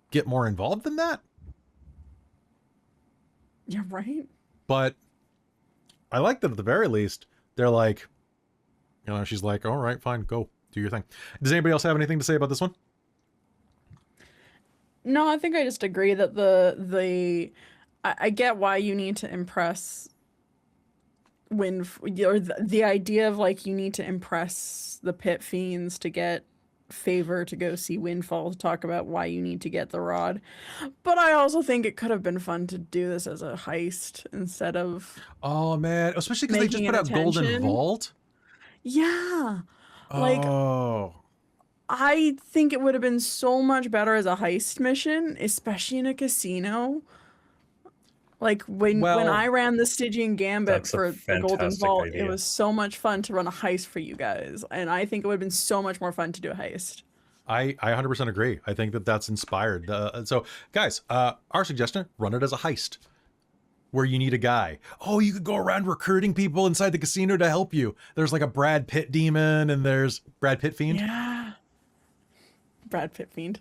get more involved than that. Yeah, right. But I like that at the very least, they're like, you know, she's like, all right, fine, go do your thing. Does anybody else have anything to say about this one? No, I think I just agree that I get why you need to impress or the idea of like you need to impress the pit fiends to get favor to go see Windfall to talk about why you need to get the rod. But I also think it could have been fun to do this as a heist instead of Oh man, especially because they just making put an out Golden attention. Vault. Yeah. Like Oh. I think it would have been so much better as a heist mission, especially in a casino. Like when Well, I ran the Stygian Gambit that's a for the Golden fantastic Vault, idea. it was so much fun to run a heist for you guys, and I think it would have been so much more fun to do a heist. I 100% agree. I think that that's inspired. So guys, our suggestion, run it as a heist where you need a guy. Oh, you could go around recruiting people inside the casino to help you. There's like a Brad Pitt demon and there's Brad Pitt fiend. Yeah. Brad Pitt fiend.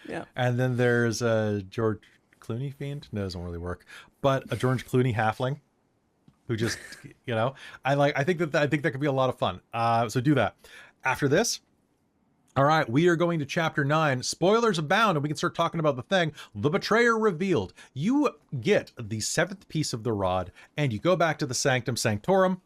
Yeah. And then there's a George Clooney fiend. No, it doesn't really work. But a George Clooney halfling who just, you know, I think that could be a lot of fun. So do that. After this, all right, we are going to chapter 9. Spoilers abound, and we can start talking about the thing. The Betrayer revealed. You get the 7th piece of the rod, and you go back to the Sanctum Sanctorum,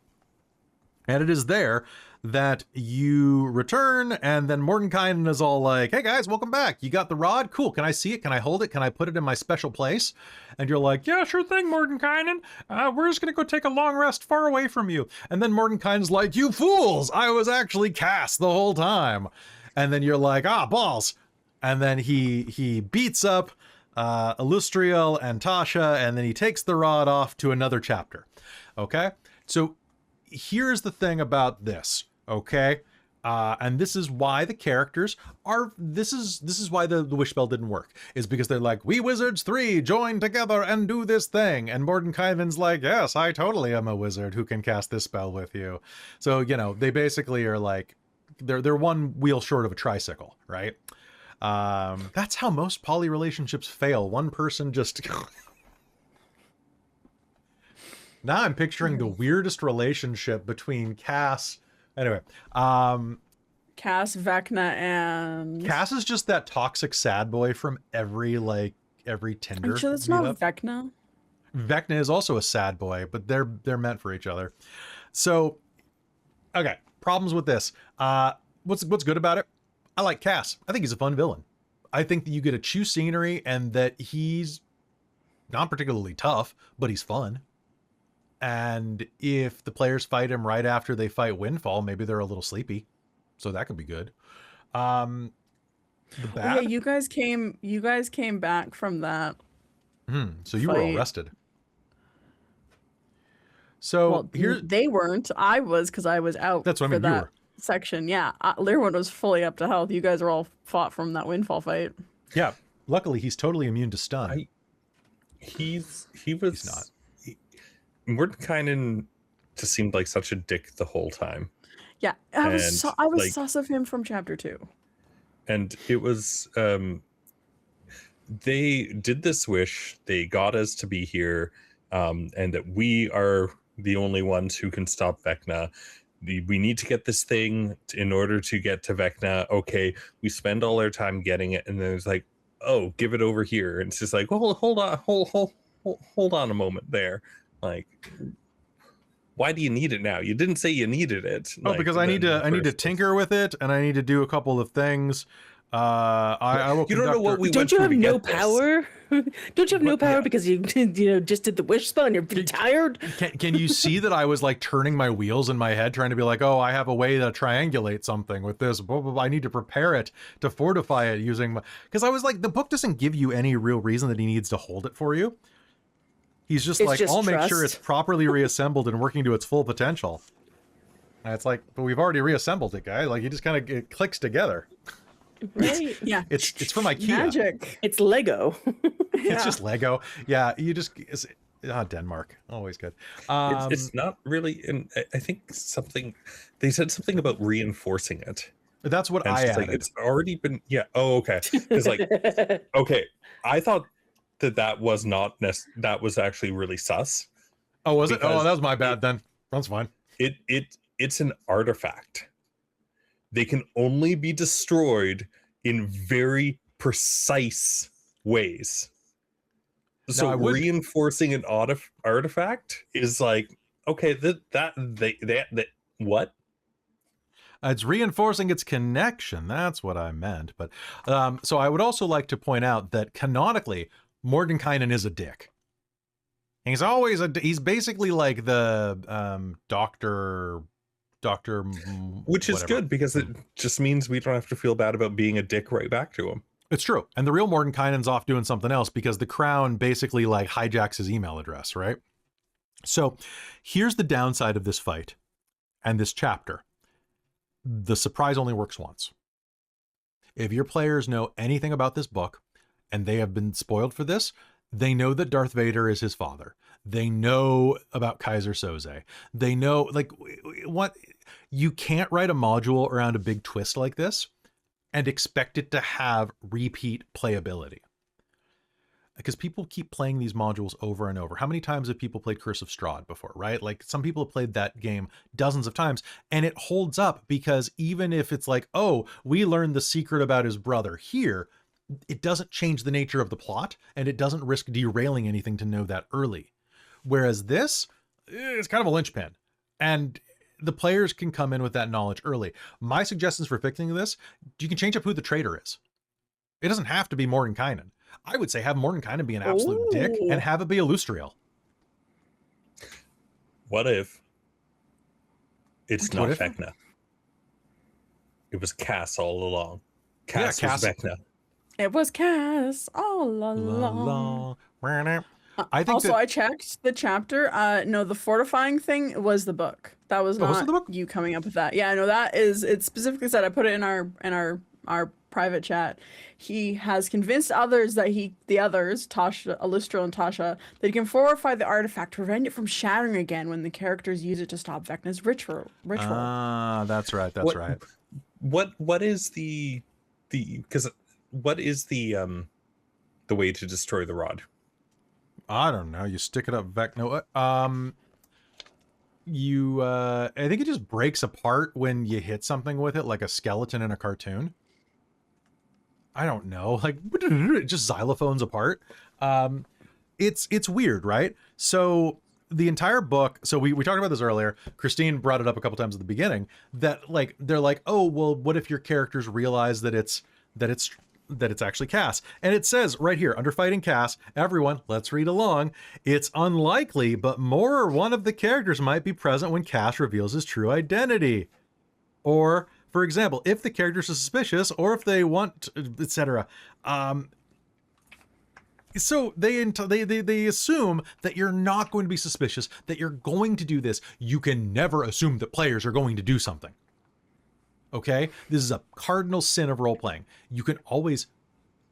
and it is there that you return, and then Mordenkainen is all like, hey guys, welcome back. You got the rod? Cool. Can I see it? Can I hold it? Can I put it in my special place? And you're like, yeah, sure thing, Mordenkainen. We're just going to go take a long rest far away from you. And then Mordenkainen's like, you fools! I was actually cast the whole time. And then you're like, ah, balls. And then he beats up Illustriel and Tasha, and then he takes the rod off to another chapter. Okay? So here's the thing about this, okay? And this is why the characters are, this is why the wish spell didn't work, is because they're like, we wizards 3 join together and do this thing. And Mordenkainen's like, yes, I totally am a wizard who can cast this spell with you. So, you know, they basically are like, they're one wheel short of a tricycle, right? That's how most poly relationships fail. One person just... Now I'm picturing the weirdest relationship between Cass. Anyway, Cass, Vecna, and Cass is just that toxic sad boy from every Tinder. Are you sure that's not meetup. Vecna? Vecna is also a sad boy, but they're meant for each other. So, okay, problems with this. What's good about it? I like Cass. I think he's a fun villain. I think that you get to chew scenery and that he's not particularly tough, but he's fun. And if the players fight him right after they fight Windfall, maybe they're a little sleepy. So that could be good. The bad? Yeah, you guys came back from that. So you were all fight. rested. So Well, here they weren't. I was, because I was out. That's what I for mean, you that were. section. Yeah, Learwood was fully up to health. You guys are all fought from that Windfall fight. Yeah. Luckily he's totally immune to stun. He was He's not. Mordenkainen just seemed like such a dick the whole time. Yeah, I was And, like- sus of him from chapter 2. And it was they did this wish, they got us to be here, and that we are the only ones who can stop Vecna. We need to get this thing in order to get to Vecna. Okay, we spend all our time getting it, and then it's like, oh, give it over here. And it's just like, hold on a moment there. Like, why do you need it now? You didn't say you needed it. Oh, like, because I need to first. tinker with it, and I need to do a couple of things. I will. You don't know what we Don't went you through have to no get this. power? Don't you have no What- power yeah. because you just did the wish spell and you're tired? Can you see that I was like turning my wheels in my head, trying to be like, oh, I have a way to triangulate something with this. Blah, blah, blah. I need to prepare it to fortify it using my. Because I was like, the book doesn't give you any real reason that he needs to hold it for you. He's just It's like, just I'll make sure trust. it's properly reassembled and working to its full potential. And it's like, but we've already reassembled it, guy. Like, it just kind of clicks together. Right? Yeah. It's from IKEA. Magic. It's Lego. It's just Lego. Yeah, you just Denmark, always good. It's not really, and I think they said something about reinforcing it. That's what And I it's just added. like, it's already been, yeah. Oh, okay. It's like, okay, I thought that was not that was actually really sus. Oh, was it? Oh, because that was my bad then. That's fine. It's an artifact. They can only be destroyed in very precise ways. So I would- reinforcing an artifact is like, okay, that what? It's reinforcing its connection. That's what I meant. But so I would also like to point out that canonically, Mordenkainen is a dick. He's always he's basically like the doctor, Which is whatever. good because it just means we don't have to feel bad about being a dick right back to him. It's true. And the real Mordenkainen's off doing something else because the crown basically like hijacks his email address, right? So here's the downside of this fight and this chapter. The surprise only works once. If your players know anything about this book and they have been spoiled for this, they know that Darth Vader is his father. They know about Kaiser Soze. They know, like, what, you can't write a module around a big twist like this and expect it to have repeat playability. Because people keep playing these modules over and over. How many times have people played Curse of Strahd before, right? Like, some people have played that game dozens of times, and it holds up because even if it's like, oh, we learned the secret about his brother here, it doesn't change the nature of the plot, and it doesn't risk derailing anything to know that early. Whereas this is kind of a linchpin, and the players can come in with that knowledge early. My suggestions for fixing this, you can change up who the traitor is. It doesn't have to be Mordenkainen. I would say have Mordenkainen be an absolute dick and have it be Illustriel. What if it's What not if? Vecna? It was Cass all along. Yeah, Cass Cass. was Vecna. It was Cass all along. I think Also, that, I checked the chapter. No, the fortifying thing was the book. That was Oh, was it not the book? you coming up with that. Yeah, no, that is. It specifically said. I put it in our private chat. He has convinced others that the others, Tasha, Illustriel, and Tasha, that he can fortify the artifact to prevent it from shattering again when the characters use it to stop Vecna's ritual. Ah, that's right. That's right. What is the because what is the way to destroy the rod? I don't know. You stick it up Vecna. I think it just breaks apart when you hit something with it, like a skeleton in a cartoon. I don't know, like it just xylophones apart. It's weird, right? So the entire book, so we talked about this earlier. Christine brought it up a couple times at the beginning that like they're like, oh well, what if your characters realize that it's actually Cass? And it says right here under fighting Cass, everyone, let's read along. It's unlikely, but more or one of the characters might be present when Cass reveals his true identity. Or, for example, if the characters are suspicious or if they want, etc. So they assume that you're not going to be suspicious, that you're going to do this. You can never assume that players are going to do something. Okay? This is a cardinal sin of role-playing. You can always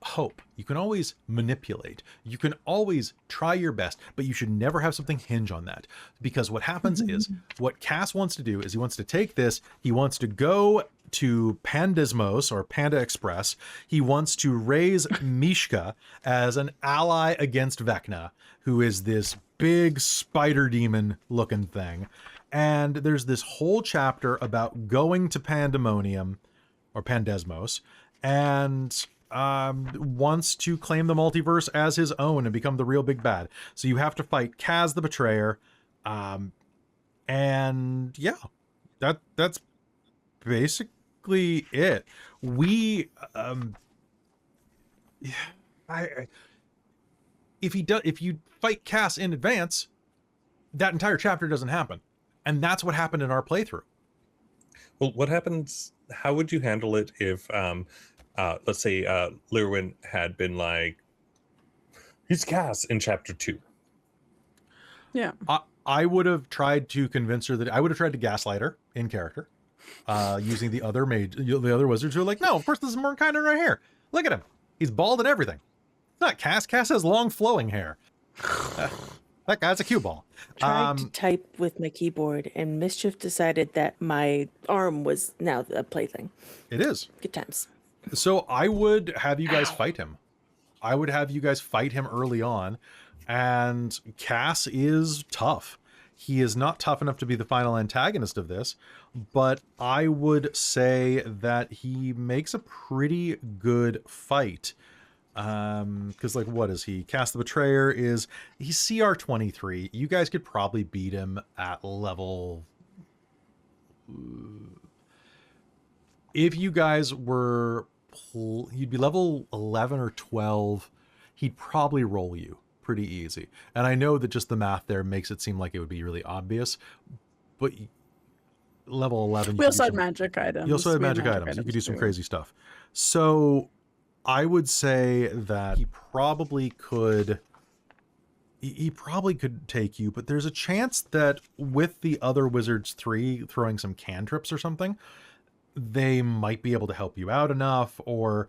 hope. You can always manipulate. You can always try your best, but you should never have something hinge on that. Because what happens is, what Cass wants to do is he wants to take this, he wants to go to Pandesmos or Panda Express. He wants to raise Mishka as an ally against Vecna, who is this big spider demon looking thing. And there's this whole chapter about going to Pandemonium or Pandesmos and wants to claim the multiverse as his own and become the real big bad. So you have to fight Kaz the Betrayer. And yeah, that's basically it. We if you fight Cass in advance, that entire chapter doesn't happen. And that's what happened in our playthrough. Well, what happens? How would you handle it if, let's say, Lirwin had been like, he's Cass in chapter 2? Yeah. I would have tried to convince her that I would have tried to gaslight her in character. using the other wizards who are like, no, of course this is Mordenkainen right here. Look at him. He's bald and everything. It's not Cass. Cass has long flowing hair. That guy's a cue ball. Tried to type with my keyboard, and Mischief decided that my arm was now a plaything. It is. Good times. So I would have you guys fight him. I would have you guys fight him early on. And Cass is tough. He is not tough enough to be the final antagonist of this, but I would say that he makes a pretty good fight. Because like, what is he? Cass the Betrayer he's CR 23. You guys could probably beat him at level. If you guys were, you'd be level 11 or 12. He'd probably roll you pretty easy. And I know that just the math there makes it seem like it would be really obvious, but level 11. We also had magic items. You also had magic items. You could do some crazy stuff. So I would say that he probably could take you, but there's a chance that with the other wizards 3 throwing some cantrips or something, they might be able to help you out enough, or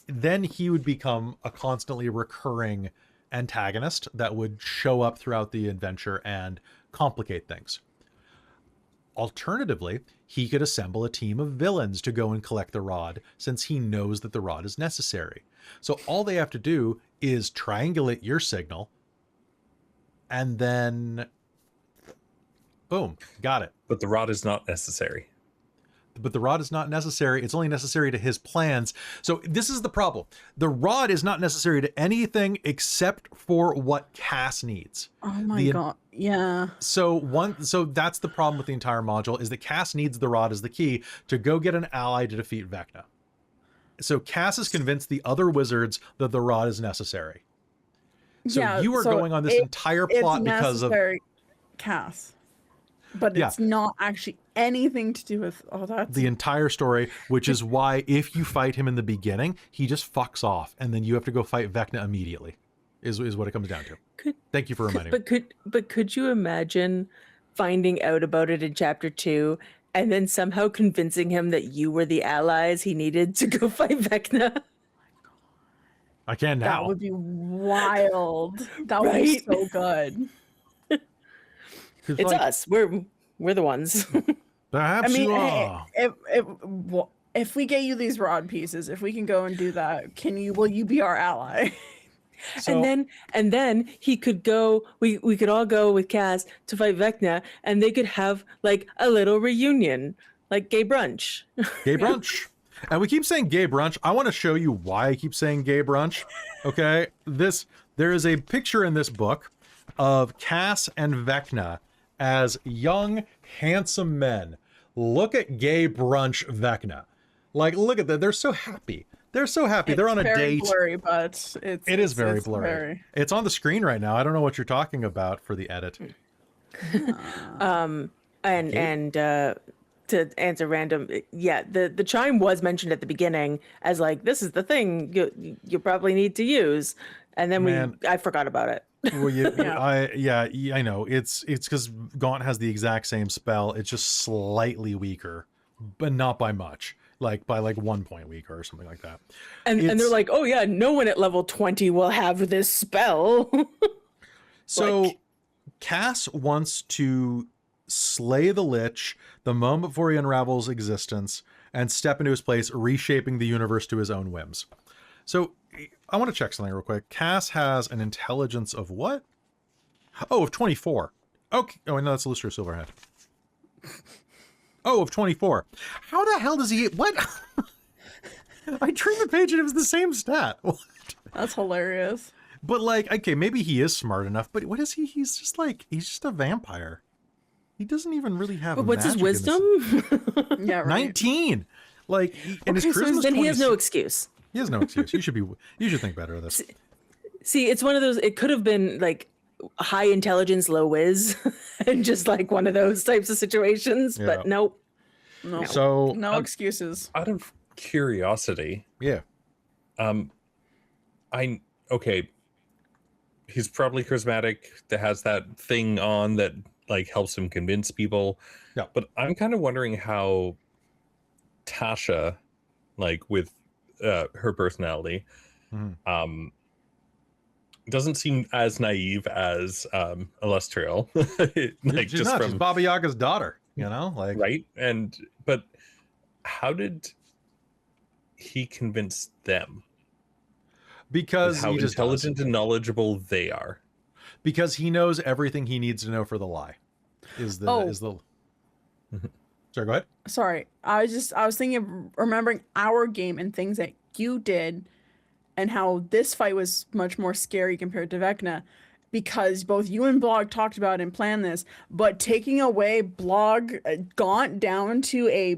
then he would become a constantly recurring antagonist that would show up throughout the adventure and complicate things. Alternatively, he could assemble a team of villains to go and collect the rod, since he knows that the rod is necessary. So all they have to do is triangulate your signal, and then boom, got it. But the rod is not necessary. But the rod is not necessary. It's only necessary to his plans. So this is the problem. The rod is not necessary to anything except for what Cass needs. Oh my god. Yeah. So that's the problem with the entire module, is that Cass needs the rod as the key to go get an ally to defeat Vecna. So Cass is convinced the other wizards that the rod is necessary. So yeah, you are going on this entire plot because of Cass. But it's not actually anything to do with the entire story, which is why if you fight him in the beginning, he just fucks off, and then you have to go fight Vecna immediately. Is what it comes down to. Thank you for reminding me. But could you imagine finding out about it in chapter 2 and then somehow convincing him that you were the allies he needed to go fight Vecna? I can now. That would be wild. That would be so good. It's like, us. We're the ones. Perhaps you are. If we get you these rod pieces, if we can go and do that, will you be our ally? So, and then he could go. We could all go with Cass to fight Vecna, and they could have like a little reunion, like gay brunch. Gay brunch. And we keep saying gay brunch. I want to show you why I keep saying gay brunch. Okay, there is a picture in this book of Cass and Vecna as young, handsome men. Look at gay brunch Vecna. Like, look at that. They're so happy. They're so happy. They're on a date. It's very blurry, but it is very blurry. It's on the screen right now. I don't know what you're talking about for the edit. And to answer random, the chime was mentioned at the beginning as like, this is the thing you probably need to use, and then I forgot about it. Well, I know. It's because Gaunt has the exact same spell. It's just slightly weaker, but not by much. Like by 1 point weaker or something like that. And they're like, oh yeah, no one at level 20 will have this spell. So Cass wants to slay the Lich the moment before he unravels existence and step into his place, reshaping the universe to his own whims. So I want to check something real quick. Cass has an intelligence of what? Oh, of 24. Okay. Oh, no, that's Lister Silverhead. Oh, of 24. How the hell does he... What? I turned the page and it was the same stat. What? That's hilarious. But like, okay, maybe he is smart enough, but what is he? He's just a vampire. He doesn't even really have. But what's his wisdom? Yeah, right. 19. Like, and his charisma's then he has no excuse. He has no excuse. You should think better of this. See, it's one of those. It could have been like high intelligence, low whiz, and just like one of those types of situations. Yeah. But nope. No. So no excuses. Out of curiosity, yeah. He's probably charismatic. That has that thing on that like helps him convince people. Yeah. But I'm kind of wondering how Tasha, like with her personality, Mhm. doesn't seem as naive as Illustrial. Like She's just not. from She's Baba Yaga's daughter. You know, like right. But how did he convince them? because How he just does. intelligent and knowledgeable they are. Because he knows everything he needs to know for the lie. Is the Sorry, go ahead. Sorry, I was thinking of remembering our game and things that you did, and how this fight was much more scary compared to Vecna, because both you and Blog talked about and planned this, but taking away Blog Gaunt down to a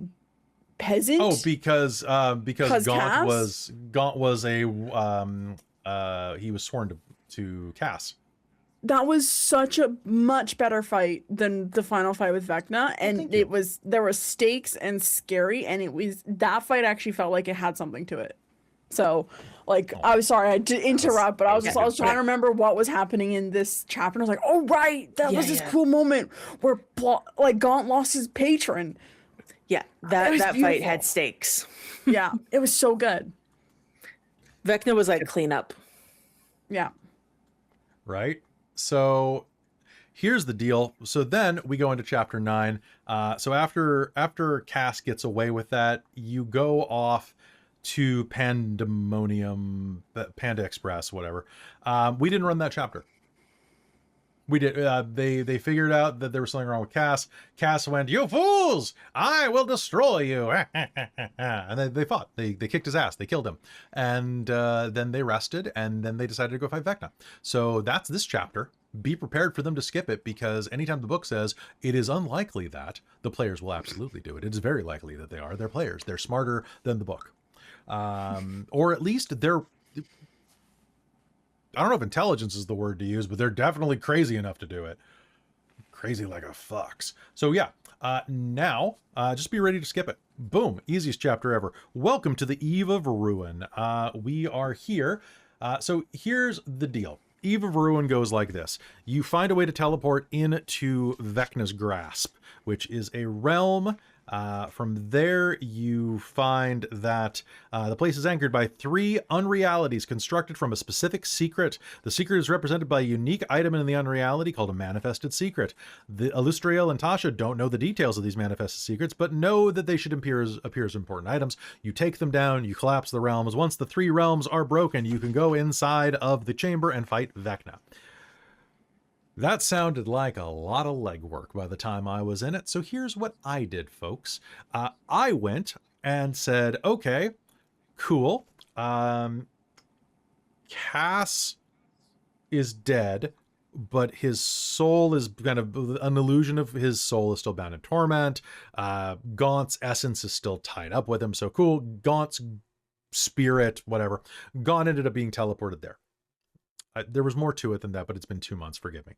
peasant. Oh, because Gaunt Cass? was a he was sworn to Cass. That was such a much better fight than the final fight with Vecna, and there were stakes and scary, and that fight actually felt like it had something to it. So, like, I was sorry I did interrupt, but I was trying to remember what was happening in this chapter, and I was like, oh right, that was this cool moment where Gaunt lost his patron. Yeah, that fight beautiful. had stakes. Yeah, it was so good. Vecna was like cleanup. Yeah. Right? So here's the deal. So then we go into chapter 9. So after Cass gets away with that, you go off to Pandemonium, Panda Express, whatever. We didn't run that chapter. We did. They figured out that there was something wrong with Cass. Cass went, "You fools! I will destroy you!" And they fought. They kicked his ass. They killed him. And then they rested. And then they decided to go fight Vecna. So that's this chapter. Be prepared for them to skip it, because anytime the book says it is unlikely that, the players will absolutely do it. It is very likely that they are. They're players. They're smarter than the book, or at least they're. I don't know if intelligence is the word to use, but they're definitely crazy enough to do it. Crazy like a fox. So yeah, now just be ready to skip it. Boom, easiest chapter ever. Welcome to the Eve of Ruin. We are here. So here's the deal. Eve of Ruin goes like this. You find a way to teleport into Vecna's grasp, which is a realm. From there, you find that the place is anchored by 3 unrealities constructed from a specific secret. The secret is represented by a unique item in the unreality called a manifested secret. The Illustriel and Tasha don't know the details of these manifested secrets, but know that they should appear as important items. You take them down, you collapse the realms. Once the 3 realms are broken, you can go inside of the chamber and fight Vecna. That sounded like a lot of legwork by the time I was in it, so here's what I did, folks. I went and said, okay, cool. Cass is dead, but his soul is kind of an illusion of his soul is still bound in torment. Gaunt's essence is still tied up with him, so cool. Gaunt's spirit, whatever. Gaunt ended up being teleported there. There was more to it than that, but it's been 2 months, forgive me.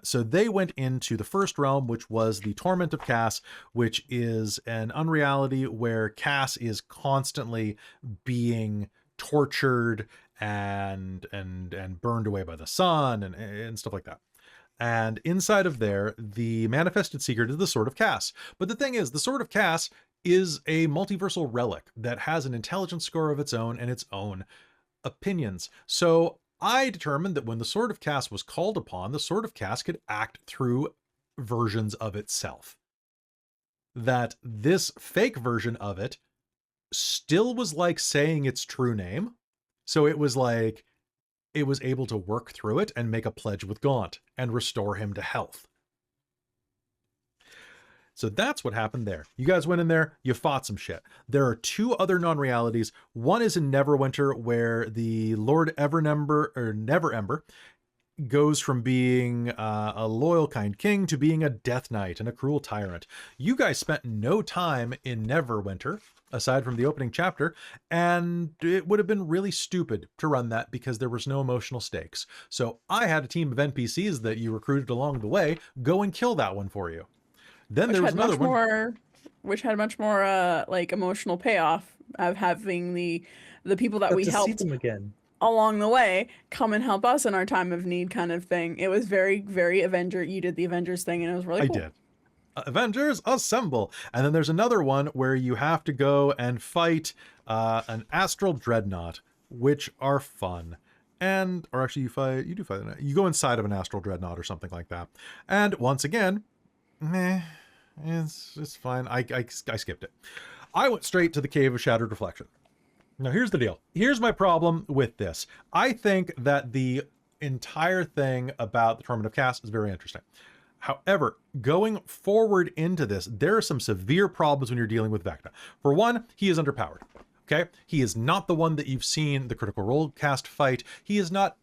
So they went into the first realm, which was the Torment of Cass, which is an unreality where Cass is constantly being tortured and burned away by the sun and stuff like that. And inside of there, the manifested secret is the Sword of Cass. But the thing is, the Sword of Cass is a multiversal relic that has an intelligence score of its own and its own opinions. So I determined that when the Sword of Cass was called upon, the Sword of Cass could act through versions of itself. That this fake version of it still was like saying its true name. So it was like, it was able to work through it and make a pledge with Gaunt and restore him to health. So that's what happened there. You guys went in there, you fought some shit. There are 2 other non-realities. One is in Neverwinter, where the Lord Neverember goes from being a loyal, kind king to being a death knight and a cruel tyrant. You guys spent no time in Neverwinter, aside from the opening chapter, and it would have been really stupid to run that because there was no emotional stakes. So I had a team of NPCs that you recruited along the way go and kill that one for you. Then there was another one, which had much more like emotional payoff of having the people that we helped them again along the way come and help us in our time of need, kind of thing. It was very, very Avenger. You did the Avengers thing, and it was really cool. Avengers assemble. And then there's another one where you have to go and fight an astral dreadnought, which are fun. And, or actually you go inside of an astral dreadnought or something like that. And once again, meh, it's fine. I skipped it. I went straight to the Cave of Shattered Reflection. Now here's the deal. Here's my problem with this. I think that the entire thing about the Torment of Chaos is very interesting. However, going forward into this, there are some severe problems when you're dealing with Vecna. For one, he is underpowered. Okay? He is not the one that you've seen the Critical Role cast fight. He is not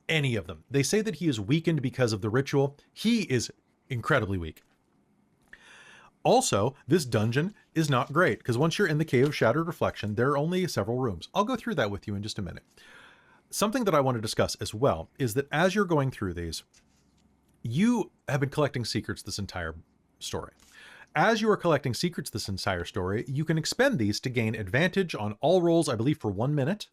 any of them. They say that he is weakened because of the ritual. He is incredibly weak. Also, this dungeon is not great, because once you're in the Cave of Shattered Reflection, there are only several rooms. I'll go through that with you in just a minute. Something that I want to discuss as well is that as you're going through these, you have been collecting secrets this entire story. As you are collecting secrets this entire story, you can expend these to gain advantage on all rolls, I believe, for 1 minute,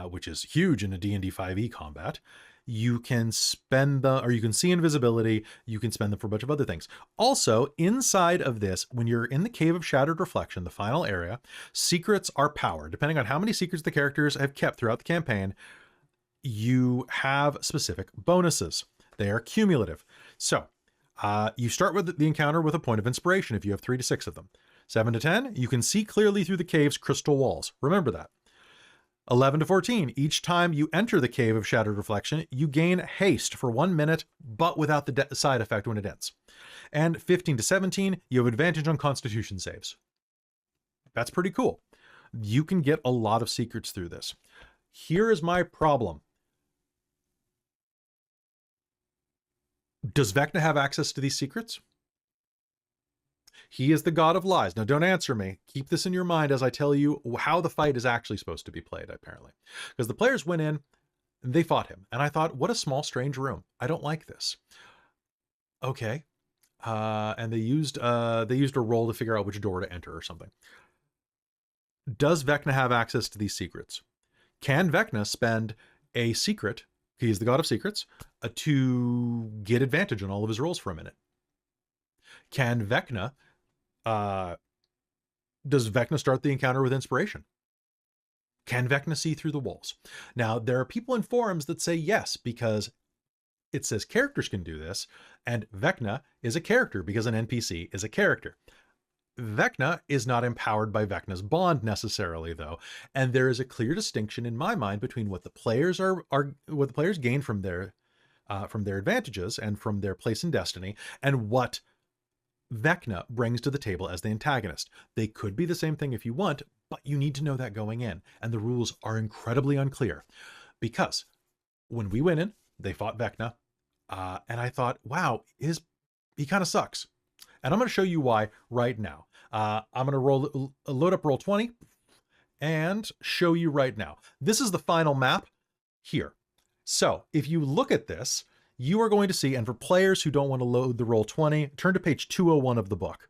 which is huge in a D&D 5e combat. You can spend them, or you can see invisibility, you can spend them for a bunch of other things. Also, inside of this, when you're in the Cave of Shattered Reflection, the final area, secrets are power. Depending on how many secrets the characters have kept throughout the campaign, you have specific bonuses. They are cumulative. So, you start with the encounter with a point of inspiration if you have 3 to 6 of them. 7 to 10, you can see clearly through the cave's crystal walls. Remember that. 11 to 14, each time you enter the Cave of Shattered Reflection, you gain haste for 1 minute, but without the side effect when it ends. And 15 to 17, you have advantage on Constitution saves. That's pretty cool. You can get a lot of secrets through this. Here is my problem. Does Vecna have access to these secrets? He is the god of lies. Now, don't answer me. Keep this in your mind as I tell you how the fight is actually supposed to be played, apparently. Because the players went in, and they fought him. And I thought, what a small, strange room. I don't like this. Okay. And they used a roll to figure out which door to enter or something. Does Vecna have access to these secrets? Can Vecna spend a secret, he is the god of secrets, to get advantage on all of his rolls for a minute? Can Vecna... does Vecna start the encounter with inspiration? Can Vecna see through the walls? Now, there are people in forums that say yes, because it says characters can do this, and Vecna is a character because an NPC is a character. Vecna is not empowered by Vecna's bond necessarily, though, and there is a clear distinction in my mind between what the players what the players gain from their advantages and from their place in destiny, and what Vecna brings to the table as the antagonist. They could be the same thing if you want, but you need to know that going in, and the rules are incredibly unclear. Because when we went in, they fought Vecna, and I thought, wow, he kind of sucks. And I'm going to show you why right now. I'm going to load up roll 20 and show you right now. This is the final map here. So if you look at this, you are going to see, and for players who don't want to load the roll 20, turn to page 201 of the book,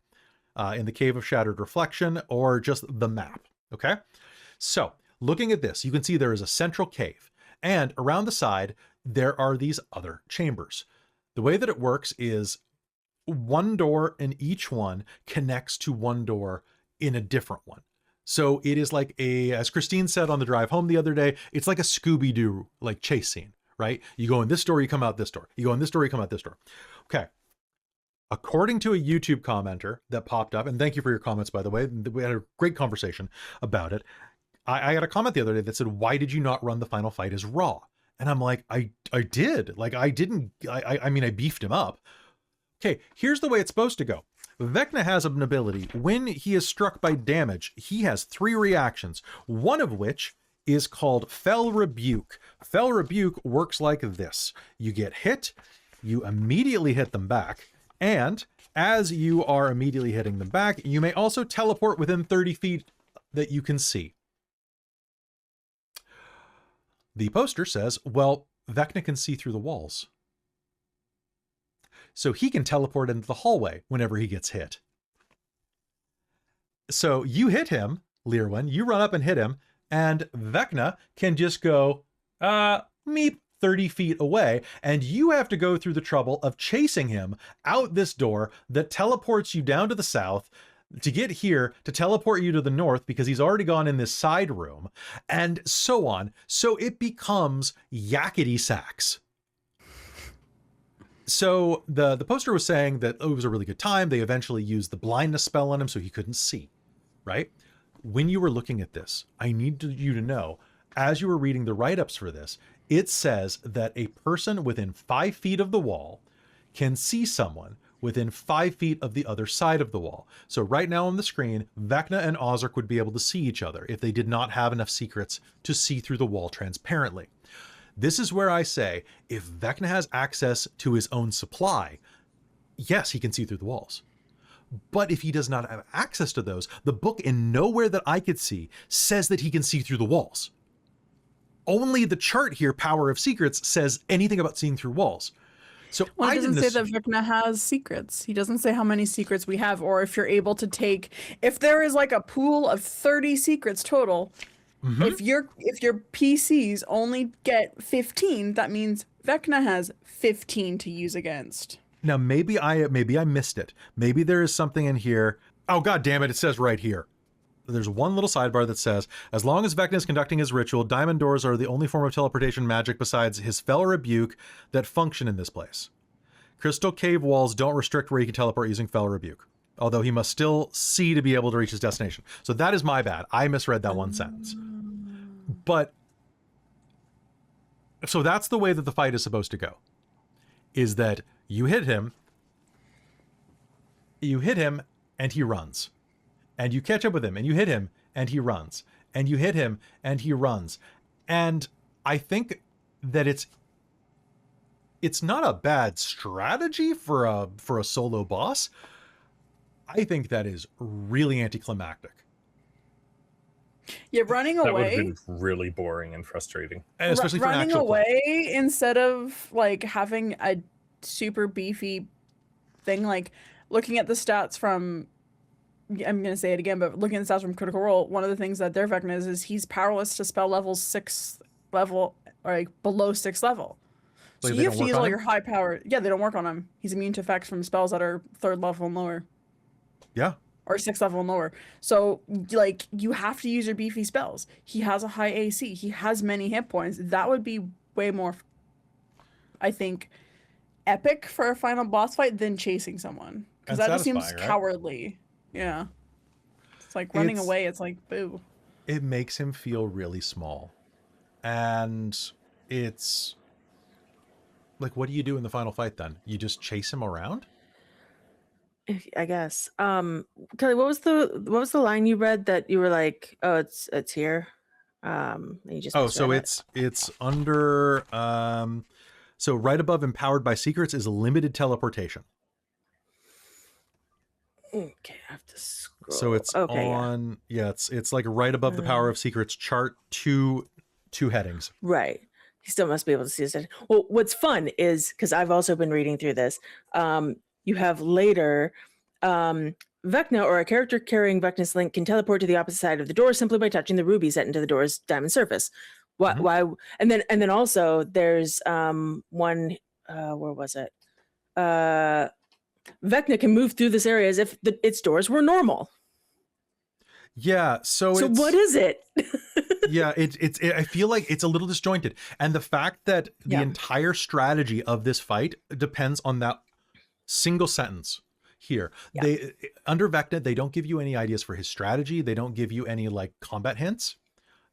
in the Cave of Shattered Reflection, or just the map, okay? So looking at this, you can see there is a central cave, and around the side, there are these other chambers. The way that it works is one door in each one connects to one door in a different one. So it is like as Christine said on the drive home the other day, it's like a Scooby-Doo like chase scene, right? You go in this door, you come out this door. You go in this door, you come out this door. Okay. According to a YouTube commenter that popped up, and thank you for your comments, by the way, we had a great conversation about it. I got a comment the other day that said, why did you not run the final fight as Raw? And I'm like, I did. Like, I mean, I beefed him up. Okay, here's the way it's supposed to go. Vecna has an ability. When he is struck by damage, he has 3 reactions, one of which is called Fell Rebuke. Fell Rebuke works like this. You get hit, you immediately hit them back, and as you are immediately hitting them back, you may also teleport within 30 feet that you can see. The poster says, well, Vecna can see through the walls, so he can teleport into the hallway whenever he gets hit. So you hit him, Lirwin, you run up and hit him, and Vecna can just go, meep, 30 feet away, and you have to go through the trouble of chasing him out this door that teleports you down to the south to get here to teleport you to the north because he's already gone in this side room, and so on. So it becomes yakety sax. So the poster was saying that it was a really good time. They eventually used the blindness spell on him so he couldn't see, right? When you were looking at this, I need you to know, as you were reading the write-ups for this, it says that a person within 5 feet of the wall can see someone within 5 feet of the other side of the wall. So right now on the screen, Vecna and Ozark would be able to see each other if they did not have enough secrets to see through the wall transparently. This is where I say, if Vecna has access to his own supply, yes, he can see through the walls. But if he does not have access to those, the book in nowhere that I could see says that he can see through the walls. Only the chart here, Power of Secrets, says anything about seeing through walls. So Well, I it doesn't didn't say that Vecna has secrets. He doesn't say how many secrets we have, or if you're able to take. If there is like a pool of 30 secrets total, if your PCs only get 15, that means Vecna has 15 to use against. Now maybe I missed it. Maybe there is something in here. Oh god damn it! It says right here. There's one little sidebar that says, as long as Vecna is conducting his ritual, diamond doors are the only form of teleportation magic besides his Fel Rebuke that function in this place. Crystal cave walls don't restrict where he can teleport using Fel Rebuke, although he must still see to be able to reach his destination. So that is my bad. I misread that one sentence. But, so that's the way that the fight is supposed to go, is that you hit him, and he runs. And you catch up with him, and you hit him, and he runs. And you hit him, and he runs. And I think that it's not a bad strategy for a solo boss. I think that is really anticlimactic. Yeah, running That would have away. been really boring and frustrating. And especially for an Running actual fight. away instead of like having a super beefy thing, like looking at the stats from. I'm going to say it again, but looking at the stats from Critical Role, one of the things that their Vecna is he's powerless to spell levels 6th level, or like below 6th level. So Like, they you have don't to use work on all him? your high power. Yeah, they don't work on him. He's immune to effects from spells that are 3rd level and lower, Yeah. or 6th level and lower. So like you have to use your beefy spells. He has a high AC. He has many hit points. That would be way more, I think, epic for a final boss fight than chasing someone, because And that just seems satisfying, right? cowardly. Yeah. It's like running It's- away. It's like, boo. It makes him feel really small. And it's like, what do you do in the final fight then? You just chase him around? I guess. Kelly, what was the line you read that you were like, oh, it's here? And you just Oh, so misread it? it's under so right above empowered by secrets is limited teleportation. Okay, I have to scroll. So it's okay, yeah. on it's like right above the power of secrets chart, two headings. Right. He still must be able to see this. Well, what's fun is, because I've also been reading through this, you have later Vecna, or a character carrying Vecna's link, can teleport to the opposite side of the door simply by touching the ruby set into the door's diamond surface. Why? And then also there's one. Where was it? Vecna can move through this area as if its doors were normal. Yeah, so So it's, what is it? yeah, I feel like it's a little disjointed. And the fact that the Yeah. entire strategy of this fight depends on that single sentence here. Yeah. They under Vecna, they don't give you any ideas for his strategy. They don't give you any like combat hints.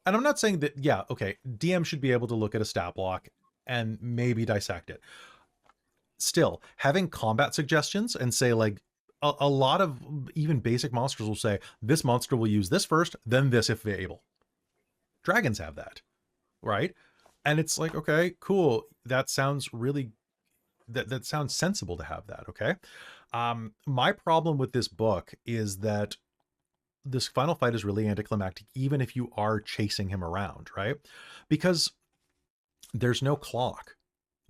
And I'm not saying that, yeah, okay, DM should be able to look at a stat block and maybe dissect it. Still, having combat suggestions and say like a lot of even basic monsters will say, this monster will use this first, then this if able. Dragons have that, right? And it's like, okay, cool. That sounds really, that sounds sensible to have that, okay? My problem with this book is that this final fight is really anticlimactic, even if you are chasing him around, right? Because there's no clock.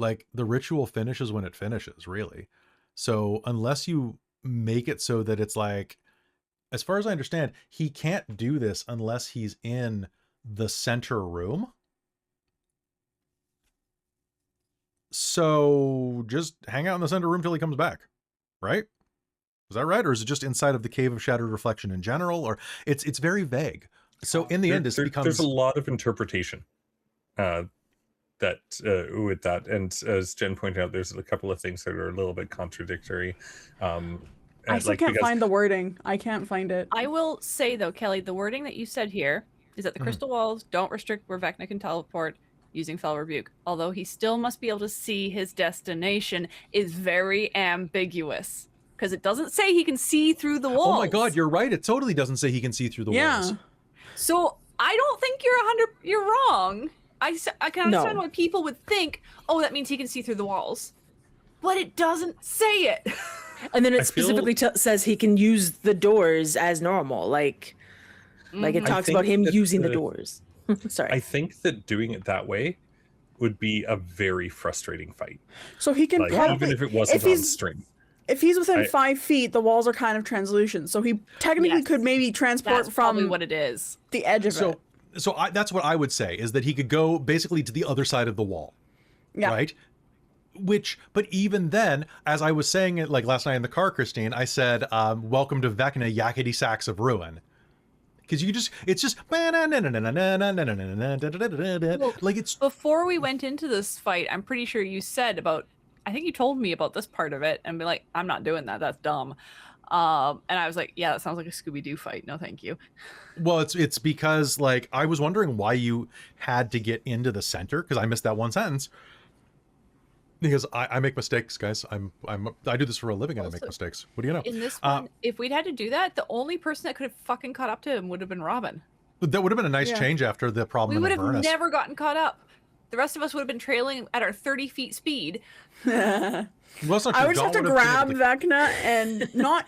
Like, the ritual finishes when it finishes, really. So unless you make it so that it's like, as far as I understand, he can't do this unless he's in the center room. So just hang out in the center room till he comes back, right? Is that right? Or is it just inside of the Cave of Shattered Reflection in general? Or it's very vague. So in the end, this becomes... There's a lot of interpretation with that. And as Jen pointed out, there's a couple of things that are a little bit contradictory. I still can't find the wording. I can't find it. I will say though, Kelly, the wording that you said here is that the crystal walls don't restrict where Vecna can teleport using Fell Rebuke. Although he still must be able to see his destination is very ambiguous. Because it doesn't say he can see through the walls. Oh my god, you're right. It totally doesn't say he can see through the walls. So I don't think you're wrong. I can understand why people would think, oh, that means he can see through the walls. But it doesn't say it. And then it specifically says he can use the doors as normal. Like it talks about him using the doors. Sorry. I think that doing it that way would be a very frustrating fight. So he can even if it wasn't on string. If he's within 5 feet, the walls are kind of translucent. So he technically could maybe transport That's from probably what it is. The edge of it. So that's what I would say, is that he could go basically to the other side of the wall. Yeah. Right? But even then, as I was saying it like last night in the car, Christine, I said, welcome to Vecna, yakety sacks of ruin. Because it's just like it's... Before we went into this fight, I'm pretty sure you said I think you told me about this part of it and be like, I'm not doing that. That's dumb. And I was like, yeah, that sounds like a Scooby-Doo fight. No, thank you. Well, it's because like, I was wondering why you had to get into the center, because I missed that one sentence. Because I make mistakes, guys. I do this for a living and I make mistakes. What do you know? In this one, if we'd had to do that, the only person that could have fucking caught up to him would have been Robin. That would have been a nice change after the problem. We would have never gotten caught up. The rest of us would have been trailing at our 30 feet speed. I would just have to grab Vecna and not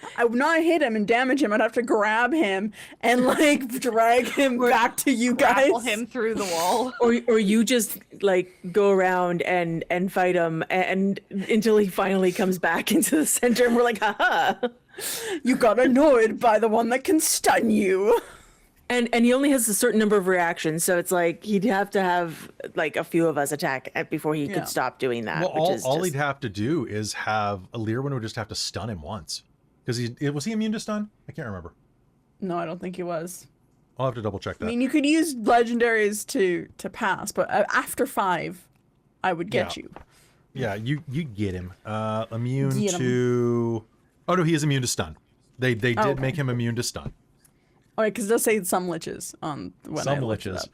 hit him and damage him. I'd have to grab him and like drag him back to you guys. Grapple him through the wall. Or you just like go around and fight him and until he finally comes back into the center and we're like, haha. You got annoyed by the one that can stun you. And he only has a certain number of reactions, so it's like he'd have to have like a few of us attack before he could stop doing that. Well, all he'd have to do is have Lyrwin would just have to stun him once, because was he immune to stun? I can't remember. No, I don't think he was. I'll have to double check that. I mean, you could use legendaries to pass, but after 5, I would get you. Yeah, you get him. Immune to. Oh no, he is immune to stun. They did make him immune to stun. Oh, because it does say some liches on when some I looked liches. it up.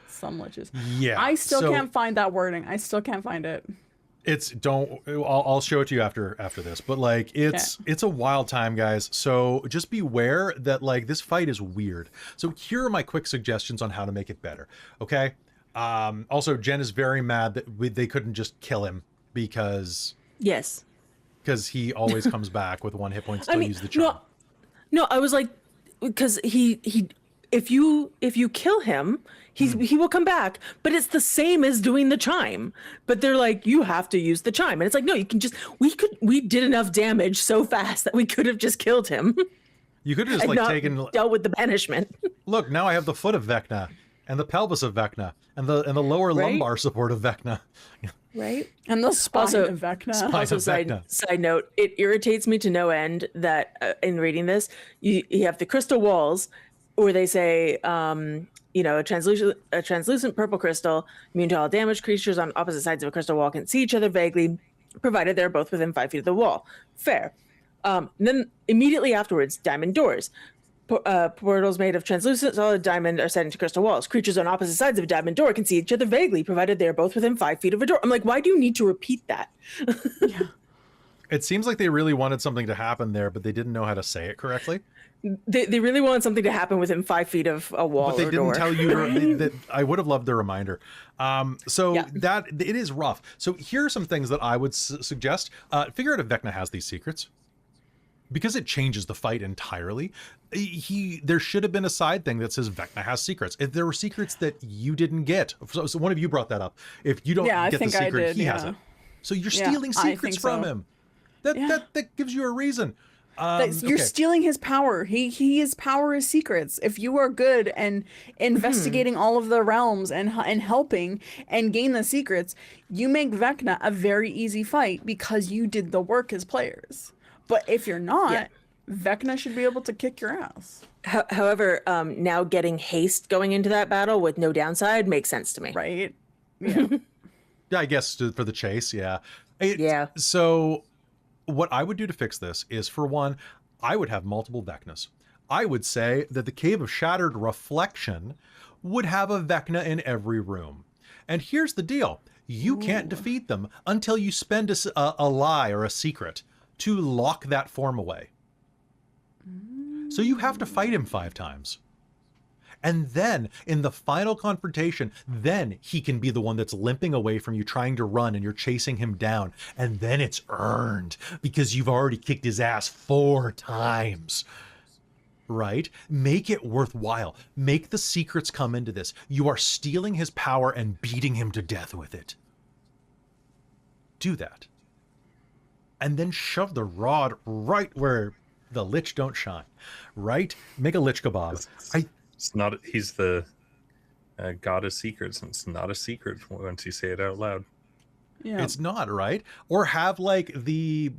Some liches. Yeah. I still can't find that wording. I still can't find it. I'll show it to you after this, but like it's a wild time, guys. So just beware that like this fight is weird. So here are my quick suggestions on how to make it better. Okay. Also Jen is very mad that they couldn't just kill him because he always comes back with 1 hit point. Still use the charm. No, I was like, because if you kill him, he will come back, but it's the same as doing the chime. But they're like, you have to use the chime, and it's like, no, you can just we did enough damage so fast that we could have just killed him. You could have just like dealt with the banishment. Look, now I have the foot of Vecna and the pelvis of Vecna and the lower lumbar support of Vecna. Right? And the spine of Vecna. Also, side note, it irritates me to no end that in reading this, you have the crystal walls where they say, a translucent purple crystal, immune to all damage. Creatures on opposite sides of a crystal wall can see each other vaguely, provided they're both within 5 feet of the wall. Fair. Then immediately afterwards, diamond doors. Portals made of translucent solid diamond are set into crystal walls. Creatures on opposite sides of a diamond door can see each other vaguely, provided they are both within 5 feet of a door. I'm like, why do you need to repeat that? It seems like they really wanted something to happen there, but they didn't know how to say it correctly. They really wanted something to happen within 5 feet of a wall. But they didn't tell you that. I would have loved the reminder. That it is rough. So here are some things that I would suggest. Figure out if Vecna has these secrets. Because it changes the fight entirely. There should have been a side thing that says Vecna has secrets. If there were secrets that you didn't get, so one of you brought that up. If you don't get the secret, he has it. So you're stealing secrets from him. That gives you a reason. You're stealing his power. His power is secrets. If you are good and investigating all of the realms and helping and gain the secrets, you make Vecna a very easy fight because you did the work as players. But if you're not, Vecna should be able to kick your ass. However, now getting haste going into that battle with no downside makes sense to me. Right? Yeah. Yeah, I guess for the chase, yeah. So what I would do to fix this is, for one, I would have multiple Vecnas. I would say that the Cave of Shattered Reflection would have a Vecna in every room. And here's the deal. You can't defeat them until you spend a lie or a secret to lock that form away. So you have to fight him 5 times. And then in the final confrontation, then he can be the one that's limping away from you, trying to run, and you're chasing him down. And then it's earned because you've already kicked his ass 4 times. Right? Make it worthwhile. Make the secrets come into this. You are stealing his power and beating him to death with it. Do that. And then shove the rod right where the lich don't shine. Right? Make a lich kebab. It's not. He's the god of secrets, and it's not a secret once you say it out loud. Yeah. It's not, right? Or have the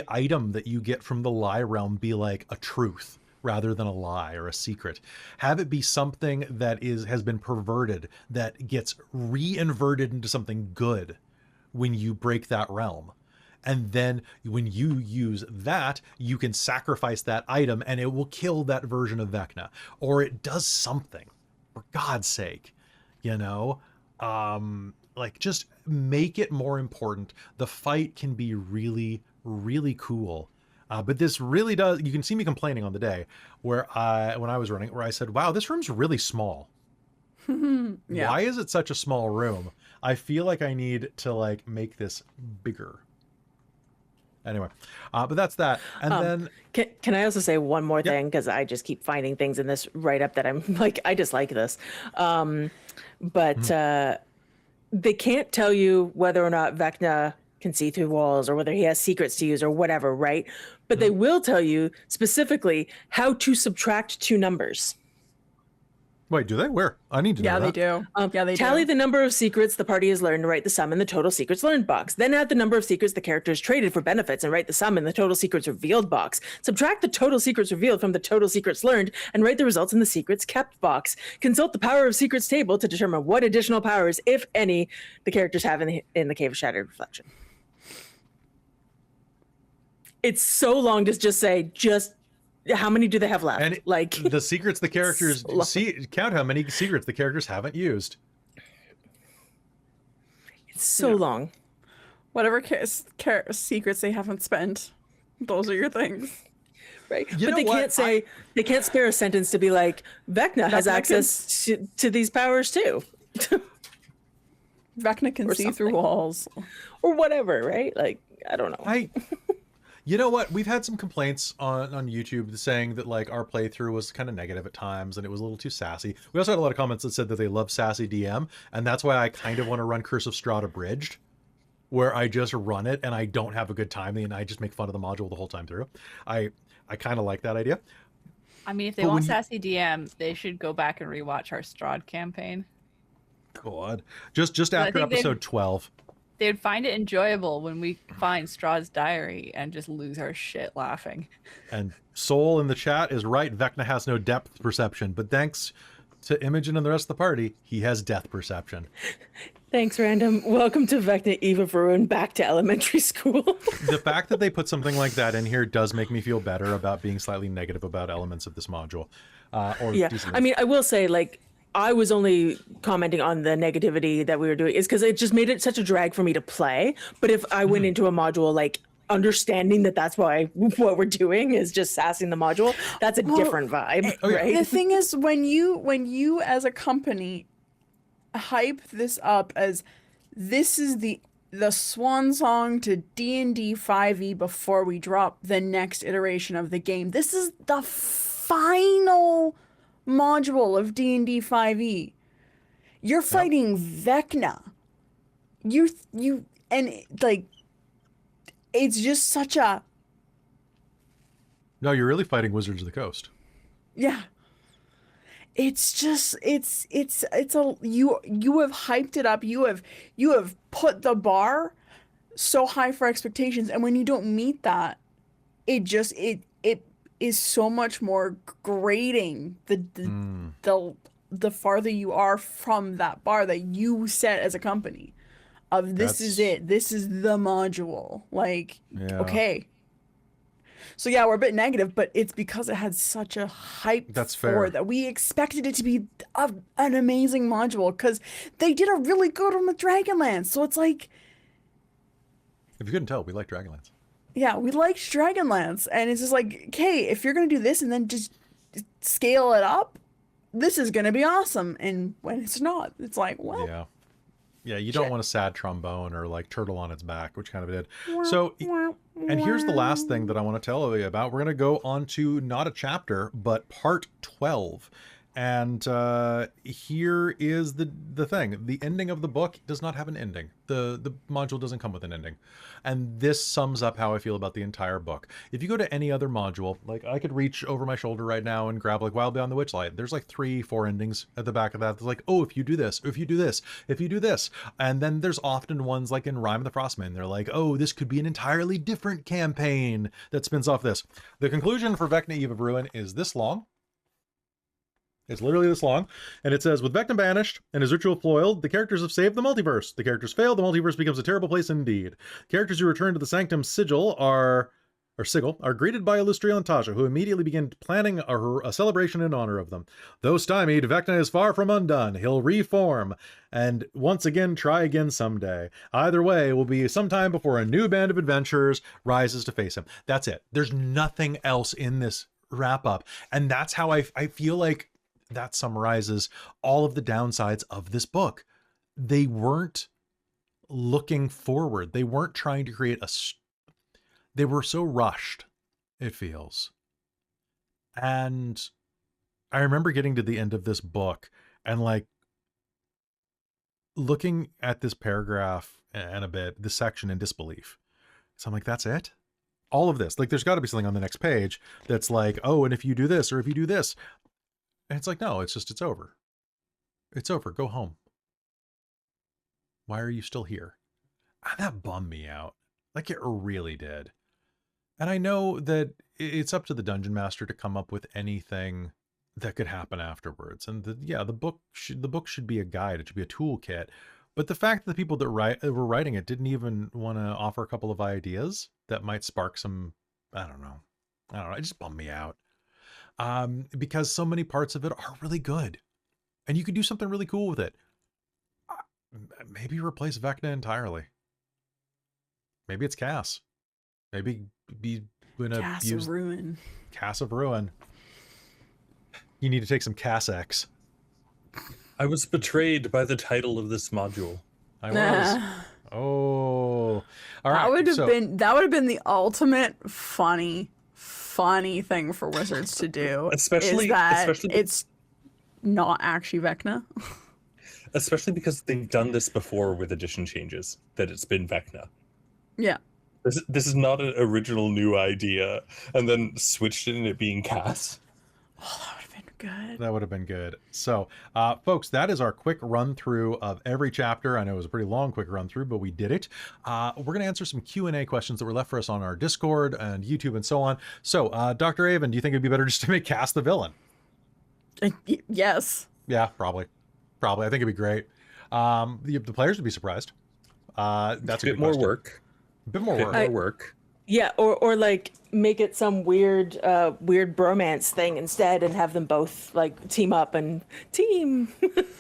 item that you get from the lie realm be like a truth rather than a lie or a secret. Have it be something that has been perverted, that gets re-inverted into something good when you break that realm. And then when you use that, you can sacrifice that item and it will kill that version of Vecna. Or it does something, for God's sake, you know? Like, just make it more important. The fight can be really, really cool. But this really does, you can see me complaining on the day when I was running, where I said, wow, this room's really small. Yeah. Why is it such a small room? I feel like I need to make this bigger. Anyway, but that's that. And then can I also say one more thing? Because I just keep finding things in this write-up that I'm like, I just like this. But they can't tell you whether or not Vecna can see through walls or whether he has secrets to use or whatever, right? But they will tell you specifically how to subtract 2 numbers. wait, do they? Where? I need to know They that. do. Yeah, they Tally do. the number of secrets the party has learned and write the sum in the total secrets learned box. Then add the number of secrets the characters traded for benefits and write the sum in the total secrets revealed box. Subtract the total secrets revealed from the total secrets learned and write the results in the secrets kept box. Consult the power of secrets table to determine what additional powers, if any, the characters have in the Cave of Shattered Reflection. It's so long to just say, how many do they have left? And the secrets the characters count how many secrets the characters haven't used. It's so long. Whatever secrets they haven't spent, those are your things. Right. But they can't say, they can't spare a sentence to be like, Vecna has access to these powers too. Vecna can see through walls. Or whatever, right? Like, I don't know. You know what? We've had some complaints on YouTube saying that our playthrough was kind of negative at times and it was a little too sassy. We also had a lot of comments that said that they love sassy DM, and that's why I kind of want to run Curse of Strahd abridged, where I just run it and I don't have a good time and I just make fun of the module the whole time through. I kind of like that idea. I mean, if they want sassy DM, they should go back and rewatch our Strahd campaign. God, just after episode 12. They would find it enjoyable when we find Strahd's diary and just lose our shit laughing. And Soul in the chat is right. Vecna has no depth perception, but thanks to Imogen and the rest of the party, he has depth perception. Thanks, Random. Welcome to Vecna Eve of Ruin, back to elementary school. The fact that they put something like that in here does make me feel better about being slightly negative about elements of this module. I mean, I will say, I was only commenting on the negativity that we were doing is because it just made it such a drag for me to play. But if I went into a module understanding that that's why what we're doing is just sassing the module, that's a different vibe, right? The thing is, when you as a company hype this up as this is the swan song to D&D 5e before we drop the next iteration of the game, this is the final module of D&D 5e. You're fighting Vecna. It's just such a No, you're really fighting Wizards of the Coast. Yeah. It's just it's a you have hyped it up. You have put the bar so high for expectations, and when you don't meet that, it is so much more grating the farther you are from that bar that you set as a company of this is it. This is the module. Like, okay. So yeah, we're a bit negative, but it's because it had such a hype That's for fair. it that we expected it to be an amazing module because they did a really good one with Dragonlance. So it's like, If you couldn't tell, we like Dragonlance. yeah, we liked Dragonlance, and it's just like, okay, if you're gonna do this and then just scale it up, this is gonna be awesome. And when it's not, it's like, well, Yeah. Yeah, you don't want a sad trombone or like turtle on its back, which kind of did. So, and here's the last thing that I want to tell you about. We're going to go on to not a chapter, but part 12. And here is the thing. The ending of the book does not have an ending. The module doesn't come with an ending. And this sums up how I feel about the entire book. If you go to any other module, like I could reach over my shoulder right now and grab like Wild Beyond the Witchlight. There's like 3-4 endings at the back of that. It's like, oh, if you do this, if you do this, if you do this. And then there's often ones like in Rime of the Frostman. They're like, oh, this could be an entirely different campaign that spins off this. The conclusion for Vecna Eve of Ruin is this long. It's literally this long, and it says, with Vecna banished and his ritual foiled, the characters have saved the multiverse. The characters fail, the multiverse becomes a terrible place indeed. Characters who return to the Sanctum Sigil are greeted by Illustriel and Tasha, who immediately begin planning a celebration in honor of them. Though stymied, Vecna is far from undone. He'll reform, and once again try again someday. Either way, it will be sometime before a new band of adventurers rises to face him. That's it. There's nothing else in this wrap-up, and that's how I feel like that summarizes all of the downsides of this book. They weren't looking forward. They weren't trying to create they were so rushed, it feels. And I remember getting to the end of this book and like looking at this paragraph and this section in disbelief. So I'm like, that's it? All of this, like there's got to be something on the next page that's like, oh, and if you do this, or if you do this. And it's like, no, it's over. It's over. Go home. Why are you still here? And that bummed me out. Like it really did. And I know that it's up to the dungeon master to come up with anything that could happen afterwards. And the book should be a guide. It should be a toolkit. But the fact that the people that were writing it didn't even want to offer a couple of ideas that might spark some, I don't know. It just bummed me out. Because so many parts of it are really good and you could do something really cool with it. Maybe replace Vecna entirely. Maybe it's Cass. Maybe be gonna Cass use of Ruin. Cass of Ruin. You need to take some Cass X. I was betrayed by the title of this module. I was. Oh, all right. That would have been the ultimate funny thing for Wizards to do. especially it's not actually Vecna. Especially because they've done this before with edition changes, that it's been Vecna. Yeah. This is not an original new idea, and then switched it into being Cass. Oh, that would have been good. That would have been good. So, folks, that is our quick run through of every chapter. I know it was a pretty long, quick run through, but we did it. We're going to answer some Q&A questions that were left for us on our Discord and YouTube and so on. So, Dr. Avon, do you think it'd be better just to make Cass the villain? Yes. Yeah, probably. I think it'd be great. The players would be surprised. That's a bit good more question. work. A bit more work. More work. Yeah, or like make it some weird bromance thing instead, and have them both like team up and team.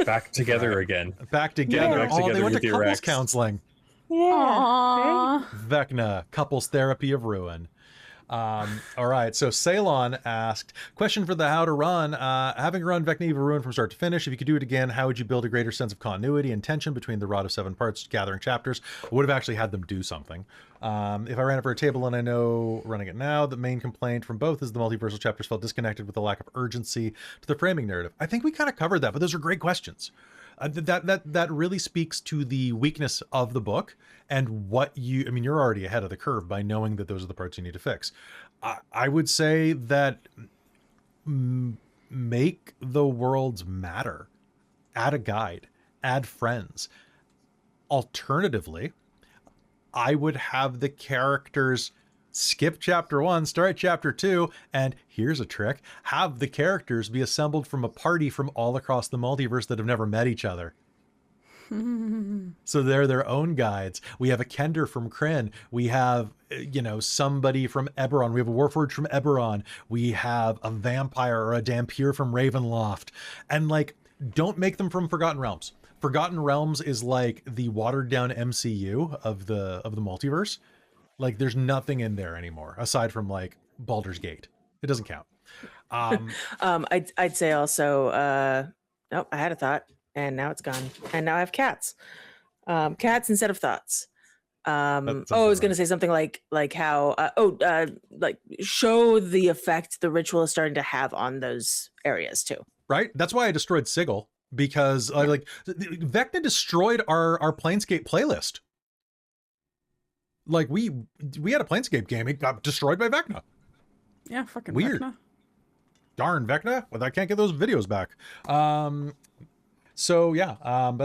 Back together again. Back together. Back Oh, together they went with to your couples ex. counseling. Yeah. Vecna, couples therapy of ruin. All right, so Ceylon asked, question for the How to Run. Having run Vecna Eve of Ruin from start to finish, if you could do it again, how would you build a greater sense of continuity and tension between the Rod of 7 Parts gathering chapters? I would have actually had them do something. If I ran it for a table, and I know running it now, the main complaint from both is the multiversal chapters felt disconnected with the lack of urgency to the framing narrative. I think we kind of covered that, but those are great questions. That really speaks to the weakness of the book and what you're already ahead of the curve by knowing that those are the parts you need to fix. I would say that make the worlds matter. Add a guide, add friends. Alternatively, I would have the characters skip chapter 1, start chapter 2, and here's a trick, have the characters be assembled from a party from all across the multiverse that have never met each other. So they're their own guides. We have a Kender from Kryn. We have, somebody from Eberron. We have a Warforged from Eberron. We have a vampire or a Dampier from Ravenloft. And don't make them from Forgotten Realms. Forgotten Realms is like the watered down MCU of the multiverse. There's nothing in there anymore aside from Baldur's Gate. It doesn't count. I'd say also, I had a thought and now it's gone. And now I have cats. Cats instead of thoughts. I was going to say something like how, show the effect the ritual is starting to have on those areas too. Right? That's why I destroyed Sigil, because Vecna destroyed our Planescape playlist. We had a Planescape game, it got destroyed by Vecna. Yeah, fucking weird. Vecna. Darn Vecna. Well, I can't get those videos back. But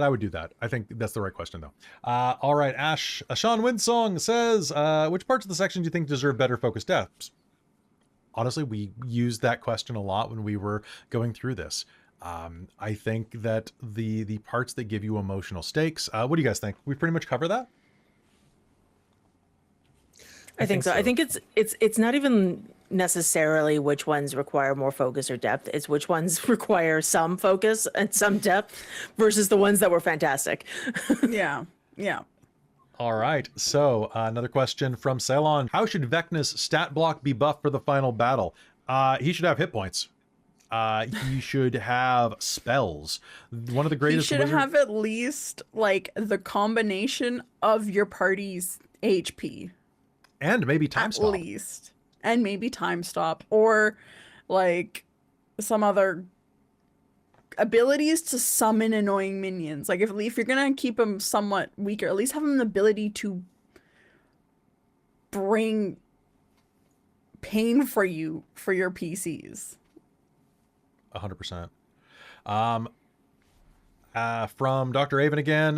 I would do that. I think that's the right question though. All right, Sean Winsong says, which parts of the section do you think deserve better focus depths? Honestly, we used that question a lot when we were going through this. I think that the parts that give you emotional stakes, what do you guys think? We pretty much cover that? I think so. I think it's not even necessarily which ones require more focus or depth. It's which ones require some focus and some depth versus the ones that were fantastic. Yeah. All right. So another question from Ceylon. How should Vecna's stat block be buffed for the final battle? He should have hit points. He should have spells. One of the greatest. He should have at least the combination of your party's HP. And maybe time stop. At least. And maybe time stop. Or some other abilities to summon annoying minions. If you're gonna keep them somewhat weaker, at least have them the ability to bring pain for you for your PCs. 100%. From Dr. Avon again,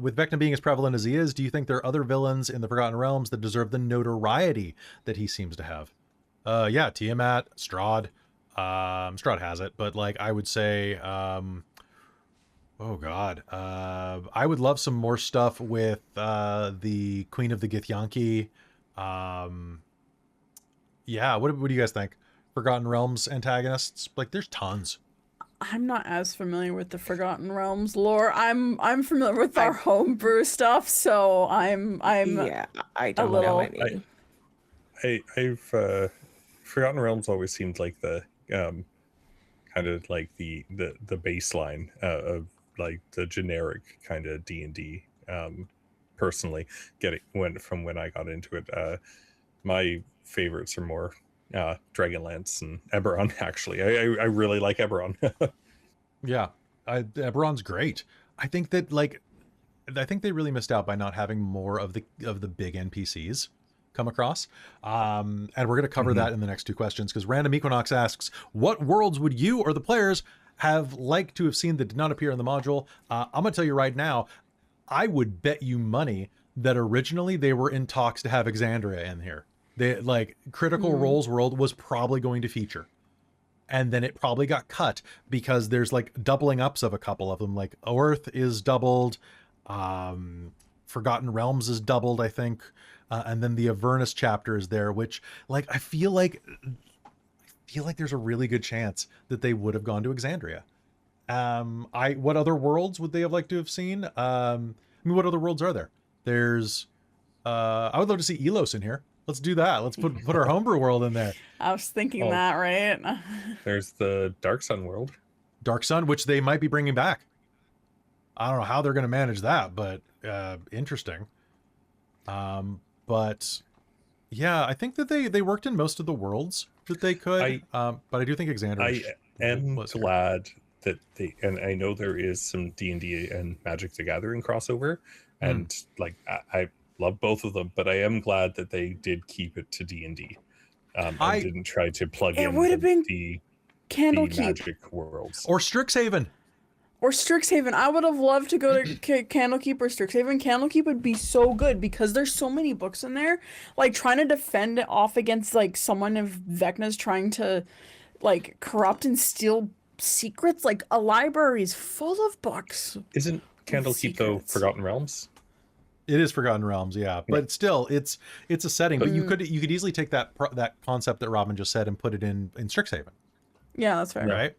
with Vecna being as prevalent as he is, do you think there are other villains in the Forgotten Realms that deserve the notoriety that he seems to have? Yeah, Tiamat, Strahd. Strahd has it, but I would say, oh god, I would love some more stuff with the Queen of the Githyanki. Yeah, what do you guys think? Forgotten Realms antagonists? There's tons. I'm not as familiar with the Forgotten Realms lore. I'm familiar with our homebrew stuff, so I'm yeah, I don't know any. I've Forgotten Realms always seemed like the kind of the baseline of the generic kind of D&D. Personally, when I got into it, my favorites are more Dragonlance and Eberron. Actually, I really like Eberron. Yeah, Eberron's great. I think that I think they really missed out by not having more of the big NPCs come across. And we're going to cover that in the next two questions, because Random Equinox asks, what worlds would you or the players have liked to have seen that did not appear in the module? I'm going to tell you right now, I would bet you money that originally they were in talks to have Exandria in here. They Critical Role's world was probably going to feature, and then it probably got cut because there's doubling ups of a couple of them. Earth is doubled, Forgotten Realms is doubled, I think, and then the Avernus chapter is there, which I feel like there's a really good chance that they would have gone to Exandria. What other worlds would they have liked to have seen? What other worlds are there? There's I would love to see Elos in here. Let's do that. Let's put our homebrew world in there. I was thinking that, right? There's the Dark Sun world. Dark Sun, which they might be bringing back. I don't know how they're going to manage that, but interesting. But yeah, I think that they worked in most of the worlds that they could. But I do think Exandria. I am glad that and I know there is some D&D and Magic the Gathering crossover, and I love both of them, but I am glad that they did keep it to D&D, I didn't try to plug It in would have been the Candlekeep magic worlds. Or Strixhaven. or Strixhaven. I would have loved to go to Candlekeep or Strixhaven. Candlekeep would be so good because there's so many books in there. Like trying to defend it off against like someone of Vecna's trying to like corrupt and steal secrets. Like a library is full of books. Isn't Candlekeep though Secrets. Forgotten Realms? It is Forgotten Realms, yeah, but still, it's a setting. But you could easily take that concept that Robin just said and put it in Strixhaven, Yeah, that's fair. right?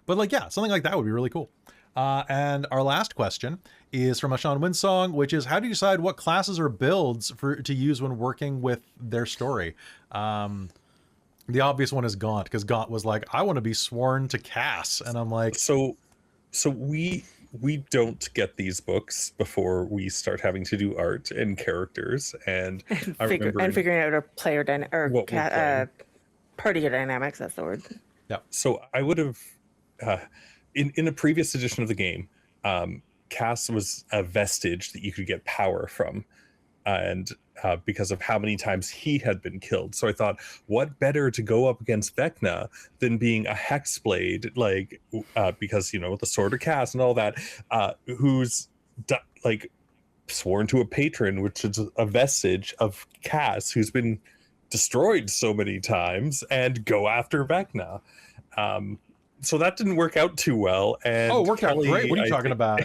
But like, yeah, something like that would be really cool. And our last question is from a Sean Winsong, which is, how do you decide what classes or builds to use when working with their story? The obvious one is Gaunt, because Gaunt was like, I want to be sworn to Cass, and I'm like, So we don't get these books before we start having to do art and characters, and I remember figuring out our player what we're playing. party dynamics. That's the word. So I would have in a previous edition of the game, Cass was a vestige that you could get power from, and because of how many times he had been killed. So I thought, what better to go up against Vecna than being a hexblade, like because, you know, the sword of Cass and all that, who's like sworn to a patron, which is a vestige of Cass, who's been destroyed so many times, and go after Vecna. So that didn't work out too well. And oh, it worked out Kelly, great. What are you I talking think- about?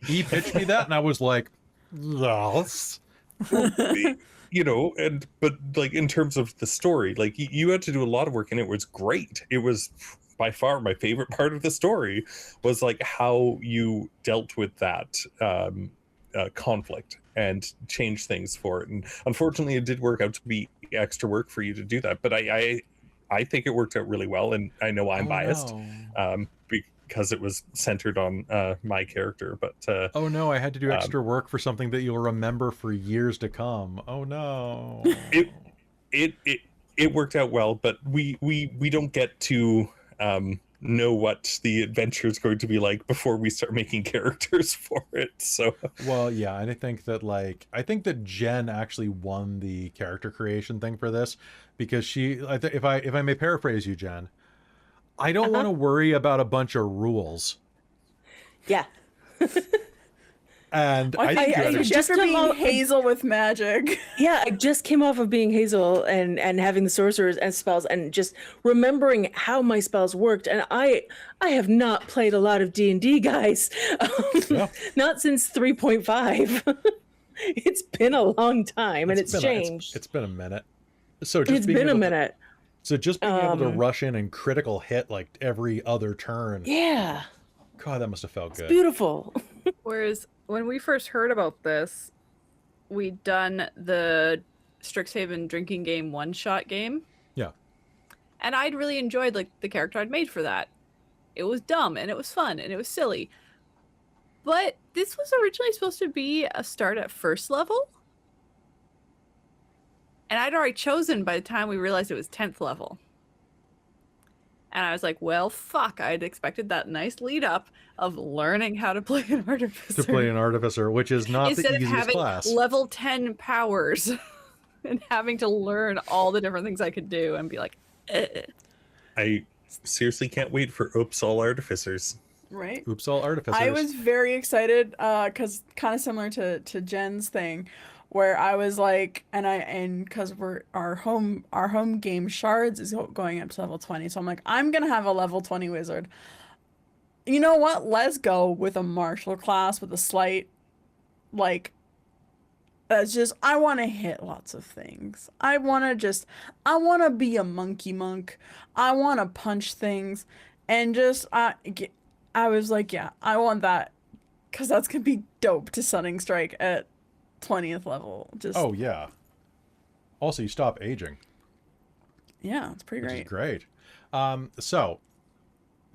He pitched me that, and I was like, yes. You know, but like in terms of the story, like you had to do a lot of work, and it was great. It was by far my favorite part of the story, was like how you dealt with that conflict and changed things for it. And unfortunately, it did work out to be extra work for you to do that. But I think it worked out really well, and I know I'm biased. No. Because it was centered on my character, but Oh no, I had to do extra work for something that you'll remember for years to come. Oh no. it worked out well, but we don't get to know what the adventure is going to be like before we start making characters for it. So Well, yeah, and I think that Jen actually won the character creation thing for this, because if I may paraphrase you, Jen, I don't want to worry about a bunch of rules. Yeah. And I think you I had a- just for being Hazel with magic. Yeah, I just came off of being Hazel and having the sorcerers and spells and just remembering how my spells worked. And I have not played a lot of D&D, guys. Yeah. Not since 3.5. It's been a long time, and it's changed. It's been a minute. So just It's being been a able to- minute. So just being able to rush in and critical hit like every other turn. Yeah, God, that must have felt good. beautiful. Whereas when we first heard about this, we'd done the Strixhaven drinking game one-shot game. Yeah. And I'd really enjoyed like the character I'd made for that. It was dumb and it was fun and it was silly. But this was originally supposed to be a start at first level. And I'd already chosen by the time we realized it was 10th level. And I was like, well, fuck. I'd expected that nice lead up of learning how to play an artificer. To play an artificer, which is not Instead the of easiest having class. level 10 powers and having to learn all the different things I could do and be like, I seriously can't wait for Oops All Artificers. Right. Oops, all artificers. I was very excited because kind of similar to Jen's thing, where I was like, and because our home game Shards is going up to level 20, so I'm like, I'm gonna have a level 20 wizard. You know what? Let's go with a martial class with a slight, like, that's just, I want to hit lots of things. I want to be a monkey monk. I want to punch things, and just I was like, yeah, I want that, because that's gonna be dope to Sunning Strike at 20th level. Just Oh yeah. Also, you stop aging, yeah, it's pretty which great. is great. So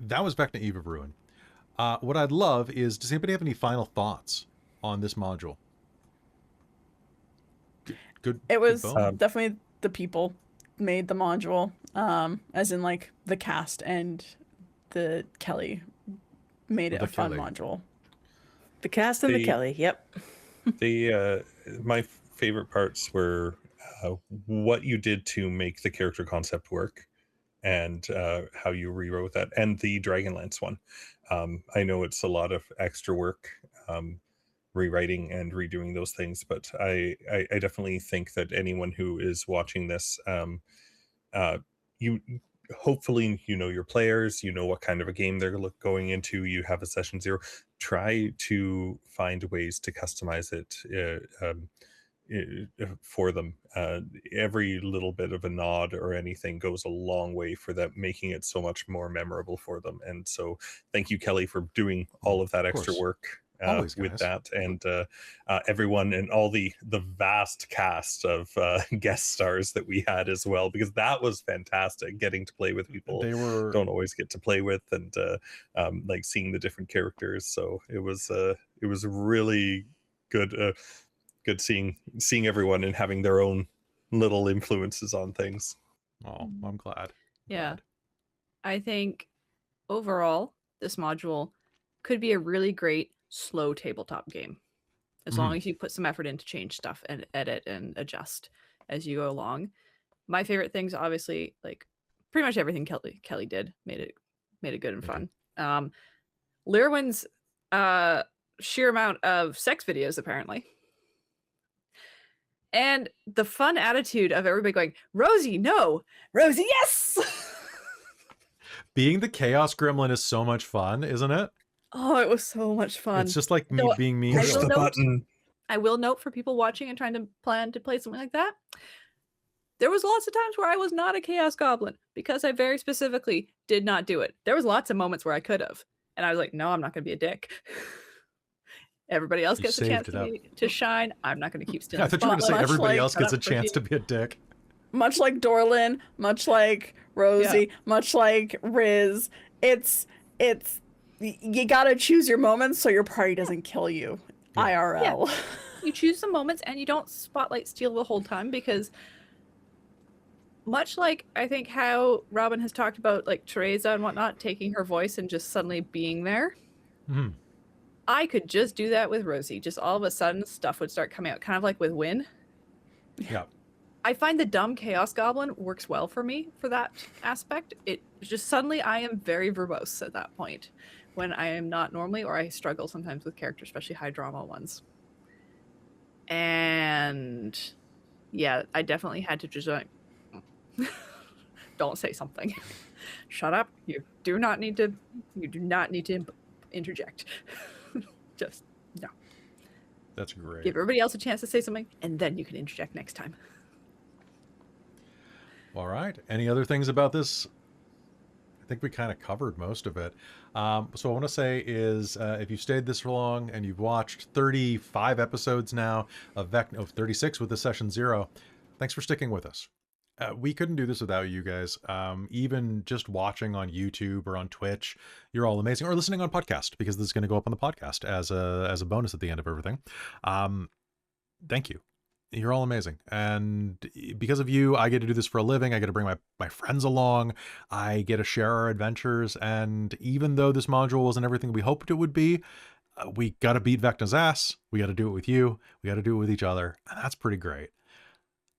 that was Vecna Eve of Ruin. What I'd love is, does anybody have any final thoughts on this module? Good. It was good bone. definitely the people made the module, as in like the cast and the Kelly made it The a fun Kelly. module. The cast and the Kelly. Yep. My favorite parts were what you did to make the character concept work, and how you rewrote that, and the Dragonlance one. I know it's a lot of extra work, rewriting and redoing those things, but I definitely think that anyone who is watching this, you hopefully you know your players, you know what kind of a game they're going into, you have a session 0. Try to find ways to customize it for them. Every little bit of a nod or anything goes a long way for that, making it so much more memorable for them. And so thank you, Kelly, for doing all of that extra course. work Always, with guys. that, and everyone, and all the vast cast of guest stars that we had as well, because that was fantastic, getting to play with people They were don't always get to play with, and like seeing the different characters. So it was really good, good seeing everyone and having their own little influences on things. Oh, I'm glad. Yeah. Glad. I think overall, this module could be a really great slow tabletop game, as long as you put some effort in to change stuff and edit and adjust as you go along. My favorite things, obviously, like pretty much everything Kelly did made it good and fun. Lirwin's sheer amount of sex videos, apparently, and the fun attitude of everybody going, "Rosie, no, Rosie, yes." Being the Chaos Gremlin is so much fun, isn't it? Oh, it was so much fun. It's just like me So, being me. Push will the note- button. I will note, for people watching and trying to plan to play something like that, there was lots of times where I was not a Chaos Goblin because I very specifically did not do it. There was lots of moments where I could have, and I was like, no, I'm not going to be a dick. Everybody else You gets a chance saved to shine. I'm not going to keep stealing. I thought you were going to say Much everybody like- else gets a Shut up, chance Ricky. to be a dick. Much like Dorlin, much like Rosie, much like Riz, it's you gotta choose your moments so your party doesn't kill you. Yeah. IRL. You choose the moments and you don't spotlight steal the whole time, because much like I think how Robin has talked about like Teresa and whatnot, taking her voice and just suddenly being there. Mhm. I could just do that with Rosie. Just all of a sudden stuff would start coming out, kind of like with Win. Yeah. I find the dumb Chaos Goblin works well for me for that aspect. It just suddenly I am very verbose at that point, when I am not normally, or I struggle sometimes with characters, especially high drama ones. And yeah, I definitely had to just like, don't say something. Shut up. You do not need to interject. Just no. That's great. Give everybody else a chance to say something, and then you can interject next time. All right. Any other things about this? I think we kind of covered most of it. So what I want to say is, if you've stayed this long and you've watched 35 episodes now of 36 with the session 0, thanks for sticking with us. We couldn't do this without you guys. Even just watching on YouTube or on Twitch, you're all amazing. Or listening on podcast, because this is going to go up on the podcast as a bonus at the end of everything. Thank you. You're all amazing. And because of you, I get to do this for a living. I get to bring my friends along. I get to share our adventures. And even though this module wasn't everything we hoped it would be, we got to beat Vecna's ass. We got to do it with you. We got to do it with each other. And that's pretty great.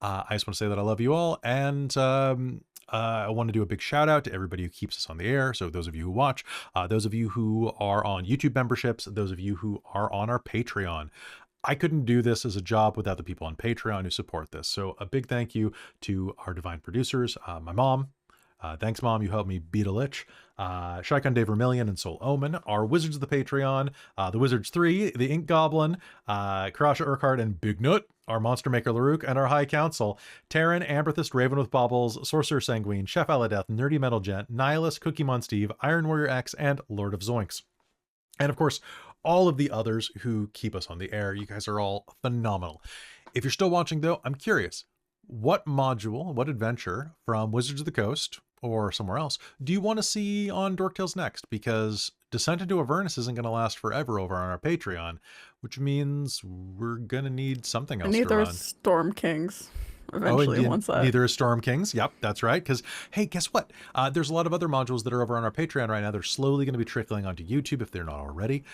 I just want to say that I love you all. And I want to do a big shout out to everybody who keeps us on the air. So those of you who watch, those of you who are on YouTube memberships, those of you who are on our Patreon. I couldn't do this as a job without the people on Patreon who support this. So a big thank you to our divine producers, my mom. Thanks, Mom. You helped me beat a lich. Shikon Dave Vermillion and Soul Omen, our Wizards of the Patreon, the Wizards 3, the Ink Goblin, Karasha Urquhart, and Big Nut, our Monster Maker Laruk, and our High Council, Terran, Amberthist, Raven with Baubles, Sorcerer Sanguine, Chef Aladeth, Nerdy Metal Gent, Nihilist, Cookie Mon Steve, Iron Warrior X, and Lord of Zoinks. And of course, all of the others who keep us on the air. You guys are all phenomenal. If you're still watching, though, I'm curious, what module, what adventure from Wizards of the Coast or somewhere else do you want to see on Dork Tales next? Because Descent into Avernus isn't going to last forever over on our Patreon, which means we're going to need something else And to neither run. are Storm Kings. Eventually, once that. Neither is Storm Kings. Yep, that's right. Because, hey, guess what? There's a lot of other modules that are over on our Patreon right now. They're slowly going to be trickling onto YouTube if they're not already.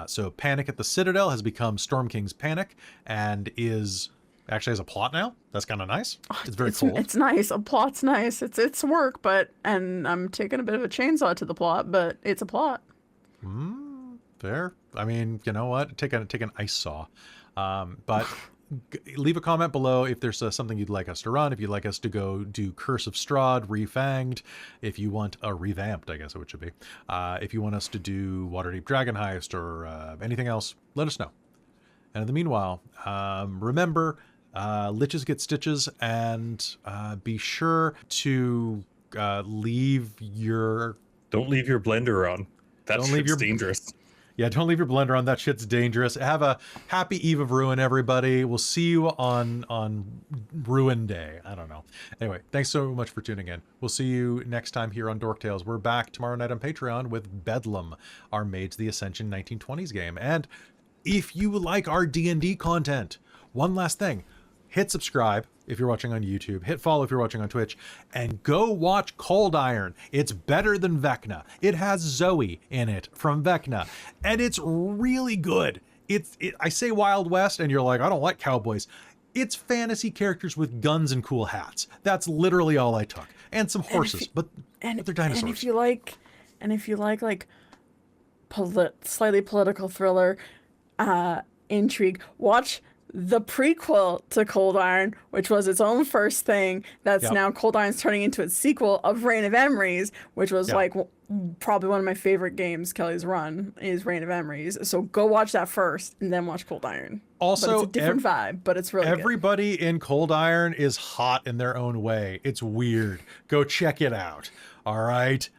So Panic at the Citadel has become Storm King's Panic and is actually has a plot now. That's kind of nice. It's very it's, cool. It's nice. A plot's nice. It's work, and I'm taking a bit of a chainsaw to the plot, but it's a plot. Fair. I mean, you know what? Take an ice saw. But leave a comment below if there's something you'd like us to run, if you'd like us to go do Curse of Strahd, Refanged, if you want a revamped, I guess it should be. If you want us to do Waterdeep Dragon Heist or anything else, let us know. And in the meanwhile, remember, liches get stitches, and be sure to leave your... Don't leave your blender on. That's dangerous. Yeah, don't leave your blender on. That shit's dangerous. Have a happy Eve of Ruin, everybody. We'll see you on Ruin Day. I don't know. Anyway, thanks so much for tuning in. We'll see you next time here on Dork Tales. We're back tomorrow night on Patreon with Bedlam, our Maids of the Ascension 1920s game. And if you like our D&D content, one last thing. Hit subscribe if you're watching on YouTube. Hit follow if you're watching on Twitch. And go watch Cold Iron. It's better than Vecna. It has Zoe in it from Vecna. And it's really good. I say Wild West and you're like, I don't like cowboys. It's fantasy characters with guns and cool hats. That's literally all I took. And some horses, but they're dinosaurs. And if you like slightly political thriller, intrigue, watch the prequel to Cold Iron, which was its own first thing. That's now Cold Iron's turning into its sequel of Reign of Emeries, which was like probably one of my favorite games Kelly's run is Reign of Emeries. So go watch that first and then watch Cold Iron. Also, but it's a different vibe, but it's really everybody in Cold Iron is hot in their own way. It's weird. Go check it out. All right.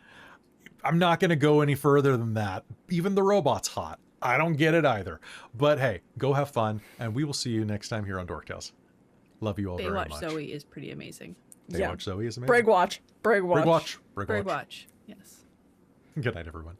I'm not going to go any further than that. Even the robot's hot. I don't get it either. But hey, go have fun, and we will see you next time here on Dork Tales. Love you all very much. Baywatch Zoe is pretty amazing. Baywatch Zoe is amazing. Brig Watch. Brig Watch. Brig Watch. Yes. Good night, everyone.